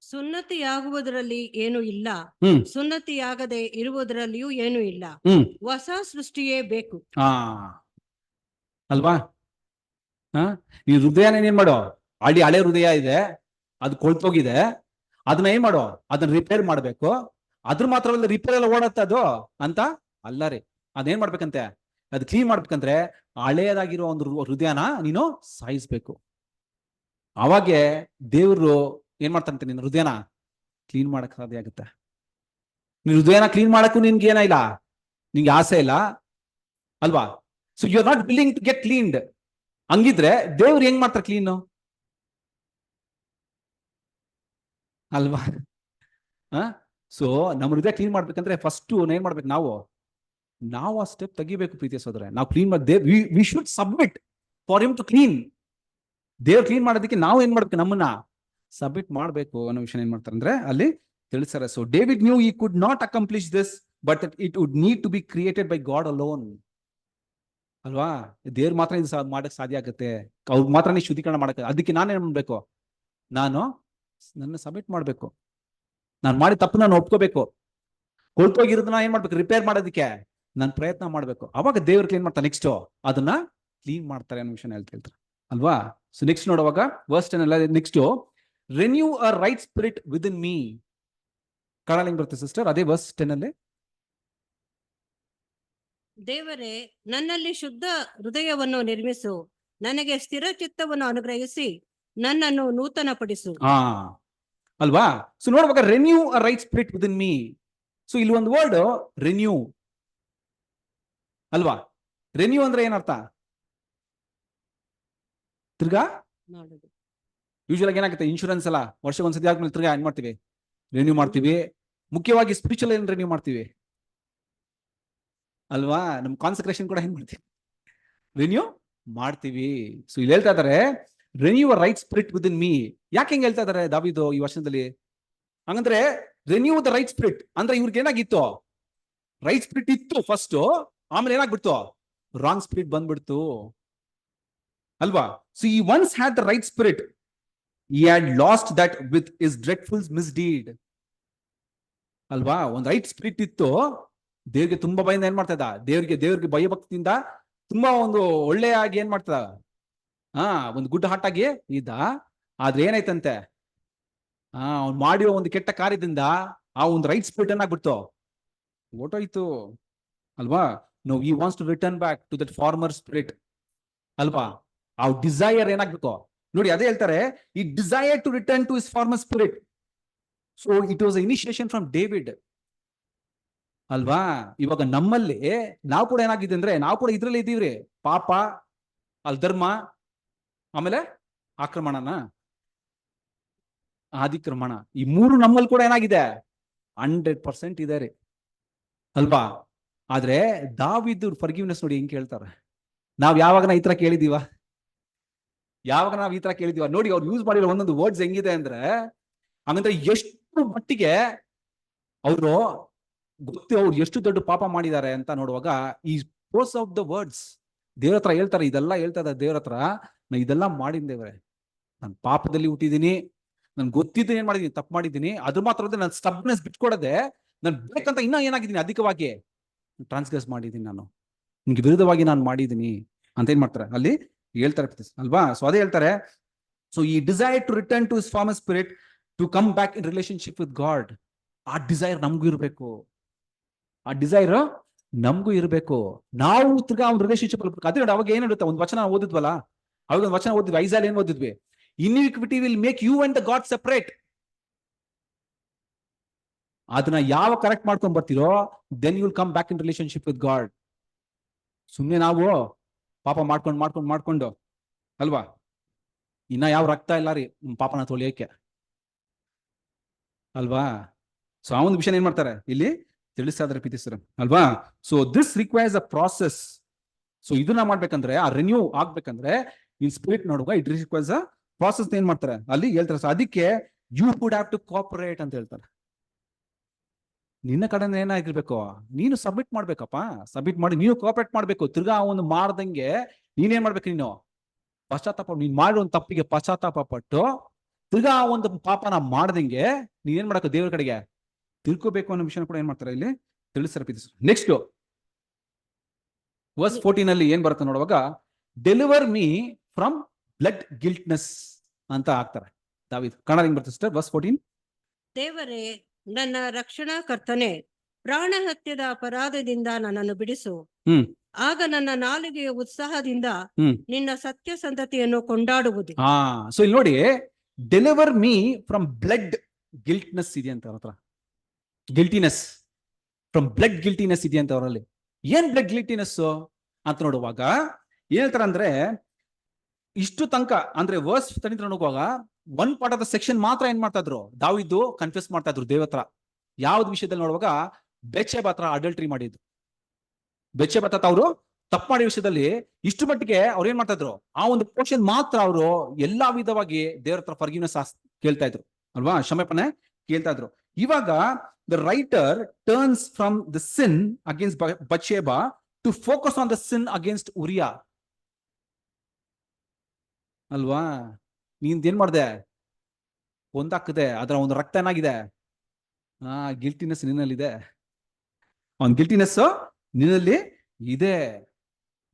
ಸುನ್ನತಿಯಾಗುವುದರಲ್ಲಿ ಏನೂ ಇಲ್ಲ, ಸುನ್ನತಿಯಾಗದೆ ಇರುವುದರಲ್ಲಿಯೂ ಏನೂ ಇಲ್ಲ, ಹೊಸ ಸೃಷ್ಟಿಯೇ ಬೇಕು ಅಲ್ವಾ. ಈ ಹೃದಯನ ಏನ್ ಮಾಡೋ, ಹಳೆ ಹೃದಯ ಇದೆ, ಅದು ಕೊಳ್ತೋಗಿದೆ, ಅದನ್ನ ಏನ್ ಮಾಡೋ, ಅದನ್ನ ರಿಪೇರ್ ಮಾಡ್ಬೇಕು. ಅದ್ರ ಮಾತ್ರವಲ್ಲ, ರಿಪೇರ್ ಎಲ್ಲ ಓಡತ್ತೆ ಅದು ಅಂತ ಅಲ್ಲ ರೀ. ಅದೇನ್ ಮಾಡ್ಬೇಕಂತೆ, ಅದು ಕ್ಲೀನ್ ಮಾಡ್ಬೇಕಂದ್ರೆ ಹಳೆಯದಾಗಿರೋ ಒಂದು ಹೃದಯನ ನೀನು ಸಾಯಿಸ್ಬೇಕು. ಅವಾಗೆ ದೇವ್ರು ಏನ್ ಮಾಡ್ತಾರಂತೆ, ನಿನ್ನ ಹೃದಯನ ಕ್ಲೀನ್ ಮಾಡಕ್ ಸಾಧ್ಯ ಆಗುತ್ತೆ. ನಿನ್ ಹೃದಯನ ಕ್ಲೀನ್ ಮಾಡಕ್ಕೂ ನಿನ್ಗೆ ಏನಿಲ್ಲ, ನಿಂಗೆ ಆಸೆ ಇಲ್ಲ ಅಲ್ವಾ. So you are not willing to get cleaned. ಹಂಗಿದ್ರೆ ದೇವ್ರು ಹೆಂಗ್ ಮಾಡ್ತಾರೆ ಕ್ಲೀನ್ ಅಲ್ವಾ. ಸೊ ನಮ್ಮ ಹೃದಯ ಕ್ಲೀನ್ ಮಾಡ್ಬೇಕಂದ್ರೆ ಫಸ್ಟ್ ಏನ್ ಮಾಡ್ಬೇಕು, ನಾವು ಆ ಸ್ಟೆಪ್ ತೆಗಿಬೇಕು ಪ್ರೀತಿಯ ಸೋದರ. ನಾವು ಕ್ಲೀನ್ ಮಾಡಿ we should submit for him to clean. ದೇವ್ರು ಕ್ಲೀನ್ ಮಾಡೋದಕ್ಕೆ ನಾವು ಏನ್ ಮಾಡ್ಬೇಕು, ನಮ್ಮನ್ನ ಸಬ್ಮಿಟ್ ಮಾಡ್ಬೇಕು ಅನ್ನೋ ವಿಷಯ ಏನ್ ಮಾಡ್ತಾರೆ ಅಂದ್ರೆ ಅಲ್ಲಿ ತಿಳಿಸ್ತಾರೆ. So David knew he could not accomplish this, but it would need to be created by God alone ಅಲ್ವಾ. ದೇವ್ರು ಮಾತ್ರ ಇದು ಮಾಡಕ್ ಸಾಧ್ಯ ಆಗುತ್ತೆ, ಅವ್ರು ಮಾತ್ರ ಶುದ್ಧೀಕರಣ ಮಾಡಕ್ಕೆ. ಅದಕ್ಕೆ ನಾನೇನ್ ಮಾಡ್ಬೇಕು, ನನ್ನ ಸಬ್ಮಿಟ್ ಮಾಡ್ಬೇಕು, ನಾನು ಮಾಡಿ ತಪ್ಪು ನಾನು ಒಪ್ಕೋಬೇಕು. ಕೊಳ್ತೋಗಿರೋದನ್ನ ಏನ್ ಮಾಡ್ಬೇಕು, ರಿಪೇರ್ ಮಾಡೋದಕ್ಕೆ ನಾನು ಪ್ರಯತ್ನ ಮಾಡ್ಬೇಕು, ಅವಾಗ ದೇವ್ರು ಕ್ಲೀನ್ ಮಾಡ್ತಾರೆ. ನೆಕ್ಸ್ಟ್ ಅದನ್ನ ಕ್ಲೀನ್ ಮಾಡ್ತಾರೆ ಅನ್ನೋ ವಿಷಯ ಹೇಳ್ತಾರೆ ಅಲ್ವಾ. ಸೊ ನೆಕ್ಸ್ಟ್ ನೋಡುವಾಗ ವರ್ಸ್ 10 ಅಲ್ಲ, next renew a right spirit with in me. Kannada ಹೆಂಗ್ ಬರುತ್ತೆ ಸಿಸ್ಟರ್ ಅದೇ ವರ್ಸ್ 10 ಅಲ್ಲಿ? ದೇವರೇ, ನನ್ನಲ್ಲಿ ಶುದ್ಧ ಹೃದಯವನ್ನು ನಿರ್ಮಿಸು, ನನಗೆ ಸ್ಥಿರ ಚಿತ್ತವನ್ನು ಅನುಗ್ರಹಿಸಿ ನನ್ನನ್ನು ನೂತನಪಡಿಸು. ಅಲ್ವಾ. ಸೊ ನೋಡುವಾಗ renew a right spirit with in me. So ಇಲ್ಲಿ ಒಂದು ವರ್ಡ್ ರಿನ್ಯೂ ಅಲ್ವಾ. ರಿನ್ಯೂ ಅಂದ್ರೆ ಏನರ್ಥ? ತಿರ್ಗಾ ಮಾಡುದು. ಯೂಶುವಲ್ ಆಗಿ ಏನಾಗುತ್ತೆ, ಇನ್ಶೂರೆನ್ಸ್ ಎಲ್ಲ ವರ್ಷಕ್ಕೆ ಒಂದ್ಸತಿ ಆದ್ಮೇಲೆ ತಿರ್ಗಾ ಏನ್ ಮಾಡ್ತೀವಿ, ರಿನ್ಯೂ ಮಾಡ್ತೀವಿ. ಮುಖ್ಯವಾಗಿ ಸ್ಪಿರಿಚುವಲ್ ಏನ್ ರಿನ್ಯೂ ಮಾಡ್ತೀವಿ ಅಲ್ವಾ. ನಮ್ ಕಾನ್ಸಂಟ್ರೇಷನ್ ಕೂಡ ಏನ್ ಮಾಡ್ತೀವಿ, ರಿನ್ಯೂ ಮಾಡ್ತೀವಿ. ಸೊ ಇಲ್ಲಿ ಹೇಳ್ತಾ ಇದಾರೆ renew a right spirit with in me. ಯಾಕೆ ಹೆಂಗ್ ಹೇಳ್ತಾ ಇದಾರೆ ದಾವೀದು ಈ ವರ್ಷದಲ್ಲಿ? ಹಂಗಂದ್ರೆ ರಿನ್ಯೂ ದ ರೈಟ್ ಸ್ಪಿರಿಟ್ ಅಂದ್ರೆ ಇವ್ರಿಗೆ ಏನಾಗಿತ್ತು, ರೈಟ್ ಸ್ಪಿರಿಟ್ ಇತ್ತು ಫಸ್ಟ್, ಆಮೇಲೆ ಏನಾಗ್ಬಿಡ್ತು, ರಾಂಗ್ ಸ್ಪಿರಿಟ್ ಬಂದ್ಬಿಡ್ತು ಅಲ್ವಾ. ಸೊ ಈ once had the right spirit, he had lost that with his dreadful misdeed. ಅಲ್ವಾ. ಒಂದು ರೈಟ್ ಸ್ಪಿರಿಟ್ ಇತ್ತು, ದೇವ್ರಿಗೆ ತುಂಬಾ ಭಯದಿಂದ ಏನ್ ಮಾಡ್ತಾ ಇದ್ದ, ದೇವ್ರಿಗೆ ಭಯಭಕ್ತಿಯಿಂದ ತುಂಬಾ ಒಂದು ಒಳ್ಳೆಯಾಗಿ ಏನ್ ಮಾಡ್ತದ, ಒಂದು ಗುಡ್ ಹಾರ್ಟ್ ಆಗಿ ಇದ್ದ. ಆದ್ರೆ ಏನಾಯ್ತಂತೆ, ಅವ್ನು ಮಾಡಿರೋ ಒಂದು ಕೆಟ್ಟ ಕಾರ್ಯದಿಂದ ಆ ಒಂದು ರೈಟ್ ಸ್ಪಿರಿಟ್ ಏನಾಗ್ಬಿಡ್ತು, ಓಟೋಯ್ತು ಅಲ್ವಾ. No he wants to return back to that former spirit ಅಲ್ವಾ. ಆ ಡಿಸೈರ್ ಏನಾಗ್ಬೇಕು ನೋಡಿ, ಅದೇ ಹೇಳ್ತಾರೆ ಈ desire to return to his former spirit. So it was initiation from David ಅಲ್ವಾ. ಇವಾಗ ನಮ್ಮಲ್ಲಿ ನಾವು ಕೂಡ ಏನಾಗಿದೆ ಅಂದ್ರೆ, ನಾವು ಕೂಡ ಇದ್ರಲ್ಲಿ ಇದ್ದೀವ್ರಿ, ಪಾಪ, ಧರ್ಮ, ಆಮೇಲೆ ಆದಿಕ್ರಮಣ, ಈ ಮೂರು ನಮ್ಮಲ್ಲಿ ಕೂಡ ಏನಾಗಿದೆ, 100% ಇದೆ ರೀ ಅಲ್ವಾ. ಆದ್ರೆ ದಾವೀದು ಫರ್ಗಿವ್ನೆಸ್ ನೋಡಿ ಹೆಂಗ್ ಕೇಳ್ತಾರೆ. ನಾವ್ ಯಾವಾಗ ಈ ತರ ಕೇಳಿದೀವ, ನೋಡಿ ಅವ್ರು ಯೂಸ್ ಮಾಡಿರೋ ಒಂದೊಂದು ವರ್ಡ್ಸ್ ಹೆಂಗಿದೆ ಅಂದ್ರೆ, ಹಂಗಂದ್ರೆ ಎಷ್ಟು ಮಟ್ಟಿಗೆ ಅವರು ಅವ್ರು ಎಷ್ಟು ದೊಡ್ಡ ಪಾಪ ಮಾಡಿದ್ದಾರೆ ಅಂತ ನೋಡುವಾಗ ಈ ಪೋಸ್ ಆಫ್ ದ ವರ್ಡ್ಸ್ ದೇವ್ರ ಹತ್ರ ಹೇಳ್ತಾರೆ. ಇದೆಲ್ಲ ಹೇಳ್ತಾ ಇದ್ದಾರೆ ದೇವ್ರ ಹತ್ರ, ನಾ ಇದೆಲ್ಲ ಮಾಡಿದ್ದೇವೆ, ನಾನು ಪಾಪದಲ್ಲಿ ಹುಟ್ಟಿದೀನಿ, ನನ್ ಗೊತ್ತಿದ್ದೀನಿ ಏನ್ ಮಾಡಿದೀನಿ, ತಪ್ಪು ಮಾಡಿದ್ದೀನಿ. ಅದು ಮಾತ್ರ ಅಲ್ಲದೆ ನಾನು ಸ್ಟಬ್ನೆಸ್ ಬಿಟ್ಕೊಡದೆ, ನಾನು ಬೇಕಂತ ಇನ್ನ ಏನಾಗಿದ್ದೀನಿ, ಅಧಿಕವಾಗಿ ಟ್ರಾನ್ಸ್ಗ್ರೆಸ್ ಮಾಡಿದ್ದೀನಿ, ನಾನು ನಿಮ್ಗೆ ವಿರುದ್ಧವಾಗಿ ನಾನು ಮಾಡಿದ್ದೀನಿ ಅಂತ ಏನ್ ಮಾಡ್ತಾರೆ ಅಲ್ಲಿ ಹೇಳ್ತಾರೆ ಅಲ್ವಾ. ಸೊ ಅದೇ ಹೇಳ್ತಾರೆ, ಸೊ ಈ desire to return to his former spirit to come back in relationship with God. ಆ ಡಿಸೈರ್ ನಮಗೂ ಇರಬೇಕು, ನಾವು ತಿರ್ಗಾ ಒಂದು ರಿಲೇಶನ್ಶಿಪ್. ಅದೇ ನೋಡಿ ಅವಾಗ ಏನ್ ಹೇಳುತ್ತೆ, ಒಂದು ವಚನ ಓದಿದ್ವಲ್ಲ, ಅವಾಗ ಒಂದು ವಚನ ಓದಿದ್ವಿ, ಐಸಾಯಲ್ ಏನ್ ಓದಿದ್ವಿ, iniquity will make you and the God separate. ಅದನ್ನ ಯಾವ ಕರೆಕ್ಟ್ ಮಾಡ್ಕೊಂಡ್ ಬರ್ತೀರೋ, then you will come back in relationship with God. ಸುಮ್ನೆ ನಾವು ಪಾಪ ಮಾಡ್ಕೊಂಡು ಅಲ್ವಾ, ಇನ್ನ ಯಾವ ರಕ್ತ ಇಲ್ಲ ರೀ ಪಾಪನ ತೊಳಿಯಕ್ಕೆ ಅಲ್ವಾ. ಸೊ ಆ ಒಂದು ವಿಷಯ ಏನ್ ಮಾಡ್ತಾರೆ ಇಲ್ಲಿ ತಿಳಿಸ್ತಾ ಇದಾರೆ ಪ್ರೀತಿಸ್ತಾರೆ ಅಲ್ವಾ. So this requires a process. So ಇದನ್ನ ಮಾಡ್ಬೇಕಂದ್ರೆ, ಆ ರಿನ್ಯೂ ಆಗ್ಬೇಕಂದ್ರೆ ಇನ್ ಸ್ಪಿರಿಟ್ ನೋಡುವ, ಇಟ್ ರಿಕ್ವೈರ್ಸ್ ಅ ಪ್ರಾಸೆಸ್ ಏನ್ ಮಾಡ್ತಾರೆ ಅಲ್ಲಿ ಹೇಳ್ತಾರೆ. ಸೊ ಅದಕ್ಕೆ you would have to cooperate ಅಂತ ಹೇಳ್ತಾರೆ. ನಿನ್ನ ಕಡೆ ಏನಾಗಿರ್ಬೇಕು, ನೀನು ಸಬ್ಮಿಟ್ ಮಾಡ್ಬೇಕಪ್ಪ, ಸಬ್ಮಿಟ್ ಮಾಡಿ ನೀನು ಕೋಆಪರೇಟ್ ಮಾಡ್ಬೇಕು. ತಿರ್ಗಾ ಅವನು ಮಾಡ್ದಂಗೆ ನೀನೇನ್ ಮಾಡ್ಬೇಕು, ನೀನು ಪಶ್ಚಾತ್ತಾಪ, ನೀನ್ ಮಾಡಿರೋ ಒಂದು ತಪ್ಪಿಗೆ ಪಶ್ಚಾತ್ತಾಪ ಪಟ್ಟು ತಿರ್ಗಾ ಒಂದು ಪಾಪನ ಮಾಡ್ದಂಗೆ ನೀನೇನ್ ಮಾಡಬೇಕು, ದೇವರ ಕಡೆಗೆ ತಿಳ್ಕೋಬೇಕು ಅನ್ನೋ ವಿಷಯ ಕೂಡ ಏನ್ ಮಾಡ್ತಾರೆ ಇಲ್ಲಿ ತಿಳಿಸ್ತಾರೆ. ನೆಕ್ಸ್ಟ್ ವರ್ಸ್ 14 ಅಲ್ಲಿ ಏನ್ ಬರುತ್ತೆ ನೋಡುವಾಗ, ಡೆಲಿವರ್ ಮೀ ಫ್ರಮ್ ಬ್ಲಡ್ ಗಿಲ್ಟ್ನೆಸ್ ಅಂತ ಹಾಕ್ತಾರೆ ದಾವೀದು. ಕನ್ನಡ ಹೆಂಗ್ ಬರ್ತದೆ ಸಿಸ್ಟರ್ ವರ್ಸ್ 14? ದೇವರೇ, ನನ್ನ ರಕ್ಷಣಾ ಕರ್ತನೆ, ಪ್ರಾಣ ಹತ್ಯದ ಅಪರಾಧದಿಂದ ನನ್ನನ್ನು ಬಿಡಿಸು. ಆಗ ನನ್ನ ನಾಲಿಗೆಯ ಉತ್ಸಾಹದಿಂದ ನಿನ್ನ ಸತ್ಯಸಂಧತೆಯನ್ನು ಕೊಂಡಾಡುವುದು. ಸೊ ಇಲ್ಲಿ ನೋಡಿ, ಡೆಲಿವರ್ ಮೀ ಫ್ರಮ್ ಬ್ಲಡ್ ಗಿಲ್ಟ್ನೆಸ್ ಇದೆ ಅಂತ ಅವ್ರ ಹತ್ರ, ಗಿಲ್ಟಿನೆಸ್ ಫ್ರಮ್ ಬ್ಲಡ್ ಗಿಲ್ಟಿನೆಸ್ ಇದೆ ಅಂತ ಅವರಲ್ಲಿ. ಏನ್ ಬ್ಲಡ್ ಗಿಲ್ಟಿನೆಸ್ ಅಂತ ನೋಡುವಾಗ ಏನ್ ಹೇಳ್ತಾರೆ ಅಂದ್ರೆ, ಇಷ್ಟು ತನಕ ಅಂದ್ರೆ ವರ್ಸ್ ತನಿತ್ರ ನೋಡುವಾಗ one part of the section ಮಾತ್ರ ಏನ್ ಮಾಡ್ತಾ ಇದ್ರು, ದಾವೀದು ಕನ್ಫ್ಯೂಸ್ ಮಾಡ್ತಾ ಇದ್ರು ದೇವ್ರ ಹತ್ರ. ಯಾವ್ದು ವಿಷಯದಲ್ಲಿ ನೋಡುವಾಗ, ಬೆತ್ಷೆಬ ಹತ್ರ ಅಡಲ್ಟ್ರಿ ಮಾಡಿದ್ದು, ಬೆತ್ಷೆಬ ಹತ್ರ ಅವರು ತಪ್ಪು ಮಾಡಿದ ವಿಷಯದಲ್ಲಿ ಇಷ್ಟು ಮಟ್ಟಿಗೆ ಅವ್ರು ಏನ್ ಮಾಡ್ತಾ ಇದ್ರು, ಆ ಒಂದು ಪೋರ್ಷನ್ ಮಾತ್ರ ಅವರು ಎಲ್ಲಾ ವಿಧವಾಗಿ ದೇವ್ರ ಹತ್ರ ಫರ್ಗಿವ್ನೆಸ್ ಕೇಳ್ತಾ ಇದ್ರು ಅಲ್ವಾ, ಕ್ಷಮೆಪಣೆ ಕೇಳ್ತಾ ಇದ್ರು. ಇವಾಗ the writer turns from the sin against Bathsheba to focus on the sin against Uriah ಅಲ್ವಾ. ನೀನ್ ಮಾಡ್ದೆ, ಒಂದಾಕದೆ, ಅದರ ಒಂದು ರಕ್ತ ಏನಾಗಿದೆ, ಗಿಲ್ಟಿನೆಸ್ ನಿನ್ನಲ್ಲಿದೆ, ಅವನ್ ಗಿಲ್ಟಿನೆಸ್ ನಿನ್ನಲ್ಲಿ ಇದೆ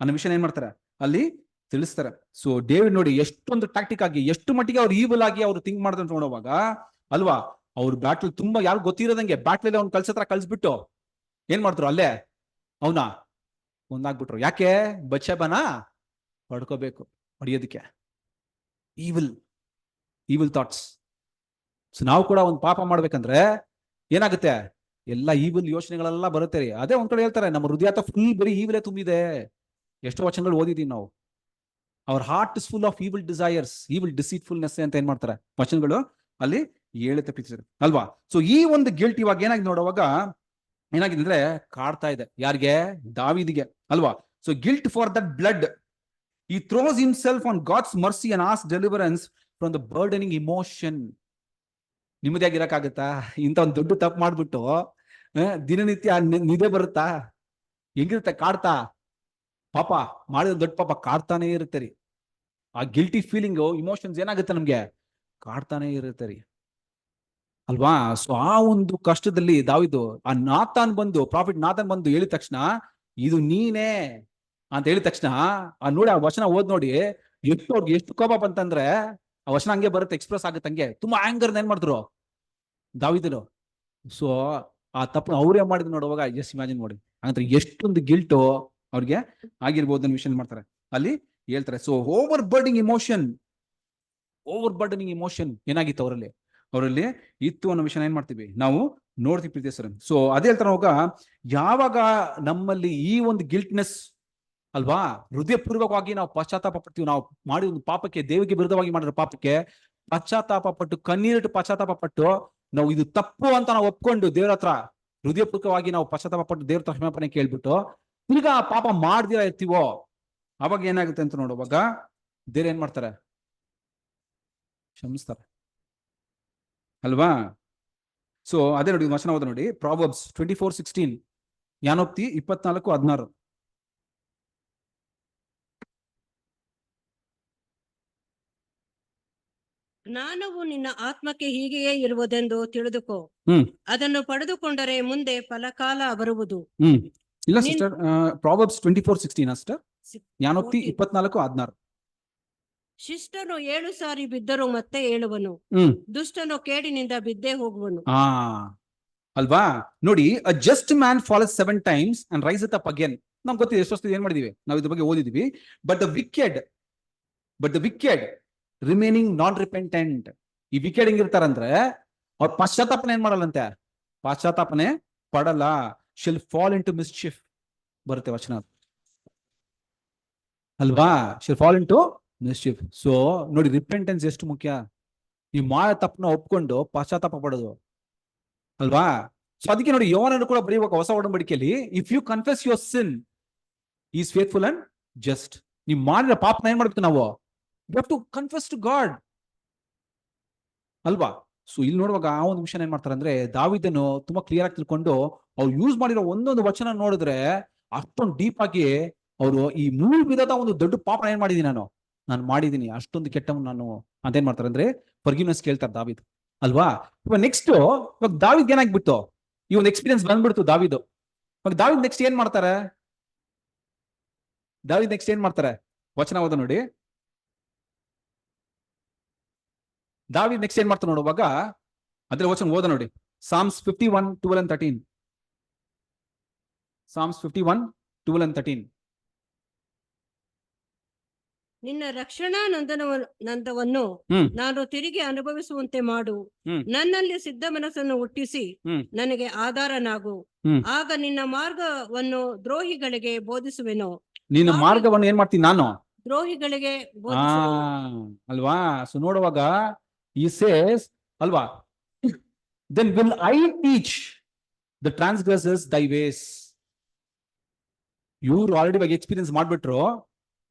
ಅನ್ನೋ ವಿಷಯ ಏನ್ ಮಾಡ್ತಾರೆ ಅಲ್ಲಿ ತಿಳಿಸ್ತಾರೆ. ಸೊ ಡೇವಿಡ್ ನೋಡಿ ಎಷ್ಟೊಂದು ಟ್ಯಾಕ್ಟಿಕ್ ಆಗಿ ಎಷ್ಟು ಮಟ್ಟಿಗೆ ಅವ್ರು ಈವಲ್ ಆಗಿ ಅವ್ರು ಥಿಂಕ್ ಮಾಡ್ತಾರೆ ಅಂತ ನೋಡುವಾಗ ಅಲ್ವಾ, ಅವ್ರ ಬ್ಯಾಟ್ಲ್ ತುಂಬಾ ಯಾರು ಗೊತ್ತಿರೋದಂಗೆ ಬ್ಯಾಟ್ಲಲ್ಲಿ ಅವ್ನು ಕಳ್ಸತ್ರ ಕಳ್ಸ್ಬಿಟ್ಟು ಏನ್ ಮಾಡ್ತಾರೆ ಅಲ್ಲೇ ಅವನ ಒಂದಾಗ್ಬಿಟ್ರು. ಯಾಕೆ ಬಚ್ಚಬನ ಪಡ್ಕೋಬೇಕು ಹೊಡಿಯೋದಕ್ಕೆ. Evil thoughts. ಸೊ ನಾವು ಕೂಡ ಒಂದು ಪಾಪ ಮಾಡ್ಬೇಕಂದ್ರೆ ಏನಾಗುತ್ತೆ, ಎಲ್ಲ ಈವಿಲ್ ಯೋಚನೆಗಳೆಲ್ಲ ಬರುತ್ತೆ ರೀ. ಅದೇ ಒಂದ್ ಕಡೆ ಹೇಳ್ತಾರೆ ನಮ್ಮ ಹೃದಯ ಫುಲ್ ಬರೀ ಈವಿಲೇ ತುಂಬಿದೆ. ಎಷ್ಟೋ ವಚನಗಳು ಓದಿದೀವಿ ನಾವು. Our heart is full of evil desires, evil deceitfulness ಅಂತ ಏನ್ ಮಾಡ್ತಾರೆ ವಚನಗಳು ಅಲ್ಲಿ ಹೇಳುತ್ತೆ ಪ್ರೀತಿಸಿದ್ರು ಅಲ್ವಾ. ಸೊ ಈ ಒಂದು ಗಿಲ್ಟ್ ಇವಾಗ ಏನಾಗಿ ನೋಡುವಾಗ ಏನಾಗಿದೆ ಅಂದ್ರೆ ಕಾಡ್ತಾ ಇದೆ. ಯಾರಿಗೆ? ದಾವೀದಿಗೆ ಅಲ್ವಾ. So guilt for that blood, he throws himself on God's mercy and asks deliverance from the burdening emotion. ನಿಮ್ಮದಾಗಿರಕ್ಕಾಗತ್ತಾ? ಇಂಥ ಒಂದು ದೊಡ್ಡ ತಪ್ಪು ಮಾಡ್ಬಿಟ್ಟು ದಿನನಿತ್ಯ ನಿದ್ದೆ ಬರುತ್ತಾ? ಹೆಂಗಿರುತ್ತೆ? ಕಾಡ್ತಾ ಪಾಪ ಮಾಡಿದ ದೊಡ್ಡ ಪಾಪ ಕಾಡ್ತಾನೆ ಇರುತ್ತೆ ರೀ. ಆ ಗಿಲ್ಟಿ ಫೀಲಿಂಗು ಇಮೋಷನ್ಸ್ ಏನಾಗುತ್ತೆ ನಮ್ಗೆ ಕಾಡ್ತಾನೆ ಇರುತ್ತೆ ರೀ ಅಲ್ವಾ. ಸೊ ಆ ಒಂದು ಕಷ್ಟದಲ್ಲಿ ದಾವೀದು ಆ ನಾತಾನ್ ಬಂದು ಪ್ರಾಫಿಟ್ ನಾತಾನ್ ಬಂದು ಹೇಳಿದ ತಕ್ಷಣ ಇದು ನೀನೇ ಅಂತ ಹೇಳಿದ ತಕ್ಷಣ ನೋಡಿ ಆ ವಚನ ಓದ್ ನೋಡಿ ಎಷ್ಟು ಅವ್ರಿಗೆ ಎಷ್ಟು ಕೋಪ ಬಂತಂದ್ರೆ ಆ ವಚನ ಹಂಗೆ ಬರುತ್ತೆ, ಎಕ್ಸ್ಪ್ರೆಸ್ ಆಗುತ್ತೆ ಹಂಗೆ. ತುಂಬಾ ಆಂಗರ್ ಏನ್ ಮಾಡಿದ್ರು ದಾವೀದನು. ಸೊ ಆ ತಪ್ಪು ಅವ್ರೇ ಮಾಡಿದ್ ನೋಡುವಾಗ ಜಸ್ಟ್ ಇಮ್ಯಾಜಿನ್ ಮಾಡಿ ಅಂದ್ರೆ ಎಷ್ಟೊಂದು ಗಿಲ್ಟು ಅವ್ರಿಗೆ ಆಗಿರ್ಬೋದು ಅನ್ನೋ ವಿಷಯ ಮಾಡ್ತಾರೆ ಅಲ್ಲಿ ಹೇಳ್ತಾರೆ. ಸೊ ಓವರ್ ಬರ್ಡಿಂಗ್ ಇಮೋಷನ್ ಏನಾಗಿತ್ತು ಅವರಲ್ಲಿ ಇತ್ತು ಅನ್ನೋ ವಿಷಯ ಏನ್ ಮಾಡ್ತೀವಿ ನಾವು ನೋಡ್ತೀವಿ ಪ್ರೀತಿ ಸರ್. ಸೊ ಅದೇ ಹೇಳ್ತಾರೆ ಅವಾಗ ಯಾವಾಗ ನಮ್ಮಲ್ಲಿ ಈ ಒಂದು ಗಿಲ್ಟ್ನೆಸ್ ಅಲ್ವಾ, ಹೃದಯಪೂರ್ವಕವಾಗಿ ನಾವು ಪಶ್ಚಾತ್ತಾಪ ಪಡ್ತೀವಿ, ನಾವು ಮಾಡಿದ ಒಂದು ಪಾಪಕ್ಕೆ, ದೇವಿಗೆ ವಿರುದ್ಧವಾಗಿ ಮಾಡಿರೋ ಪಾಪಕ್ಕೆ ಪಶ್ಚಾತ್ತಾಪ ಪಟ್ಟು ಕಣ್ಣೀರಿಟ್ಟು ಪಶ್ಚಾತ್ತಾಪ ಪಟ್ಟು ನಾವು ಇದು ತಪ್ಪು ಅಂತ ನಾವು ಒಪ್ಕೊಂಡು ದೇವ್ರ ಹತ್ರ ಹೃದಯಪೂರ್ವಕವಾಗಿ ನಾವು ಪಶ್ಚಾತ್ತಾಪ ಪಟ್ಟು ದೇವ್ರ ಹತ್ರ ಕ್ಷಮಾಪಣೆ ಕೇಳ್ಬಿಟ್ಟು ಈಗ ಆ ಪಾಪ ಮಾಡ್ದಿರ ಇರ್ತೀವೋ ಅವಾಗ ಏನಾಗುತ್ತೆ ಅಂತ ನೋಡುವಾಗ ದೇವ್ರ ಏನ್ ಮಾಡ್ತಾರೆ? ಕ್ಷಮಿಸ್ತಾರೆ ಅಲ್ವಾ. ಸೊ ಅದೇ ನೋಡಿ ವಚನ ಓದ ನೋಡಿ, ಪ್ರಾವರ್ಬ್ಸ್ 24:16, ಜ್ಞಾನೋಕ್ತಿ 24:16. ಜ್ಞಾನವು ನಿನ್ನ ಆತ್ಮಕ್ಕೆ ಹೀಗೆಯೇ ಇರುವುದೆಂದು ತಿಳಿದುಕೋ, ಅದನ್ನು ಪಡೆದುಕೊಂಡರೆ ಮುಂದೆ ಫಲಕಾಲ ಬರುವುದು. ಇಲ್ಲ ಸಿಸ್ಟರ್, ಪ್ರಾವರ್ಬ್ಸ್ 24:16 ಅಷ್ಟೇ, ಜ್ಞಾನೋಕ್ತಿ 24:16. ಶಿಷ್ಟನು 7 ಸಾರಿ ಬಿದ್ದರೂ ಮತ್ತೆ ಏಳುವನು, ದುಷ್ಟನು ಕೇಡಿನಿಂದ ಬಿದ್ದೇ ಹೋಗುವನು. ಅಲ್ವಾ ನೋಡಿ, ಅ just man ಫಾಲಸ್ 7 times and riseth up again. ನಮ್ಗೆ ಗೊತ್ತಿದೆ ಎಷ್ಟೊತ್ತು ಏನ್ ಮಾಡಿದೀವಿ ನಾವು ಇದ್ರ ಬಗ್ಗೆ ಓದಿದೀವಿ. But the wicked remaining non repentant. ಈ ವಿಕೆಡ್ ಹೆಂಗಿರ್ತಾರಂದ್ರೆ ಅವ್ರ ಪಶ್ಚಾತ್ತಾಪನೆ ಏನ್ ಮಾಡಲ್ಲಂತೆ, ಪಶ್ಚಾತ್ತಾಪನೆ ಪಡಲ್ಲ. Shall fall into mischief ಬರುತ್ತೆ ವಚನ ಅಲ್ವಾ, shall fall into mischief. So ನೋಡಿ ರಿಪೆಂಟೆನ್ಸ್ ಎಷ್ಟು ಮುಖ್ಯ. ಈ ಮಾಡೋ ತಪ್ಪನ್ನ ಒಪ್ಕೊಂಡು ಪಶ್ಚಾತ್ತಾಪ ಪಡೋದು ಅಲ್ವಾ. ಸೊ ಅದಕ್ಕೆ ನೋಡಿ ಯೋಹಾನನು ಕೂಡ ಬರೆಯುವಾಗ ಹೊಸ ಒಡಂಬಡಿಕೆಯಲ್ಲಿ, if you confess your sin is faithful and just. ನೀವು ಮಾಡಿರೋ ಪಾಪನ ಏನ್ ಮಾಡ್ಬೇಕು ನಾವು? You have to confess to God ಅಲ್ವಾ. ಸೊ ಇಲ್ಲಿ ನೋಡುವಾಗ ಆ ಒಂದು ವಿಷಯ ಏನ್ ಮಾಡ್ತಾರೆ ಅಂದ್ರೆ ದಾವೀದನು ತುಂಬಾ ಕ್ಲಿಯರ್ ಆಗಿ ತಿಳ್ಕೊಂಡು ಅವ್ರು ಯೂಸ್ ಮಾಡಿರೋ ಒಂದೊಂದು ವಚನ ನೋಡಿದ್ರೆ ಅಷ್ಟೊಂದು ಡೀಪ್ ಆಗಿ ಅವರು ಈ 3 ವಿಧದ ಒಂದು ದೊಡ್ಡ ಪಾಪ ಏನ್ ಮಾಡಿದೀನಿ ನಾನು ಮಾಡಿದೀನಿ, ಅಷ್ಟೊಂದು ಕೆಟ್ಟವನು ನಾನು ಅಂತ ಏನ್ ಮಾಡ್ತಾರೆ ಅಂದ್ರೆ ಫರ್ಗಿವ್ನೆಸ್ ಕೇಳ್ತಾರೆ ದಾವೀದ್ ಅಲ್ವಾ. ಇವಾಗ ನೆಕ್ಸ್ಟ್ ಇವಾಗ ದಾವೀದ್ ಏನಾಗ್ಬಿಟ್ಟು ಈ ಒಂದು ಎಕ್ಸ್ಪೀರಿಯನ್ಸ್ ಬಂದ್ಬಿಡ್ತು ದಾವೀದ್. ಇವಾಗ ದಾವೀದ್ ನೆಕ್ಸ್ಟ್ ಏನ್ ಮಾಡ್ತಾರೆ? ವಚನ ಓದ ನೋಡಿ. ದಾವೀದ್ ನೆಕ್ಸ್ಟ್ ಏನ್ ಮಾಡ್ತಾರೆ ನೋಡುವಾಗ ಅದ್ರ ವಚನ ಓದ ನೋಡಿ, Psalms 51:12-13. Psalms 51:12-13. ನಿನ್ನ ರಕ್ಷಣಾ ನಂದವನ್ನು ನಾನು ತಿರುಗಿ ಅನುಭವಿಸುವಂತೆ ಮಾಡು, ನನ್ನಲ್ಲಿ ಸಿದ್ಧ ಮನಸ್ಸನ್ನು ಹುಟ್ಟಿಸಿ ನನಗೆ ಆಧಾರನಾಗು. ಆಗ ನಿನ್ನ ಮಾರ್ಗವನ್ನು ದ್ರೋಹಿಗಳಿಗೆ ಬೋಧಿಸುವೆನು. ನಿನ್ನ ಮಾರ್ಗವನ್ನು ಏನ್ ಮಾಡ್ತೀನಿ ನಾನು? ದ್ರೋಹಿಗಳಿಗೆ ಅಲ್ವಾ. ಸೊ ನೋಡುವಾಗ he says ಅಲ್ವಾ, then will I teach the transgressors thy ways. ಇವ್ರು ಆಲ್ರೆಡಿ ಇವಾಗ ಎಕ್ಸ್ಪೀರಿಯನ್ಸ್ ಮಾಡ್ಬಿಟ್ರು,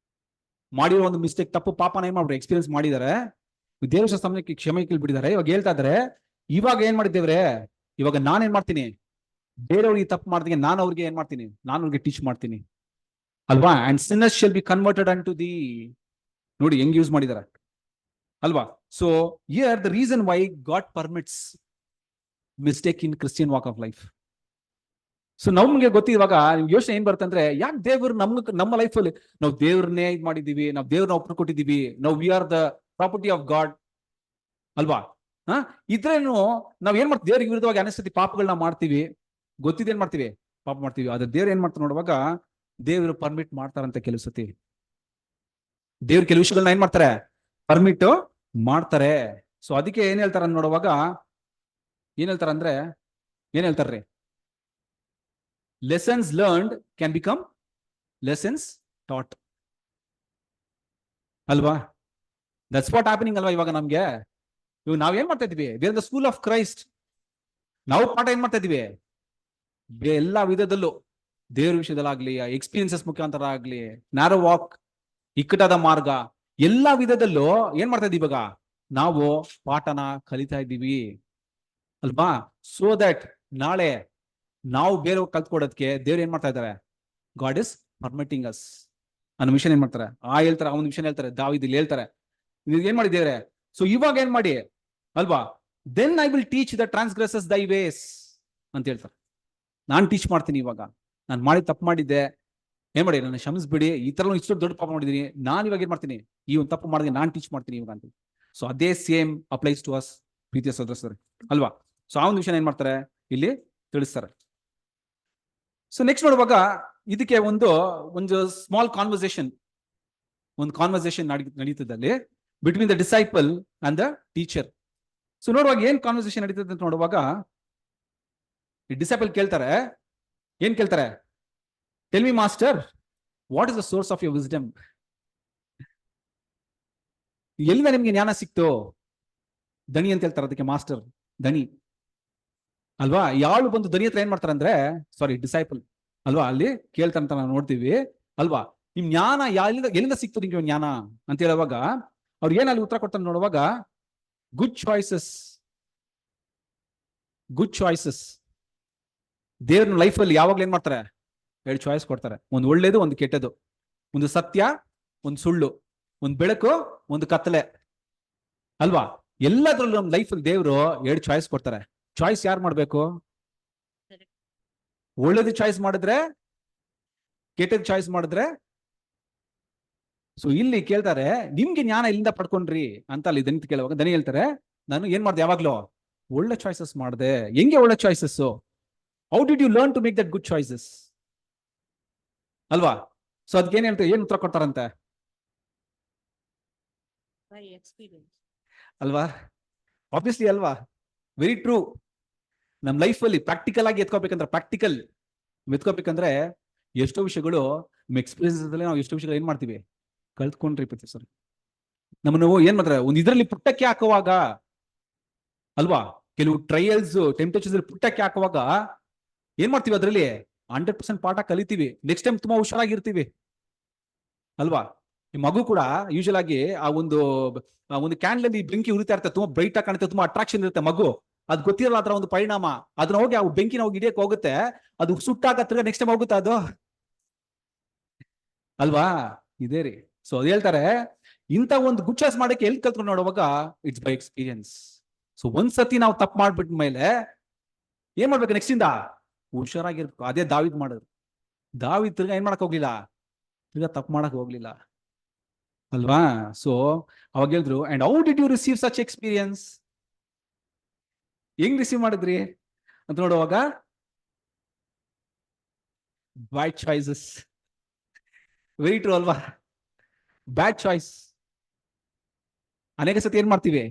ಮಾಡಿರೋ ಒಂದು ಮಿಸ್ಟೇಕ್ ತಪ್ಪು ಪಾಪನ ಏನ್ ಮಾಡ್ಬಿಟ್ರು ಎಕ್ಸ್ಪೀರಿಯನ್ಸ್ ಮಾಡಿದ್ದಾರೆ, ದೇವರ ಸಮಯಕ್ಕೆ ಕ್ಷಮೆ ಕೇಳ್ಬಿಟ್ಟಿದ್ದಾರೆ. ಇವಾಗ ಹೇಳ್ತಾ ಇದಾರೆ ಇವಾಗ ಏನ್ ಮಾಡಿದ್ದೇವ್ರೆ, ಇವಾಗ ನಾನೇನ್ ಮಾಡ್ತೀನಿ, ಬೇರೆಯವ್ರಿಗೆ ತಪ್ಪು ಮಾಡ್ತೀನಿ ನಾನು ಅವ್ರಿಗೆ ಏನ್ ಮಾಡ್ತೀನಿ, ನಾನು ಅವ್ರಿಗೆ ಟೀಚ್ ಮಾಡ್ತೀನಿ ಅಲ್ವಾ. And sinners shall be converted unto thee. ನೋಡಿ ಹೆಂಗ್ ಯೂಸ್ ಮಾಡಿದಾರೆ ಅಲ್ವಾ. So here the reason why God permits mistake in Christian walk of life. So ನಮ್ಗೆ ಗೊತ್ತಿರುವಾಗ ಯೋಚನೆ ಏನ್ ಬರುತ್ತೆ ಅಂದ್ರೆ, ಯಾಕೆ ದೇವರು ನಮ್ಮ ಲೈಫಲ್ಲಿ ನಾವು ದೇವ್ರನ್ನೇ ಇದ್ ಮಾಡಿದೀವಿ, ನಾವು ದೇವ್ರನ್ನ ಒಪ್ಪಿಗೆ ಕೊಟ್ಟಿದೀವಿ, ನಾವು V are the property of god ಅಲ್ವಾ? ಇದ್ರೇನು ನಾವ್ ಏನ್ ಮಾಡ್ತೀವಿ, ದೇವ್ರಿಗೆ ವಿರುದ್ಧವಾಗಿ ಅನಿಸ್ತತಿ ಪಾಪಗಳನ್ನ ಮಾಡ್ತೀವಿ, ಗೊತ್ತಿದ್ದೇನ್ ಮಾಡ್ತೀವಿ, ಪಾಪ ಮಾಡ್ತೀವಿ. ಆದ್ರೆ ದೇವ್ರು ಏನ್ ಮಾಡ್ತಾರೆ ನೋಡುವಾಗ, ದೇವ್ರು ಪರ್ಮಿಟ್ ಮಾಡ್ತಾರಂತೆ ಕೆಲವು ಸತಿ. ದೇವ್ರು ಕೆಲವು ವಿಷಯಗಳನ್ನ ಏನ್ ಮಾಡ್ತಾರೆ, ಪರ್ಮಿಟ್ ಮಾಡ್ತಾರೆ. ಸೊ ಅದಕ್ಕೆ ಏನ್ ಹೇಳ್ತಾರ ನೋಡುವಾಗ, ಏನ್ ಹೇಳ್ತಾರ ಅಂದ್ರೆ, ಏನ್ ಹೇಳ್ತಾರ್ರಿ, lessons learned can become lessons taught ಅಲ್ವಾ? ದಟ್ಸ್ ವಾಟ್ ಹ್ಯಾಪನಿಂಗ್ ಅಲ್ವಾ ಇವಾಗ ನಮ್ಗೆ. ಇವಾಗ ನಾವ್ ಏನ್ ಮಾಡ್ತಾ ಇದ್ವಿ, we are the school of Christ. ನಾವು ಪಾಠ ಏನ್ ಮಾಡ್ತಾ ಇದ್ವಿ, ಎಲ್ಲಾ ವಿಧದಲ್ಲೂ, ದೇವ್ರ ವಿಷಯದಲ್ಲಾಗ್ಲಿ, ಎಕ್ಸ್ಪೀರಿಯನ್ಸಸ್ ಮುಖಾಂತರ ಆಗ್ಲಿ, ನ್ಯಾರೋ ವಾಕ್, ಇಕ್ಕಟಾದ ಮಾರ್ಗ, ಎಲ್ಲಾ ವಿಧದಲ್ಲೂ ಏನ್ ಮಾಡ್ತಾ ಇದೀವಿ ಇವಾಗ, ನಾವು ಪಾಠನ ಕಲಿತಾ ಇದ್ದೀವಿ ಅಲ್ವಾ? ಸೋ ದಟ್ ನಾಳೆ ನಾವು ಬೇರೆ ಕಲ್ತ್ಕೊಡೋದಕ್ಕೆ ದೇವ್ರು ಏನ್ ಮಾಡ್ತಾ ಇದ್ದಾರೆ, ಗಾಡ್ ಇಸ್ ಪರ್ಮಿಟಿಂಗ್ ಅಸ್ ಅನ್ನೋ ವಿಷಯ ಏನ್ ಮಾಡ್ತಾರೆ, ಹೇಳ್ತಾರೆ, ಅವನ ವಿಷಯ ಹೇಳ್ತಾರೆ, ದಾವೀದ್ ಇಲ್ಲಿ ಹೇಳ್ತಾರೆ, ನೀವು ಏನ್ ಮಾಡಿದ್ದೇವ್ರೆ. ಸೊ ಇವಾಗ ಏನ್ ಮಾಡಿ ಅಲ್ವಾ, then I will teach the transgressors thy ways ಅಂತ ಹೇಳ್ತಾರೆ. ನಾನ್ ಟೀಚ್ ಮಾಡ್ತೀನಿ ಇವಾಗ, ನಾನು ಮಾಡಿ ತಪ್ಪು ಮಾಡಿದ್ದೆ, ಏನ್ ಮಾಡಿ ನನ್ನ ಕ್ಷಮಿಸ್ಬಿಡಿ, ಈ ತರ ಇಷ್ಟು ದೊಡ್ಡ ಪಾಪ ಮಾಡಿದೀನಿ, ನಾನು ಇವಾಗ ಏನ್ ಮಾಡ್ತೀನಿ, ಈ ಒಂದು ತಪ್ಪು ಮಾಡಿದ್ರೆ ನಾನು ಟೀಚ್ ಮಾಡ್ತೀನಿ ಇವಾಗ ಅಂತ. ಸೊ ಅದೇ ಸೇಮ್ ಅಪ್ಲೈಸ್ ಟು ಅಸ್, ಪ್ರೀತಿಯ ಸದಸ್ಯರು ಅಲ್ವಾ? ಸೊ ಆ ಒಂದು ವಿಷಯ ಏನ್ ಮಾಡ್ತಾರೆ ಇಲ್ಲಿ ತಿಳಿಸ್ತಾರೆ. ಸೊ ನೆಕ್ಸ್ಟ್ ನೋಡುವಾಗ ಇದಕ್ಕೆ ಒಂದು ಸ್ಮಾಲ್ ಕಾನ್ವರ್ಸೇಷನ್ ನಡೀತದಲ್ಲಿ between the disciple and the teacher. So ನೋಡುವಾಗ ಏನ್ ಕಾನ್ವರ್ಸೇಷನ್ ನಡೀತದೆ ಅಂತ ನೋಡುವಾಗ, ಈ ಡಿಸೈಪಲ್ ಕೇಳ್ತಾರೆ, ಏನ್ ಕೇಳ್ತಾರೆ, tell me master, what is the source of your wisdom? ಎಲ್ಲಿಂದ ನಿಮ್ಗೆ ಜ್ಞಾನ ಸಿಕ್ತು? ದಣಿ ಅಂತ ಹೇಳ್ತಾರೆ ಅದಕ್ಕೆ, ಮಾಸ್ಟರ್ ದಣಿ ಅಲ್ವಾ? ಯಾಳು ಬಂದು ದಣಿ ಹತ್ರ ಏನ್ ಮಾಡ್ತಾರೆ ಅಂದ್ರೆ, ಸಾರಿ ಡಿಸೈಪಲ್ ಅಲ್ವಾ, ಅಲ್ಲಿ ಕೇಳ್ತಾರಂತ ನಾವು ನೋಡ್ತೀವಿ ಅಲ್ವಾ, ನಿಮ್ ಜ್ಞಾನ ಎಲ್ಲಿಂದ ಸಿಕ್ತು ನಿಮ್ಗೆ ಜ್ಞಾನ ಅಂತ ಹೇಳುವಾಗ, ಅವ್ರು ಏನಲ್ಲಿ ಉತ್ತರ ಕೊಡ್ತಾರೆ ನೋಡುವಾಗ, ಗುಡ್ ಚಾಯ್ಸಸ್. ದೇವ್ರ ಲೈಫಲ್ಲಿ ಯಾವಾಗ್ಲೂ ಏನ್ ಮಾಡ್ತಾರೆ, 2 ಚಾಯ್ಸ್ ಕೊಡ್ತಾರೆ, ಒಂದು ಒಳ್ಳೇದು, ಒಂದು ಕೆಟ್ಟದ್ದು, ಒಂದು ಸತ್ಯ, ಒಂದು ಸುಳ್ಳು, ಒಂದು ಬೆಳಕು, ಒಂದು ಕತ್ತಲೆ ಅಲ್ವಾ? ಎಲ್ಲದ್ರಲ್ಲೂ ನಮ್ಮ ಲೈಫಲ್ಲಿ ದೇವ್ರು 2 ಚಾಯ್ಸ್ ಕೊಡ್ತಾರೆ. ಚಾಯ್ಸ್ ಯಾರು ಮಾಡ್ಬೇಕು? ಒಳ್ಳೇದು ಚಾಯ್ಸ್ ಮಾಡಿದ್ರೆ, ಕೆಟ್ಟದ್ದು ಚಾಯ್ಸ್ ಮಾಡಿದ್ರೆ. ಸೊ ಇಲ್ಲಿ ಕೇಳ್ತಾರೆ, ನಿಮ್ಗೆ ಜ್ಞಾನ ಎಲ್ಲಿಂದ ಪಡ್ಕೊಂಡ್ರಿ ಅಂತ ಅಲ್ಲಿ ದನಿ ಕೇಳುವಾಗ ದನಿ ಹೇಳ್ತಾರೆ, ನಾನು ಏನ್ ಮಾಡ್ದೆ, ಯಾವಾಗ್ಲೂ ಒಳ್ಳೆ ಚಾಯ್ಸಸ್ ಮಾಡಿದೆ. ಹೆಂಗೆ ಒಳ್ಳೆ choices? How did you learn to make that good choices ಅಲ್ವಾ? ಸೊ ಅದಕ್ಕೆ ಏನ್ ಹೇಳ್ತಾರೆ, ಏನ್ ಉತ್ತರ ಕೊಡ್ತಾರಂತೆ ಅಲ್ವಾ? ಆಬ್ವಿಯಸ್ಲಿ ಅಲ್ವಾ, ವೆರಿ ಟ್ರೂ. ನಮ್ ಲೈಫ್ ಅಲ್ಲಿ ಪ್ರಾಕ್ಟಿಕಲ್ ಆಗಿ ಎತ್ಕೋಬೇಕಂದ್ರೆ ಎಷ್ಟೋ ವಿಷಯಗಳು ಎಕ್ಸ್ಪೀರಿಯನ್ಸ್ ನಾವು ಎಷ್ಟೋ ವಿಷಯಗಳು ಏನ್ ಮಾಡ್ತೀವಿ, ಕಲ್ತ್ಕೊಂಡ್ರಿ ಸರ್. ನಮ್ಮನ್ನು ಏನ್ ಮಾಡ್ತಾರೆ, ಒಂದು ಇದರಲ್ಲಿ ಪುಟ್ಟಕ್ಕೆ ಹಾಕುವಾಗ ಅಲ್ವಾ, ಕೆಲವು ಟ್ರಯಲ್ಸ್ ಟೆಂಪ್ಟೇಷನ್ಸ್ ಪುಟ್ಟಕ್ಕೆ ಹಾಕುವಾಗ ಏನ್ ಮಾಡ್ತೀವಿ, ಅದರಲ್ಲಿ 100% ಪಾಠ ಕಲಿತೀವಿ. ನೆಕ್ಸ್ಟ್ ಟೈಮ್ ತುಂಬಾ ಹುಷಾರಾಗಿರ್ತೀವಿ ಅಲ್ವಾ? ಈ ಮಗು ಕೂಡ ಯೂಶಲ್ ಆಗಿ ಆ ಒಂದು ಕ್ಯಾಂಡಲ್ ಅಲ್ಲಿ ಬೆಂಕಿ ಉರಿತಾ ಇರುತ್ತೆ, ತುಂಬಾ ಬ್ರೈಟ್ ಆಗಿ ಕಾಣುತ್ತೆ, ತುಂಬಾ ಅಟ್ರಾಕ್ಷನ್ ಇರುತ್ತೆ ಮಗು, ಅದು ಗೊತ್ತಿರಲ್ಲ ಅದರ ಒಂದು ಪರಿಣಾಮ. ಅದನ್ನ ಹೋಗಿ ಆ ಬೆಂಕಿನ ಹೋಗಿ ಹಿಡಿಯಕ್ಕೆ ಹೋಗುತ್ತೆ, ಅದು ಸುಟ್ಟಾಗ ತಿರ್ಗಾ ನೆಕ್ಸ್ಟ್ ಟೈಮ್ ಹೋಗುತ್ತಾ ಅದು ಅಲ್ವಾ? ಇದೇ ರೀ. ಸೊ ಅದ್ ಹೇಳ್ತಾರೆ, ಇಂಥ ಒಂದು ಗುಡ್ ಚಾಯ್ಸ್ ಮಾಡಕ್ಕೆ ಎಲ್ಲಿ ಕಲ್ತ್ಕೊಂಡು ನೋಡುವಾಗ, ಇಟ್ಸ್ ಬೈ ಎಕ್ಸ್ಪೀರಿಯನ್ಸ್. ಸೊ ಒಂದ್ಸತಿ ನಾವು ತಪ್ಪು ಮಾಡ್ಬಿಟ್ಟ ಮೇಲೆ ಏನ್ ಮಾಡ್ಬೇಕು, ನೆಕ್ಸ್ಟ್ ಇಂದ ಹುಷಾರಾಗಿರ್ಬೇಕು. ಅದೇ ದಾವಿದ್ ಮಾಡಿದ್ರು. ದಾವಿದ್ ತಿರ್ಗಾ ಏನ್ ಮಾಡಕ್ ಹೋಗ್ಲಿಲ್ಲ, ತಿರ್ಗಾ ತಪ್ಪು ಮಾಡಕ್ ಹೋಗ್ಲಿಲ್ಲ ಅಲ್ವಾ? ಸೊ ಅವಾಗ ಹೇಳಿದ್ರು, and how did you receive such experience? ಹೆಂಗ್ ರಿಸೀವ್ ಮಾಡಿದ್ರಿ ಅಂತ ನೋಡುವಾಗ, ಬ್ಯಾಡ್ ಚಾಯ್ಸಸ್. ವೆರಿ ಟ್ರೂ ಅಲ್ವಾ? Bad choice. ಅನೇಕ ಸತಿ ಏನ್ ಮಾಡ್ತೀವಿ,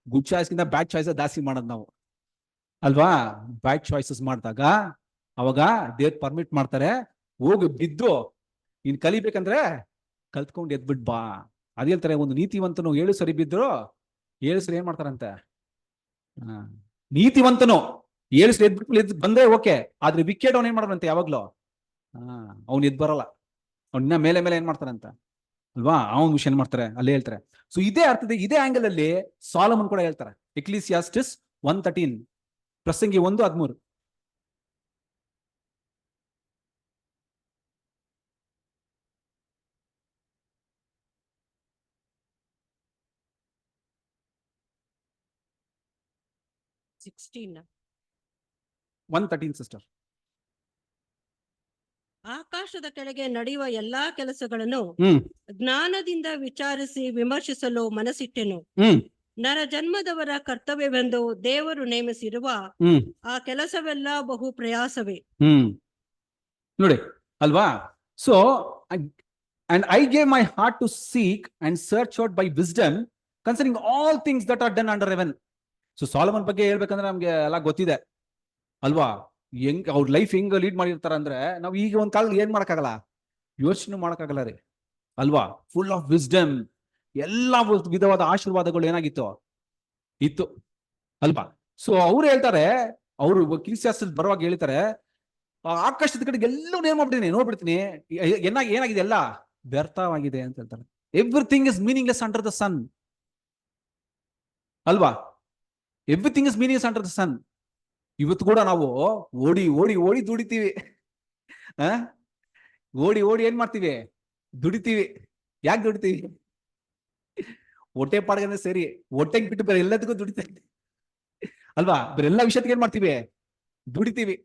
ಗುಡ್ ಚಾಯ್ಸ್ಗಿಂತ ಬ್ಯಾಡ್ ಚಾಯ್ಸ್ ಜಾಸ್ತಿ ಮಾಡೋದು ನಾವು ಅಲ್ವಾ? ಬ್ಯಾಡ್ ಚಾಯ್ಸಸ್ ಮಾಡಿದಾಗ ಅವಾಗ ದೇವ್ರು ಪರ್ಮಿಟ್ ಮಾಡ್ತಾರೆ, ಹೋಗಿ ಬಿದ್ದು ಇನ್ ಕಲಿಬೇಕಂದ್ರೆ ಕಲ್ತ್ಕೊಂಡು ಎದ್ಬಿಟ್ ಬಾ. ಅದ್ ಹೇಳ್ತಾರೆ, ಒಂದು ನೀತಿವಂತನು 7 ಸರಿ ಬಿದ್ರು 7 ಸರಿ ಏನ್ ಮಾಡ್ತಾರಂತೆ, ನೀತಿವಂತನು 7 ಸರಿ ಎದ್ಬಿಟ್ಟು ಬಂದ್ರೆ ಓಕೆ, ಆದ್ರೆ ವಿಕೆಟ್ ಅವ್ನು ಏನ್ ಮಾಡ್ತಾರಂತೆ ಯಾವಾಗ್ಲೂ, ಅವ್ನು ಎದ್ ಬರಲ್ಲ, ಅವ್ನ ಮೇಲೆ ಮೇಲೆ ಏನ್ ಮಾಡ್ತಾರಂತ ಅಲ್ವಾ? ಅವನ್ ವಿಷಯ ಏನ್ ಮಾಡ್ತಾರೆ ಅಲ್ಲೇ ಹೇಳ್ತಾರೆ. ಸೊ ಇದೇ ಅರ್ಥದ ಇದೇ ಆಂಗಲ್ ಅಲ್ಲಿ ಸಾಲಮನ್ ಕೂಡ ಹೇಳ್ತಾರೆ, ಎಕ್ಲಿಸಿಯಾಸ್ಟಿಸ್ 1:13, ಪ್ರಸಂಗಿ 1:13. ಸಿಸ್ಟರ್ ಆಕಾಶದ ಕೆಳಗೆ ನಡೆಯುವ ಎಲ್ಲಾ ಕೆಲಸಗಳನ್ನು ಹ್ಮ್ ಜ್ಞಾನದಿಂದ ವಿಚಾರಿಸಿ ವಿಮರ್ಶಿಸಲು ಮನಸ್ಸಿಟ್ಟೆನು. ಹ್ಮ್ ನರ ಜನ್ಮದವರ ಕರ್ತವ್ಯವೆಂದು ದೇವರು ನೇಮಿಸಿರುವ ಹ್ಮ್ ಆ ಕೆಲಸವೆಲ್ಲ ಬಹು ಪ್ರಯಾಸವೇ. ನೋಡಿ ಅಲ್ವಾ? So and I gave my heart to seek and search out by wisdom concerning all things that are done under heaven. So Solomon ಬಗ್ಗೆ ಹೇಳ್ಬೇಕಂದ್ರೆ ನಮ್ಗೆ ಎಲ್ಲ ಗೊತ್ತಿದೆ ಅಲ್ವಾ? ಅವ್ರ ಲೈಫ್ ಹೆಂಗ್ ಲೀಡ್ ಮಾಡಿರ್ತಾರ ಅಂದ್ರೆ ನಾವು ಈಗ ಒಂದ್ ಕಾಲದಲ್ಲಿ ಏನ್ ಮಾಡಕ್ಕಾಗಲ್ಲ, ಯೋಚನೆ ಮಾಡಕ್ಕಾಗಲ್ಲ ರೀ ಅಲ್ವಾ? ಫುಲ್ ಆಫ್ ವಿಸ್ಡಮ್, ಎಲ್ಲಾ ವಿಧವಾದ ಆಶೀರ್ವಾದಗಳು ಏನಾಗಿತ್ತು ಇತ್ತು ಅಲ್ವಾ? ಸೊ ಅವ್ರು ಹೇಳ್ತಾರೆ, ಅವರು ಕ್ರಿಸ್ತಿಯಾಸ್ತ್ರದ ಬರುವಾಗ ಹೇಳ್ತಾರೆ, ಆಕಾಶದ ಕಡೆಗೆ ಎಲ್ಲೂ ನೇಮ್ ಮಾಡ್ಬಿಡ್ತೀನಿ, ನೋಡ್ಬಿಡ್ತೀನಿ, ಏನಾಗಿದೆ ಎಲ್ಲ ವ್ಯರ್ಥವಾಗಿದೆ ಅಂತ ಹೇಳ್ತಾರೆ. Everything is meaningless under the sun ಅಲ್ವಾ? Everything is meaningless under the sun. ಇವತ್ತು ಕೂಡ ನಾವು ಓಡಿ ಓಡಿ ಓಡಿ ದುಡಿತೀವಿ, ಓಡಿ ಓಡಿ ಏನ್ ಮಾಡ್ತೀವಿ, ದುಡಿತೀವಿ. ಯಾಕೆ ದುಡಿತೀವಿ? ಹೊಟ್ಟೆ ಪಾಡ್ಗಂದ್ರೆ ಸರಿ, ಹೊಟ್ಟೆಗೆ ಬಿಟ್ಟು ಬೇರೆ ಎಲ್ಲದಕ್ಕೂ ದುಡಿತಾ ಇದ್ದೀವಿ ಅಲ್ವಾ? ಬೇರೆ ಎಲ್ಲ ವಿಷಯಕ್ಕೆ ಏನ್ ಮಾಡ್ತೀವಿ, ದುಡಿತೀವಿ.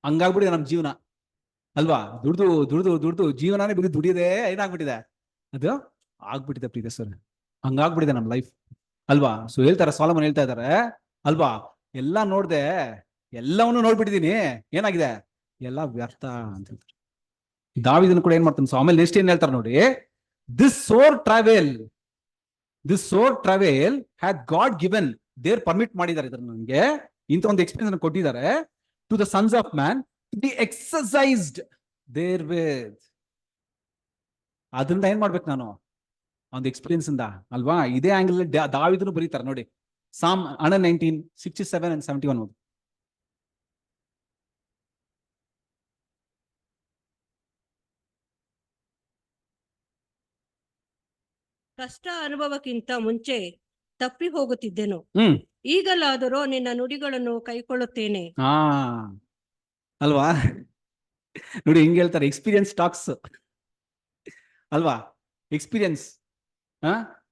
ಹಂಗಾಗ್ಬಿಟ್ಟಿದೆ ನಮ್ ಜೀವನ ಅಲ್ವಾ? ದುಡ್ದು ದುಡ್ದು ದುಡ್ದು ಜೀವನಾನೇ ಬಿದ್ದು ದುಡಿಯೋದೇ ಏನಾಗ್ಬಿಟ್ಟಿದೆ, ಅದು ಆಗ್ಬಿಟ್ಟಿದೆ ಪ್ರೀತಿ ಸರ್, ಹಂಗಾಗ್ಬಿಟ್ಟಿದೆ ನಮ್ ಲೈಫ್ ಅಲ್ವಾ? ಸೊ ಹೇಳ್ತಾರೆ, ಸಾಲಮನ್ ಹೇಳ್ತಾ ಇದಾರೆ ಅಲ್ವಾ, ಎಲ್ಲ ನೋಡ್ದೆ, ಎಲ್ಲವನ್ನೂ ನೋಡ್ಬಿಟ್ಟಿದೀನಿ, ಏನಾಗಿದೆ ಎಲ್ಲ ವ್ಯರ್ಥ ಅಂತ ಹೇಳ್ತಾರೆ. ದಾವೀದನು ಕೂಡ ಏನ್ ಮಾಡ್ತಾನೆ? ಸೊ ಆಮೇಲೆ ನೆಕ್ಸ್ಟ್ ಏನ್ ಹೇಳ್ತಾರೆ ನೋಡಿ, this sore travail had God given, there permit ಮಾಡಿದ್ದಾರೆ ಇದನ್ನ, ನನಗೆ ಇಂಥ ಒಂದು ಎಕ್ಸ್ಪೀರಿಯನ್ಸ್ ಕೊಟ್ಟಿದ್ದಾರೆ, to the sons of man to be exercised therewith. ಅದರಿಂದ ಏನ್ ಮಾಡ್ಬೇಕು ನಾನು, ಒಂದು ಎಕ್ಸ್ಪೀರಿಯನ್ಸ್ ಇಂದ ಅಲ್ವಾ? ಇದೇ ಆಂಗಲ್ ದಾವೀದನು ಬರೀತಾರೆ ನೋಡಿ, ಸಾಮ್ 119, 67 and 71. ಕಷ್ಟ ಅನುಭವಕ್ಕಿಂತ ಮುಂಚೆ ತಪ್ಪಿ ಹೋಗುತ್ತಿದ್ದೆನು, ಈಗಲಾದರೂ ನಿನ್ನ ನುಡಿಗಳನ್ನು ಕೈಕೊಳ್ಳುತ್ತೇನೆ. ಅಲ್ವಾ? ನೋಡಿ ಹಿಂಗ್ ಹೇಳ್ತಾರೆ, ಎಕ್ಸ್ಪೀರಿಯನ್ಸ್ ಟಾಕ್ಸ್ ಅಲ್ವಾ? ಎಕ್ಸ್ಪೀರಿಯನ್ಸ್.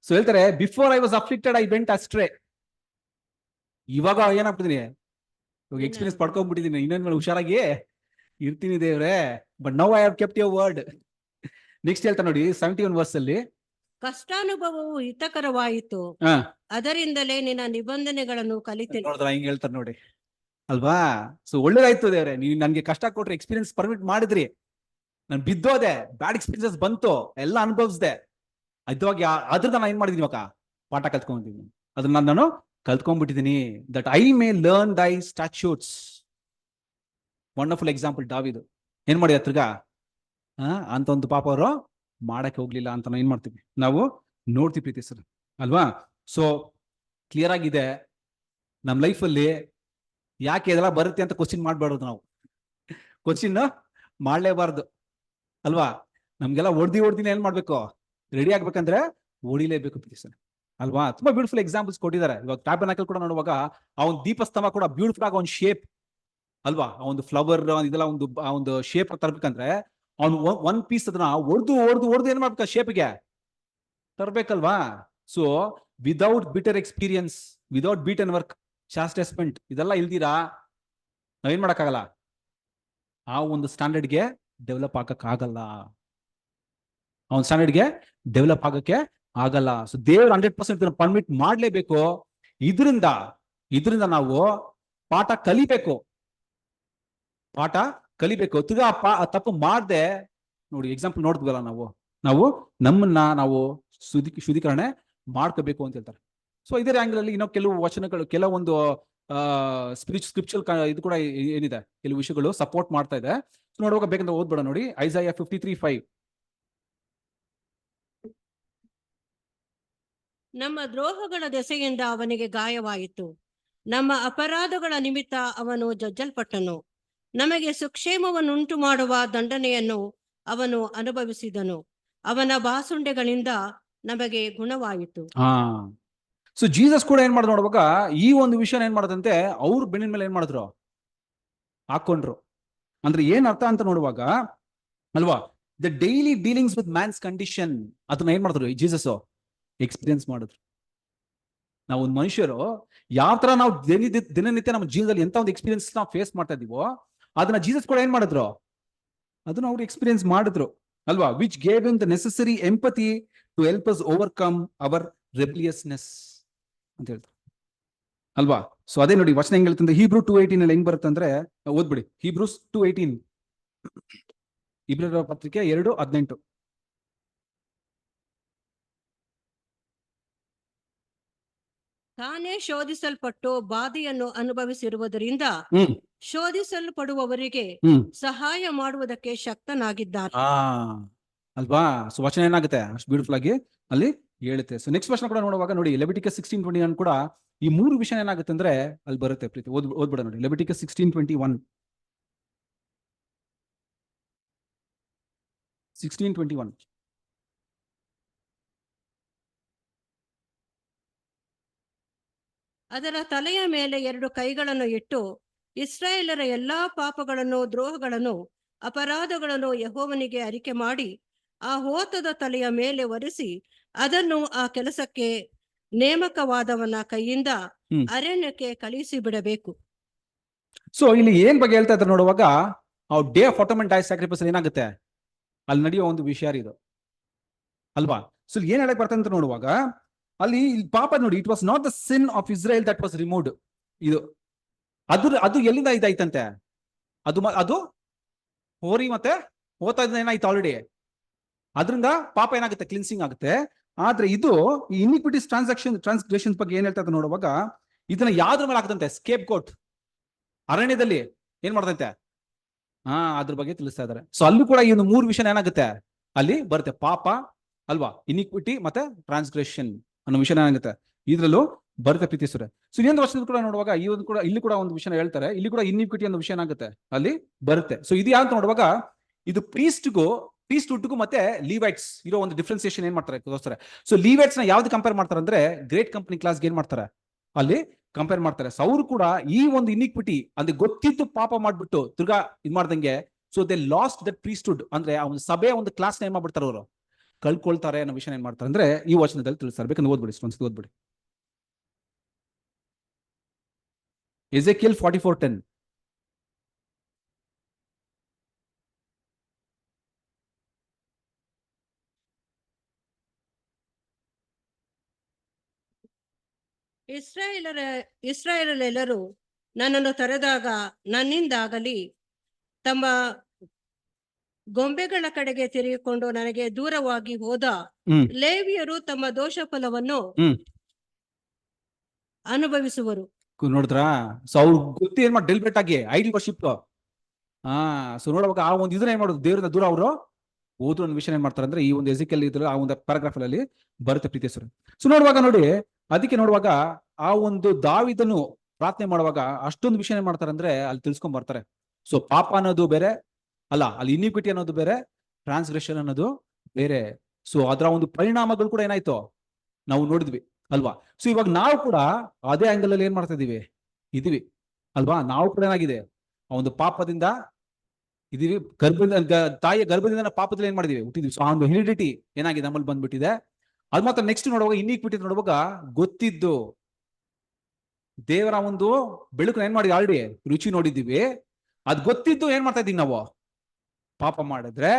ಸೊ ಹೇಳ್ತಾರೆ, before I was afflicted I went astray. ಇವಾಗ ಏನಾಗ್ಬಿಟ್ಟಿದೀನಿ, ಇವಾಗ ಎಕ್ಸ್ಪೀರಿಯನ್ಸ್ ಪಡ್ಕೊಂಡ್ಬಿಟ್ಟಿದೀನಿ, ಇನ್ನೊಂದ್ಮೇಲೆ ಹುಷಾರಾಗಿ ಇರ್ತೀನಿ ದೇವ್ರೆ, but now I have kept your word. Next ಹೇಳ್ತಾರೆ ನೋಡಿ 71 verse ಅಲ್ಲಿ, ಕಷ್ಟಾನುಭವವು ಹಿತಕರವಾಯಿತು, ಅದರಿಂದಲೇ ನಿನ್ನ ನಿಬಂಧನೆಗಳನ್ನು ಕಲಿತೆ. ನೋಡಿದ್ರ ಹಿಂಗ್ ಹೇಳ್ತಾರೆ ನೋಡಿ ಅಲ್ವಾ? ಸೊ ಒಳ್ಳೇದಾಯ್ತು ದೇವ್ರೆ, ನೀವು ನನ್ಗೆ ಕಷ್ಟ ಕೊಟ್ರೆ, ಎಕ್ಸ್ಪೀರಿಯನ್ಸ್ ಪರ್ಮಿಟ್ ಮಾಡಿದ್ರಿ, ನಾನು ಬಿದ್ದೋದೆ, ಬ್ಯಾಡ್ ಎಕ್ಸ್ಪೀರಿಯನ್ಸಸ್ ಬಂತು, ಎಲ್ಲ ಅನುಭವಿಸ್ದೆ, ಅದ್ವಾಗಿ ಅದ್ರದ್ದು ನಾನು ಏನ್ ಮಾಡಿದೀನಿ, ಇವಾಗ ಪಾಠ ಕಲ್ತ್ಕೊಂಡಿದ್ದೀನಿ, ಅದನ್ನ ನಾನು ಕಲ್ತ್ಕೊಂಡ್ಬಿಟ್ಟಿದ್ದೀನಿ. ದಟ್ ಐ ಮೇ ಲರ್ನ್ ದೈ ಸ್ಟ್ಯಾಚ್ಯೂಟ್ಸ್. ವಂಡರ್ಫುಲ್ ಎಕ್ಸಾಂಪಲ್ ದಾವೀದು ಏನ್ ಮಾಡಿದ ತಿರ್ಗಾ, ಅಂತ ಒಂದು ಪಾಪ ಅವರು ಮಾಡಕ್ಕೆ ಹೋಗ್ಲಿಲ್ಲ ಅಂತ ನಾವು ಏನ್ ಮಾಡ್ತೀವಿ, ನಾವು ನೋಡ್ತೀವಿ ಪ್ರೀತಿ ಸರ್ ಅಲ್ವಾ? ಸೊ ಕ್ಲಿಯರ್ ಆಗಿದೆ, ನಮ್ಮ ಲೈಫಲ್ಲಿ ಯಾಕೆ ಇದೆಲ್ಲ ಬರುತ್ತೆ ಅಂತ ಕ್ವಶನ್ ಮಾಡ್ಬಾರ್ದು, ನಾವು ಕ್ವಶನ್ ಮಾಡ್ಲೇಬಾರ್ದು ಅಲ್ವಾ? ನಮ್ಗೆಲ್ಲ ಹೊಡ್ದಿನೇ ಏನ್ ಮಾಡ್ಬೇಕು, ರೆಡಿ ಆಗ್ಬೇಕಂದ್ರೆ ಓಡಿಲೇಬೇಕು ಪ್ರೀತಿ ಸರ್ ಅಲ್ವಾ? ತುಂಬಾ ಬ್ಯೂಟಿಫುಲ್ ಎಕ್ಸಾಂಪಲ್ಸ್ ಕೊಟ್ಟಿದ್ದಾರೆ. ಇವಾಗ ಟ್ಯಾಬರ್ನಾಕಲ್ ಕೂಡ ನೋಡುವಾಗ ಆ ಒಂದು ದೀಪಸ್ತಂಭ ಕೂಡ ಬ್ಯೂಟಿಫುಲ್ ಆಗಿ ಒಂದು ಶೇಪ್ ಅಲ್ವಾ, ಆ ಒಂದು ಫ್ಲವರ್ ಇದೆಲ್ಲ ಒಂದು ಶೇಪ್ ತರ್ಬೇಕಂದ್ರೆ ಅವ್ನು ಒಂದ್ ಪೀಸ್ ಅದನ್ನ ಹೊಡೆದು ಏನ್ ಮಾಡ್ಬೇಕು, ಶೇಪ್ಗೆ ತರ್ಬೇಕಲ್ವಾ? So without bitter experience, without beat and work, chastisement ಇದೆಲ್ಲ ಇಲ್ದಿರಾ ನಾವೇನ್ ಮಾಡಕ್ಕಾಗಲ್ಲ, ಆ ಒಂದು ಸ್ಟ್ಯಾಂಡರ್ಡ್ಗೆ ಡೆವಲಪ್ ಆಗಕ್ಕಾಗಲ್ಲ, ಆ ಒಂದು ಸ್ಟ್ಯಾಂಡರ್ಡ್ಗೆ ಡೆವಲಪ್ ಆಗಕ್ಕೆ ಆಗಲ್ಲ. ಸೊ ದೇವ್ರು 100% ಪರ್ಮಿಟ್ ಮಾಡ್ಲೇಬೇಕು. ಇದರಿಂದ ನಾವು ಪಾಠ ಕಲಿಬೇಕು. ತಿರ್ಗಾ ತಪ್ಪು ಮಾಡ್ದೆ ನೋಡಿ, ಎಕ್ಸಾಂಪಲ್ ನೋಡಿದ್ವಲ್ಲ ನಾವು ನಮ್ಮನ್ನ ನಾವು ಶುದ್ಧೀಕರಣೆ ಮಾಡ್ಕೋಬೇಕು ಅಂತ ಹೇಳ್ತಾರೆ. ಸೊ ಇದೇ ಆಂಗಲ್ ಅಲ್ಲಿ ಇನ್ನೂ ಕೆಲವು ವಚನಗಳು, ಕೆಲವೊಂದು ಸ್ಕ್ರಿಪ್ಚರ್ ಇದು ಕೂಡ ಏನಿದೆ, ಕೆಲವು ವಿಷಯಗಳು ಸಪೋರ್ಟ್ ಮಾಡ್ತಾ ಇದೆ. ನೋಡುವಾಗ ಬೇಕಂತ ಓದ್ಬೇಡ ನೋಡಿ, ಐಸಾಯ 53:5. ನಮ್ಮ ದ್ರೋಹಗಳ ದೆಸೆಯಿಂದ ಅವನಿಗೆ ಗಾಯವಾಯಿತು, ನಮ್ಮ ಅಪರಾಧಗಳ ನಿಮಿತ್ತ ಅವನು ಜಜ್ಜಲ್ಪಟ್ಟನು, ನಮಗೆ ಸುಕ್ಷೇಮವನ್ನುಂಟು ಮಾಡುವ ದಂಡನೆಯನ್ನು ಅವನು ಅನುಭವಿಸಿದನು, ಅವನ ಬಾಸುಂಡೆಗಳಿಂದ ನಮಗೆ ಗುಣವಾಯಿತು. ಸೊ ಜೀಸಸ್ ಕೂಡ ಏನ್ ಮಾಡಿದ್ರು ನೋಡುವಾಗ, ಈ ಒಂದು ವಿಷಯ ಏನ್ ಮಾಡದಂತೆ ಅವ್ರ ಬೆನ್ನಿನ ಮೇಲೆ ಏನ್ ಮಾಡಿದ್ರು, ಹಾಕೊಂಡ್ರು. ಅಂದ್ರೆ ಏನ್ ಅರ್ಥ ಅಂತ ನೋಡುವಾಗ ಅಲ್ವಾ, the daily dealings with man's condition, ಅದನ್ನ ಏನ್ ಮಾಡಿದ್ರು ಜೀಸಸ್ ಎಕ್ಸ್ಪೀರಿಯನ್ಸ್ ಮಾಡಿದ್ರು. ನಾವು ಒಂದು ಮನುಷ್ಯರು ಯಾವ ತರ ನಾವು ದಿನನಿತ್ಯ ನಮ್ಮ ಜೀವನದಲ್ಲಿ ಎಂತ ಒಂದು ಎಕ್ಸ್ಪೀರಿಯನ್ಸ್ ನಾವು ಫೇಸ್ ಮಾಡ್ತಾ ಇದೀವೋ, ಅದನ್ನ ಜೀಸಸ್ ಕೂಡ ಏನ್ ಮಾಡಿದ್ರು, ಅದನ್ನ ಅವ್ರು ಎಕ್ಸ್ಪೀರಿಯನ್ಸ್ ಮಾಡಿದ್ರು ಅಲ್ವಾ, which gave him the necessary empathy to help us overcome our rebelliousness ಅಂತ ಹೇಳ್ತಾರೆ ಅಲ್ವಾ. ಸೊ ಅದೇ ನೋಡಿ ವಚನ ಹೆಂಗ್ ಹೇಳ್ತಂದ್ರೆ ಹೀಬ್ರೂ 2:18 ಅಲ್ಲಿ ಹೆಂಗ್ ಬರುತ್ತಂದ್ರೆ, ಓದ್ಬಿಡಿ ಹೀಬ್ರೂಸ್ 2:18, ಇಬ್ರಿಯರ ಪತ್ರಿಕೆ 2:18. ತಾನೇ ಶೋಧಿಸಲ್ಪಟ್ಟು ಬಾಧೆಯನ್ನು ಅನುಭವಿಸಿರುವುದರಿಂದ ಶೋಧಿಸಲ್ಪಡುವವರಿಗೆ ಸಹಾಯ ಮಾಡುವುದಕ್ಕೆ ಶಕ್ತನಾಗಿದ್ದಾನೆ. ಅಲ್ವಾ. ಸೊ ವಚನ ಏನಾಗುತ್ತೆ ಅಷ್ಟು ಬ್ಯೂಟಿಫುಲ್ ಆಗಿ ಅಲ್ಲಿ ಹೇಳುತ್ತೆ. ಸೊ ನೆಕ್ಸ್ಟ್ ವಚನ ಕೂಡ ನೋಡುವಾಗ ನೋಡಿ ಲೆವಿಟಿಕಸ್ 16:21 ಕೂಡ ಈ ಮೂರು ವಿಷಯ ಏನಾಗುತ್ತೆ ಅಂದ್ರೆ ಅಲ್ಲಿ ಬರುತ್ತೆ ಪ್ರೀತಿ. ಓದ್ಬಿಡ ನೋಡಿ ಲೆವಿಟಿಕಸ್ 16:21. 16:21. ಅದರ ತಲೆಯ ಮೇಲೆ 2 ಕೈಗಳನ್ನು ಇಟ್ಟು ಇಸ್ರಾಯೇಲರ ಎಲ್ಲಾ ಪಾಪಗಳನ್ನು, ದ್ರೋಹಗಳನ್ನು, ಅಪರಾಧಗಳನ್ನು ಯೆಹೋವನಿಗೆ ಅರಿಕೆ ಮಾಡಿ ಆ ಹೋತದ ತಲೆಯ ಮೇಲೆ ಒರೆಸಿ ಅದನ್ನು ಆ ಕೆಲಸಕ್ಕೆ ನೇಮಕವಾದವನ ಕೈಯಿಂದ ಅರಣ್ಯಕ್ಕೆ ಕಳುಹಿಸಿ ಬಿಡಬೇಕು. ಸೊ ಇಲ್ಲಿ ಏನ್ ಬಗ್ಗೆ ಹೇಳ್ತಾ ಇದ್ದಾರೆ ನೋಡುವಾಗ, ಡೇ ಆಫ್ ಆಟೋಮೆಂಟ್ ಡೈ ಸ್ಯಾಕ್ರಿಫೈಸ್ ಏನಾಗುತ್ತೆ ಅಲ್ಲಿ ನಡೆಯೋ ಒಂದು ವಿಷಯ ಇದು ಅಲ್ವಾ. ಸೊ ಏನ್ ಹೇಳಕ್ ಬರ್ತಂತ ನೋಡುವಾಗ ಅಲ್ಲಿ ಪಾಪ ನೋಡಿ, it was not the sin of Israel that was removed. ಇದು ಅದು ಎಲ್ಲಿಂದ ಇದಾಯ್ತಂತೆ, ಅದು ಹೋರಿ ಮತ್ತೆ ಹೋಗ್ತಾ ಇದ್ದ ಏನಾಯ್ತು ಆಲ್ರೆಡಿ, ಅದರಿಂದ ಪಾಪ ಏನಾಗುತ್ತೆ ಕ್ಲಿನ್ಸಿಂಗ್ ಆಗುತ್ತೆ. ಆದ್ರೆ ಇದು ಈ ಇನಿಕ್ವಿಟೀಸ್ ಟ್ರಾನ್ಸ್ಗ್ರೆಷನ್ಸ್ ಬಗ್ಗೆ ಏನ್ ಹೇಳ್ತಾ ನೋಡುವಾಗ ಇದನ್ನ ಯಾವ್ದ್ರ ಮೇಲೆ ಆಗ್ತಂತೆ, ಸ್ಕೇಪ್ ಗೋಟ್ ಅರಣ್ಯದಲ್ಲಿ ಏನ್ ಮಾಡ್ತಂತೆ, ಅದ್ರ ಬಗ್ಗೆ ತಿಳಿಸ್ತಾ ಇದಾರೆ. ಸೊ ಅಲ್ಲೂ ಕೂಡ ಈ ಒಂದು ಮೂರು ವಿಷಯ ಏನಾಗುತ್ತೆ ಅಲ್ಲಿ ಬರುತ್ತೆ, ಪಾಪ ಅಲ್ವಾ, ಇನಿಕ್ವಿಟಿ ಮತ್ತೆ ಟ್ರಾನ್ಸ್ಗ್ರೆಷನ್ ಅನ್ನೋ ವಿಷಯ ಏನಾಗುತ್ತೆ ಇದ್ರಲ್ಲೂ ಬರುತ್ತೆ ಪ್ರೀತಿಸುರೆ. ಸೊ ಇನ್ನೊಂದು ವರ್ಷದ ಕೂಡ ನೋಡುವಾಗ ಈ ಒಂದು ಕೂಡ ಇಲ್ಲಿ ಕೂಡ ಒಂದು ವಿಷಯ ಹೇಳ್ತಾರೆ, ಇಲ್ಲಿ ಕೂಡ ಇನಿಕ್ವಿಟಿ ಅನ್ನೋ ವಿಷಯ ಏನಾಗುತ್ತೆ ಅಲ್ಲಿ ಬರುತ್ತೆ. ಸೊ ಇದು ಯಾವ್ದು ನೋಡುವಾಗ ಇದು ಪ್ರೀಸ್ಟ್ಹುಡ್ಗೂ ಮತ್ತೆ ಲೀವೈಟ್ಸ್ ಇರೋ ಒಂದು ಡಿಫ್ರೆನ್ಸಿಯೇಷನ್ ಏನ್ ಮಾಡ್ತಾರೆ ತೋರಿಸ್ತಾರೆ. ಸೊ ಲೀವೈಟ್ಸ್ ನ ಯಾವ್ದು ಕಂಪೇರ್ ಮಾಡ್ತಾರೆ ಅಂದ್ರೆ ಗ್ರೇಟ್ ಕಂಪನಿ ಕ್ಲಾಸ್ಗೆ ಏನ್ ಮಾಡ್ತಾರೆ ಅಲ್ಲಿ ಕಂಪೇರ್ ಮಾಡ್ತಾರೆ. ಸೊ ಅವರು ಕೂಡ ಈ ಒಂದು ಇನಿಕ್ವಿಟಿ ಅಂದ್ರೆ ಗೊತ್ತಿದ್ದು ಪಾಪ ಮಾಡ್ಬಿಟ್ಟು ತಿರ್ಗಾ ಇದ್ ಮಾಡ್ದಂಗೆ, ಸೊ ದೇ ಲಾಸ್ಟ್ ದಟ್ ಪ್ರೀಸ್ಟ್ಹುಡ್ ಅಂದ್ರೆ ಆ ಒಂದು ಸಭೆ ಒಂದು ಕ್ಲಾಸ್ ನ ಏನ್ ಮಾಡ್ಬಿಡ್ತಾರೆ ಅವರು ಕಳ್ಕೊಳ್ತಾರೆ ಅನ್ನೋ ವಿಷಯ ಏನ್ ಮಾಡ್ತಾರೆ ಅಂದ್ರೆ ಈ ವಚನದಲ್ಲಿ ತಿಳಿಸ್ತಾರೆ. ಬೇಕಂದ್ರೆ ಓದ್ಬಿಡಿ, ಒಂದ್ಸತಿ ಓದ್ಬಿಡಿ ಎಜೆಕಿಯಲ್ 44:10. ಇಸ್ರಾಯೇಲರೆಲ್ಲರೂ ನನ್ನನ್ನು ತೊರೆದಾಗ ನನ್ನಿಂದಾಗಲಿ ತಮ್ಮ ಗೊಂಬೆಗಳ ಕಡೆಗೆ ತಿರುಗಿಕೊಂಡು ನನಗೆ ದೂರವಾಗಿ ಹೋದ ಲೇವಿಯರು ತಮ್ಮ ದೋಷ ಫಲವನ್ನು ಅನುಭವಿಸುವರು. ನೋಡಿದ್ರಾ. ಸೊ ಅವ್ರು ಗೊತ್ತಿ ಏನ್ ಮಾಡಿ ಡೆಲಿಬ್ರೇಟ್ ಆಗಿ ಐಡಲ್ ವರ್ಷಿಪ್. ಸೊ ನೋಡುವಾಗ ಆ ಒಂದು ಇದನ್ನ ಏನ್ ಮಾಡೋದು, ದೇವರಿಂದ ದೂರ ಅವರು ಹೋದ್ರು ಒಂದು ವಿಷಯ ಏನ್ ಮಾಡ್ತಾರೆ ಅಂದ್ರೆ ಈ ಒಂದು ಎಜಿಕಲ್ ಇದ್ರ ಆ ಒಂದು ಪ್ಯಾರಾಗ್ರಾಫ್ ಅಲ್ಲಿ ಬರುತ್ತೆ ಪ್ರೀತಿಸರು. ಸೊ ನೋಡುವಾಗ ನೋಡಿ, ಅದಕ್ಕೆ ನೋಡುವಾಗ ಆ ಒಂದು ದಾವಿದನು ಪ್ರಾರ್ಥನೆ ಮಾಡುವಾಗ ಅಷ್ಟೊಂದು ವಿಷಯ ಏನ್ ಮಾಡ್ತಾರೆ ಅಂದ್ರೆ ಅಲ್ಲಿ ತಿಳ್ಸ್ಕೊಂಡ್ ಬರ್ತಾರೆ. ಸೊ ಪಾಪ ಅನ್ನೋದು ಬೇರೆ ಅಲ್ಲ, ಅಲ್ಲಿ ಇನಿಕ್ವಿಟಿ ಅನ್ನೋದು ಬೇರೆ, ಟ್ರಾನ್ಸ್ಗ್ರೆಷನ್ ಅನ್ನೋದು ಬೇರೆ. ಸೊ ಅದರ ಒಂದು ಪರಿಣಾಮಗಳು ಕೂಡ ಏನಾಯ್ತು ನಾವು ನೋಡಿದ್ವಿ ಅಲ್ವಾ. ಸೊ ಇವಾಗ ನಾವು ಕೂಡ ಅದೇ ಆಂಗಲ್ ಅಲ್ಲಿ ಏನ್ ಮಾಡ್ತಾ ಇದೀವಿ ಅಲ್ವಾ. ನಾವು ಕೂಡ ಏನಾಗಿದೆ ಆ ಒಂದು ಪಾಪದಿಂದ ಇದೀವಿ, ತಾಯಿಯ ಗರ್ಭದಿಂದ ಪಾಪದಲ್ಲಿ ಏನ್ ಮಾಡಿದೀವಿ ಹುಟ್ಟಿದ್ವಿ. ಸೊ ಆ ಒಂದು ಹೆರಿಡಿಟಿ ಏನಾಗಿದೆ ನಮ್ಮಲ್ಲಿ ಬಂದ್ಬಿಟ್ಟಿದೆ. ಅದು ಮಾತ್ರ ನೆಕ್ಸ್ಟ್ ನೋಡುವಾಗ ಇನಿಕ್ವಿಟಿ ನೋಡುವಾಗ ಗೊತ್ತಿದ್ದು ದೇವರ ಒಂದು ಬೆಳಕು ಏನ್ ಮಾಡಿದ್ವಿ ಆಲ್ರೆಡಿ ರುಚಿ ನೋಡಿದ್ದೀವಿ. ಅದ್ ಗೊತ್ತಿದ್ದು ಏನ್ ಮಾಡ್ತಾ ಇದೀವಿ ನಾವು ಪಾಪ ಮಾಡಿದ್ರೆ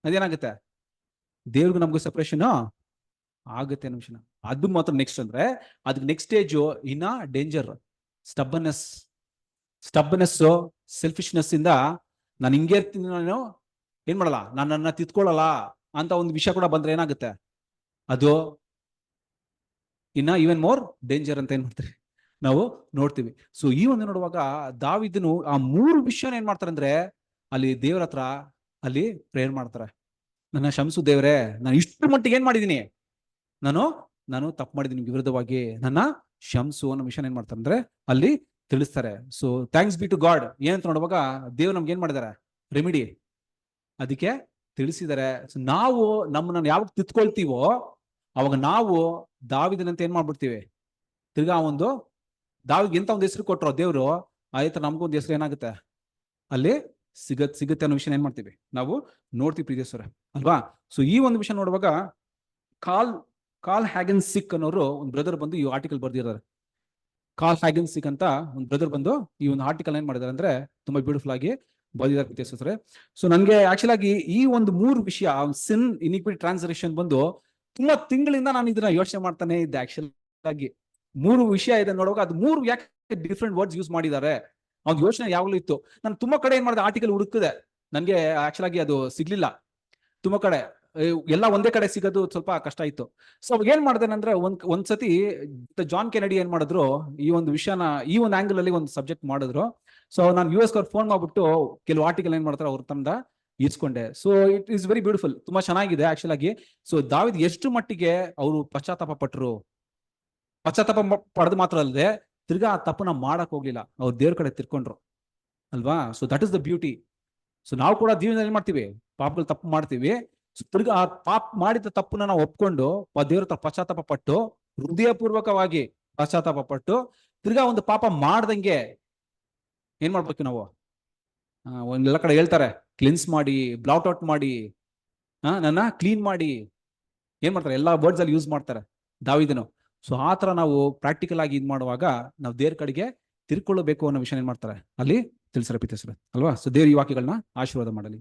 ಅದೇನಾಗುತ್ತೆ, ದೇವ್ರಿಗೂ ನಮಗೂ ಸೆಪರೇಷನ್ ಆಗುತ್ತೆ ಅನ್ನೋ ವಿಷಯ. ಅದು ಮಾತ್ರ ನೆಕ್ಸ್ಟ್ ಅಂದ್ರೆ ಅದಕ್ಕೆ ನೆಕ್ಸ್ಟ್ ಸ್ಟೇಜ್ ಇನ್ನ ಡೇಂಜರ್, ಸ್ಟಬ್ಬನೆಸ್, ಸೆಲ್ಫಿಶ್ನೆಸ್ ಇಂದ ನಾನು ಹಿಂಗೆ ಇರ್ತೀನಿ, ನಾನು ಏನ್ ಮಾಡಲ್ಲ, ನನ್ನ ತಿತ್ಕೊಳ್ಳಲ್ಲ ಅಂತ ಒಂದು ವಿಷಯ ಕೂಡ ಬಂದ್ರೆ ಏನಾಗುತ್ತೆ, ಅದು ಇನ್ನ ಈವನ್ ಮೋರ್ ಡೇಂಜರ್ ಅಂತ ಏನ್ ಮಾಡ್ತಾರೆ ನಾವು ನೋಡ್ತೀವಿ. ಸೊ ಈ ಒಂದು ನೋಡುವಾಗ ದಾವಿದನು ಆ ಮೂರು ವಿಷಯನ ಏನ್ ಮಾಡ್ತಾರೆ ಅಂದ್ರೆ ಅಲ್ಲಿ ದೇವರ ಹತ್ರ ಅಲ್ಲಿ ಪ್ರೇಯರ್ ಮಾಡ್ತಾರೆ. ನನ್ನ ಕ್ಷಮಿಸು ದೇವರೇ, ನಾನು ಇಷ್ಟು ಮಟ್ಟಿಗೆ ಏನ್ ಮಾಡಿದೀನಿ, ನಾನು ತಪ್ಪು ಮಾಡಿದೀನಿ ವಿರುದ್ಧವಾಗಿ, ನನ್ನ ಕ್ಷಮಿಸು ಅನ್ನೋ ವಿಷಯ ಏನ್ ಮಾಡ್ತಾರೆ ಅಂದ್ರೆ ಅಲ್ಲಿ ತಿಳಿಸ್ತಾರೆ. So thanks be to God ಏನಂತ ನೋಡುವಾಗ ದೇವ್ರು ನಮ್ಗೆ ಏನ್ ಮಾಡಿದಾರೆ ರೆಮಿಡಿ ಅದಕ್ಕೆ ತಿಳಿಸಿದ್ದಾರೆ. ಸೊ ನಾವು ನಮ್ಮನ್ನ ಯಾವಾಗ ತಿತ್ಕೊಳ್ತೀವೋ ಅವಾಗ ನಾವು ದಾವಿದನಂತ ಏನ್ ಮಾಡ್ಬಿಡ್ತೀವಿ, ತಿರ್ಗಾ ಒಂದು ದಾವಿಗೆ ಎಂತ ಒಂದು ಹೆಸರು ಕೊಟ್ಟರು ದೇವ್ರು, ಆಯ್ತು ನಮಗೂ ಒಂದು ಹೆಸರು ಏನಾಗುತ್ತೆ ಅಲ್ಲಿ ಸಿಗುತ್ತೆ ಅನ್ನೋ ವಿಷಯ ಏನ್ ಮಾಡ್ತೀವಿ ನಾವು ನೋಡ್ತೀವಿ ಪ್ರೀತಿಸೋರೆ ಅಲ್ವಾ. ಸೊ ಈ ಒಂದು ವಿಷಯ ನೋಡುವಾಗ ಕಾಲ್ ಹ್ಯಾಗನ್ ಸಿಕ್ ಅನ್ನೋರು ಒಂದು ಬ್ರದರ್ ಬಂದು ಈ ಆರ್ಟಿಕಲ್ ಬರ್ದಿದ್ದಾರೆ. ಕಾಲ್ ಹ್ಯಾಗನ್ ಸಿಕ್ ಅಂತ ಒಂದು ಬ್ರದರ್ ಬಂದು ಈ ಒಂದು ಆರ್ಟಿಕಲ್ ಏನ್ ಮಾಡಿದಾರೆ ಅಂದ್ರೆ ತುಂಬಾ ಬ್ಯೂಟಿಫುಲ್ ಆಗಿ ಬೋಧಿದಾರ ಪ್ರೀತಿಸುತ್ತಾರೆ. ಸೊ ನನಗೆ ಆಕ್ಚುಲ್ ಆಗಿ ಈ ಒಂದು 3 ವಿಷಯ, ಸಿನ್, ಇನಿಕ್ವಿಟಿ, ಟ್ರಾನ್ಸ್ಗ್ರೆಷನ್ ಬಂದು ತುಂಬಾ ತಿಂಗಳಿಂದ ನಾನು ಇದನ್ನ ಯೋಚನೆ ಮಾಡ್ತಾನೆ ಇದ್ದೆ. ಆಕ್ಚುಲ್ ಆಗಿ 3 ವಿಷಯ ಇದೆ ನೋಡುವಾಗ, ಅದು 3 ಯಾಕೆ ಡಿಫ್ರೆಂಟ್ ವರ್ಡ್ಸ್ ಯೂಸ್ ಮಾಡಿದ್ದಾರೆ ಅವ್ನ ಯೋಚನೆ ಯಾವಾಗಲೂ ಇತ್ತು. ನಾನು ತುಂಬಾ ಕಡೆ ಏನ್ ಮಾಡಿದೆ, ಆರ್ಟಿಕಲ್ ಹುಡುಕಿದೆ, ನನಗೆ ಆಕ್ಚುಲ್ ಆಗಿ ಅದು ಸಿಗ್ಲಿಲ್ಲ. ತುಂಬಾ ಕಡೆ ಎಲ್ಲ ಒಂದೇ ಕಡೆ ಸಿಗೋದು ಸ್ವಲ್ಪ ಕಷ್ಟ ಇತ್ತು. ಸೊ ಅವಾಗ ಏನ್ ಮಾಡ್ದೇನೆ ಅಂದ್ರೆ, ಒಂದ್ಸತಿ ಜಾನ್ ಕೆನಡಿ ಏನ್ ಮಾಡಿದ್ರು, ಈ ಒಂದು ವಿಷಯನ ಈ ಒಂದು ಆಂಗಲ್ ಅಲ್ಲಿ ಒಂದು ಸಬ್ಜೆಕ್ಟ್ ಮಾಡಿದ್ರು. ಸೊ ನಾನು US ಅವ್ರು ಫೋನ್ ಮಾಡ್ಬಿಟ್ಟು ಕೆಲವು ಆರ್ಟಿಕಲ್ ಏನ್ ಮಾಡ್ತಾರೆ ಅವ್ರ ತಂದ ಇಸ್ಕೊಂಡೆ. So it is very beautiful, ತುಂಬಾ ಚೆನ್ನಾಗಿದೆ ಆಕ್ಚುಲ್ ಆಗಿ. ಸೊ ದಾವಿದ್ ಎಷ್ಟು ಮಟ್ಟಿಗೆ ಅವರು ಪಶ್ಚಾತ್ತಾಪ ಪಟ್ಟರು, ಪಶ್ಚಾತ್ತಾಪ ಪಡೆದು ಮಾತ್ರ ಅಲ್ಲದೆ ತಿರ್ಗಾ ಆ ತಪ್ಪನ್ನ ಮಾಡಕ್ ಹೋಗ್ಲಿಲ್ಲ, ಅವ್ರು ದೇವ್ರ ಕಡೆ ತಿರ್ಕೊಂಡ್ರು ಅಲ್ವಾ. So that is the beauty. So ನಾವು ಕೂಡ ಜೀವನದಲ್ಲಿ ಏನ್ ಮಾಡ್ತೀವಿ, ಪಾಪಗಳು ತಪ್ಪು ಮಾಡ್ತೀವಿ. ತಿರ್ಗಾ ಆ ಪಾಪ ಮಾಡಿದ ತಪ್ಪನ್ನ ನಾವು ಒಪ್ಕೊಂಡು ದೇವ್ರ ಹತ್ರ ಪಶ್ಚಾತ್ತಾಪ ಪಟ್ಟು, ಹೃದಯಪೂರ್ವಕವಾಗಿ ಪಶ್ಚಾತ್ತಾಪ ಪಟ್ಟು, ತಿರ್ಗಾ ಒಂದು ಪಾಪ ಮಾಡ್ದಂಗೆ ಏನ್ ಮಾಡ್ಬೇಕು ನಾವು, ಒಂದೆಲ್ಲ ಕಡೆ ಹೇಳ್ತಾರೆ ಕ್ಲಿನ್ಸ್ ಮಾಡಿ, ಬ್ಲಾಟ್ ಔಟ್ ಮಾಡಿ, ನನ್ನ ಕ್ಲೀನ್ ಮಾಡಿ, ಏನ್ ಮಾಡ್ತಾರೆ, ಎಲ್ಲಾ ವರ್ಡ್ಸ್ ಅಲ್ಲಿ ಯೂಸ್ ಮಾಡ್ತಾರೆ ದಾವಿದನು. ಸೊ ಆ ತರ ನಾವು ಪ್ರಾಕ್ಟಿಕಲ್ ಆಗಿ ಇದ್ ಮಾಡುವಾಗ ನಾವು ದೇವ್ರ ಕಡೆಗೆ ತಿರ್ಕೊಳ್ಳಬೇಕು ಅನ್ನೋ ವಿಷಯ ಏನ್ ಮಾಡ್ತಾರೆ ಅಲ್ಲಿ ತಿಳಿಸ್ತಾರೆ ಪ್ರೀತಿಸ್ತಾರೆ ಅಲ್ವಾ. ಸೊ ದೇವ್ರ ಈ ವಾಕ್ಯಗಳನ್ನ ಆಶೀರ್ವಾದ ಮಾಡಲಿ.